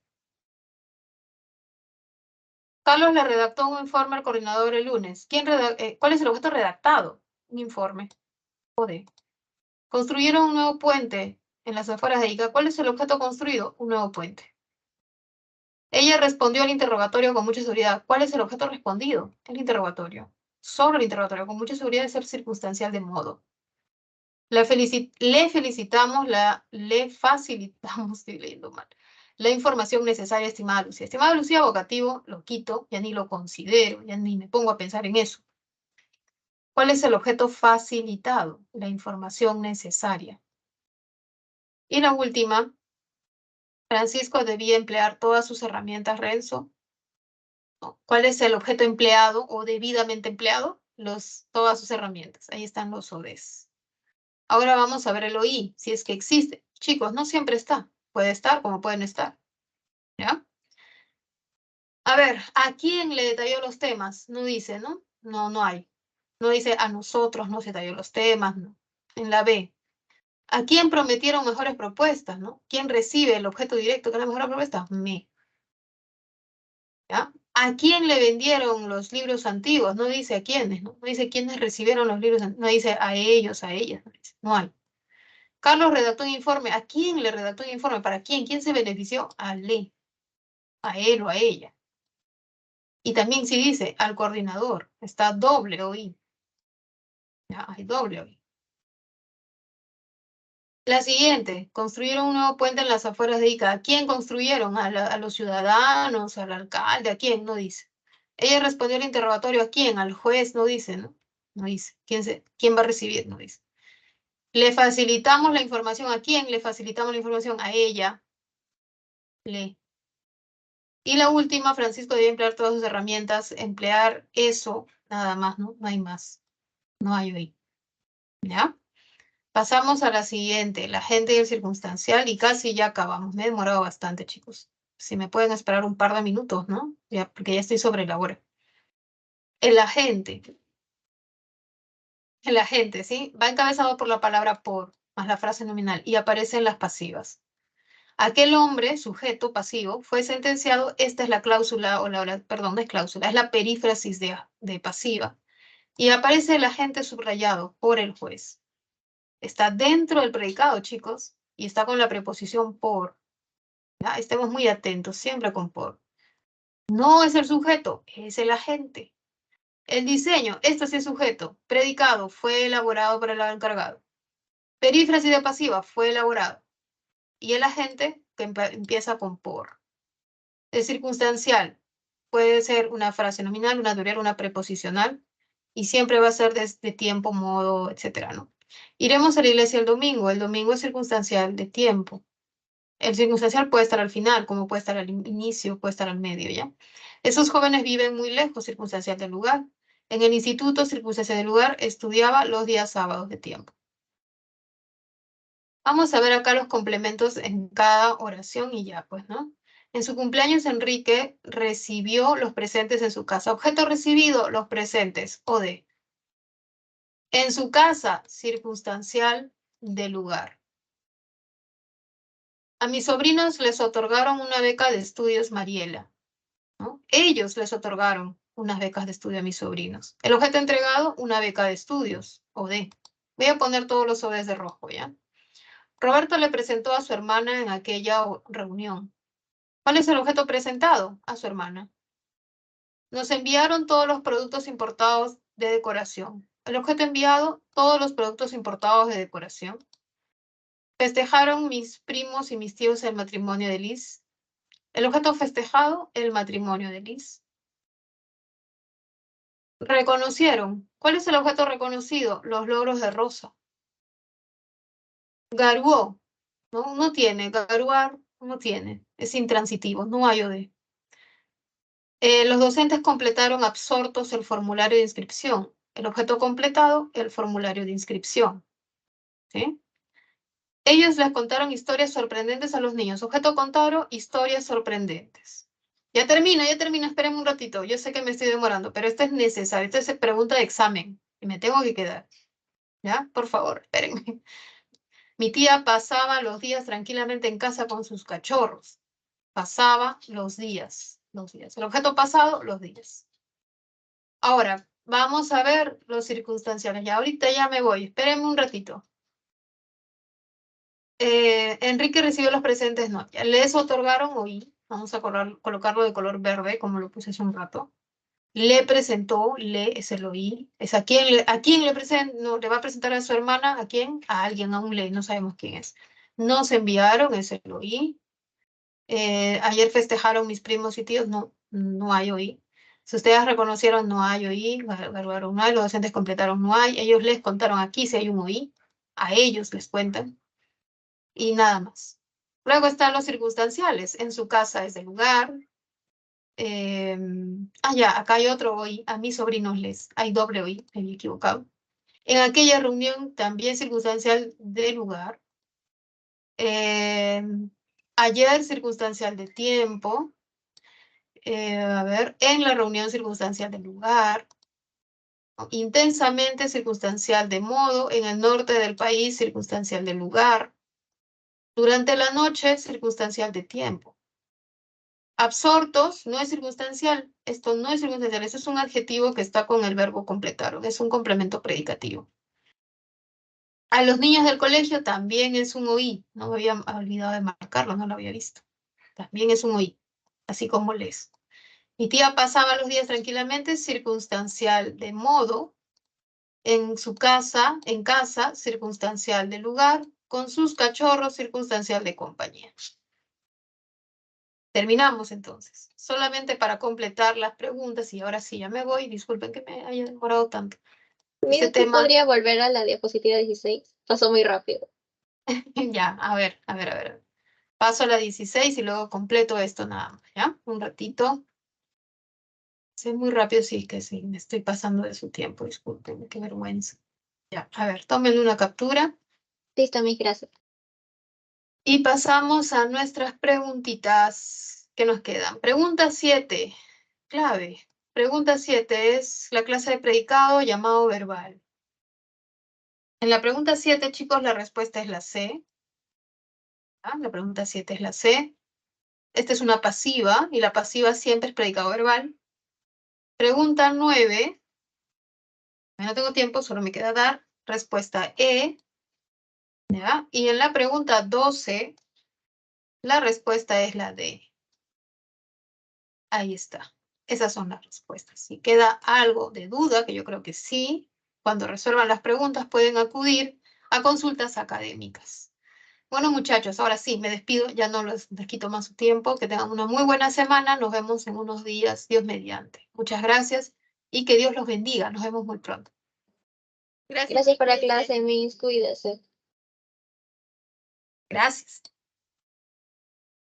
A: Carlos le redactó un informe al coordinador el lunes. ¿Cuál es el objeto redactado? Un informe. OD. Construyeron un nuevo puente en las afueras de Ica. ¿Cuál es el objeto construido? Un nuevo puente. Ella respondió al interrogatorio con mucha seguridad. ¿Cuál es el objeto respondido? El interrogatorio. Solo el interrogatorio, con mucha seguridad de ser circunstancial de modo. Le felicitamos, le facilitamos, estoy leyendo mal, la información necesaria, estimada Lucía. Estimada Lucía, vocativo, lo quito, ya ni lo considero, ya ni me pongo a pensar en eso. ¿Cuál es el objeto facilitado? La información necesaria. Y la última, Francisco debía emplear todas sus herramientas, Renzo. No. ¿Cuál es el objeto empleado o debidamente empleado? Todas sus herramientas. Ahí están los ODs. Ahora vamos a ver el OI, si es que existe. Chicos, no siempre está. Puede estar como pueden estar. ¿Ya? A ver, ¿a quién le detalló los temas? No dice, ¿no? No, no hay. No dice a nosotros no se detalló los temas, no. En la B. ¿A quién prometieron mejores propuestas, no? ¿Quién recibe el objeto directo que es la mejor propuesta? Me. ¿Ya? ¿A quién le vendieron los libros antiguos? No dice a quiénes, ¿no? No dice quiénes recibieron los libros antiguos. No dice a ellos, a ellas. No dice. No hay. Carlos redactó un informe. ¿A quién le redactó un informe? ¿Para quién? ¿Quién se benefició? A él o a ella. Y también si dice al coordinador, está doble OI. Ya, hay doble OI. La siguiente, construyeron un nuevo puente en las afueras de Ica. ¿A quién construyeron? A los ciudadanos, al alcalde, ¿a quién? No dice. Ella respondió al interrogatorio, ¿a quién? Al juez, no dice, ¿no? No dice. ¿Quién va a recibir? No dice. Le facilitamos la información, ¿a quién? Le facilitamos la información a ella. Le. Y la última, Francisco debe emplear todas sus herramientas, emplear eso, nada más, ¿no? No hay más. No hay hoy. ¿Ya? Pasamos a la siguiente, el agente y el circunstancial, y casi ya acabamos. Me he demorado bastante, chicos. Si me pueden esperar un par de minutos, ¿no? Ya, porque ya estoy sobre la hora. El agente. El agente, ¿sí? Va encabezado por la palabra por, más la frase nominal, y aparecen las pasivas. Aquel hombre, sujeto pasivo, fue sentenciado. Esta es la cláusula, perdón, no es cláusula, es la perífrasis de pasiva. Y aparece el agente subrayado por el juez. Está dentro del predicado, chicos, y está con la preposición por. ¿Ya? Estemos muy atentos, siempre con por. No es el sujeto, es el agente. El diseño, esto sí es sujeto. Predicado, fue elaborado por el encargado. Perífrasis de pasiva, fue elaborado. Y el agente, que empieza con por. El circunstancial, puede ser una frase nominal, una adverbial, una preposicional, y siempre va a ser de tiempo, modo, etcétera, ¿no? Iremos a la iglesia el domingo. El domingo es circunstancial de tiempo. El circunstancial puede estar al final, como puede estar al inicio, puede estar al medio, ¿ya? Esos jóvenes viven muy lejos, circunstancial del lugar. En el instituto, circunstancial del lugar, estudiaba los días sábados de tiempo. Vamos a ver acá los complementos en cada oración y ya, pues, ¿no? En su cumpleaños, Enrique recibió los presentes en su casa. Objeto recibido, los presentes, o de. En su casa, circunstancial del lugar. A mis sobrinos les otorgaron una beca de estudios Mariela, ¿no? Ellos les otorgaron unas becas de estudio a mis sobrinos. El objeto entregado, una beca de estudios, o de. Voy a poner todos los ODs de rojo, ¿ya? Roberto le presentó a su hermana en aquella reunión. ¿Cuál es el objeto presentado? A su hermana. Nos enviaron todos los productos importados de decoración. El objeto enviado, todos los productos importados de decoración. Festejaron mis primos y mis tíos el matrimonio de Liz. El objeto festejado, el matrimonio de Liz. Reconocieron. ¿Cuál es el objeto reconocido? Los logros de Rosa. Garuó. No, no tiene. Garuar no tiene. Es intransitivo. No hay OD. Los docentes completaron absortos el formulario de inscripción. El objeto completado, el formulario de inscripción. ¿Sí? Ellos les contaron historias sorprendentes a los niños. Objeto contaron historias sorprendentes. Ya termino, espérenme un ratito. Yo sé que me estoy demorando, pero esto es necesario. Esto es pregunta de examen y me tengo que quedar. ¿Ya? Por favor, espérenme. Mi tía pasaba los días tranquilamente en casa con sus cachorros. Pasaba los días. El objeto pasado, los días. Ahora, vamos a ver los circunstanciales. Ya ahorita ya me voy. Espérenme un ratito. Enrique recibió los presentes, no. Ya les otorgaron hoy. Vamos a colocarlo de color verde, como lo puse hace un rato. Le presentó, es el oí. Es a quién le presenta, no, le va a presentar a su hermana, ¿a quién? A alguien, a un le, no sabemos quién es. Nos enviaron, es el oí. Ayer festejaron mis primos y tíos, no, no hay oí. Si ustedes reconocieron, no hay oí, evaluaron, no hay, los docentes completaron, no hay. Ellos les contaron aquí si hay un oí. A ellos les cuentan. Y nada más. Luego están los circunstanciales. En su casa es el lugar. Ya, acá hay otro hoy. A mis sobrinos hay doble hoy, me había equivocado. En aquella reunión también circunstancial de lugar. Ayer circunstancial de tiempo. A ver, en la reunión circunstancial de lugar. Intensamente circunstancial de modo. En el norte del país circunstancial de lugar. Durante la noche circunstancial de tiempo. Absortos no es circunstancial. Esto no es circunstancial. Eso es un adjetivo que está con el verbo completaron. Es un complemento predicativo. A los niños del colegio también es un OI. No me había olvidado de marcarlo, no lo había visto. También es un OI, así como les. Mi tía pasaba los días tranquilamente, circunstancial de modo, en casa, circunstancial de lugar, con sus cachorros, circunstancial de compañía. Terminamos entonces. Solamente para completar las preguntas, y ahora sí ya me voy, disculpen que me haya demorado tanto. Este
B: Mira, ¿tú
A: tema,
B: podría volver a la diapositiva 16? Pasó muy rápido.
A: ya, a ver. Paso a la 16 y luego completo esto nada más, ¿ya? Un ratito. Sé muy rápido, sí, que sí, me estoy pasando de su tiempo, disculpen, qué vergüenza. Ya, a ver, tómenle una captura
B: Listo, mis gracias.
A: y pasamos a nuestras preguntitas que nos quedan. Pregunta 7, clave. Pregunta 7 es la clase de predicado llamado verbal. En la pregunta 7, chicos, la respuesta es la C. ¿Ah? La pregunta 7 es la C. Esta es una pasiva y la pasiva siempre es predicado verbal. Pregunta 9. No tengo tiempo, solo me queda dar. Respuesta E. ¿Ya? Y en la pregunta 12, la respuesta es la D. Ahí está. Esas son las respuestas. Si queda algo de duda, que yo creo que sí, cuando resuelvan las preguntas pueden acudir a consultas académicas. Bueno, muchachos, ahora sí, me despido, ya no les quito más su tiempo, que tengan una muy buena semana, nos vemos en unos días, Dios mediante. Muchas gracias y que Dios los bendiga, nos vemos muy pronto. Gracias,
B: Gracias por la
A: cuídense.
B: clase, Miss. Cuídese.
A: Gracias.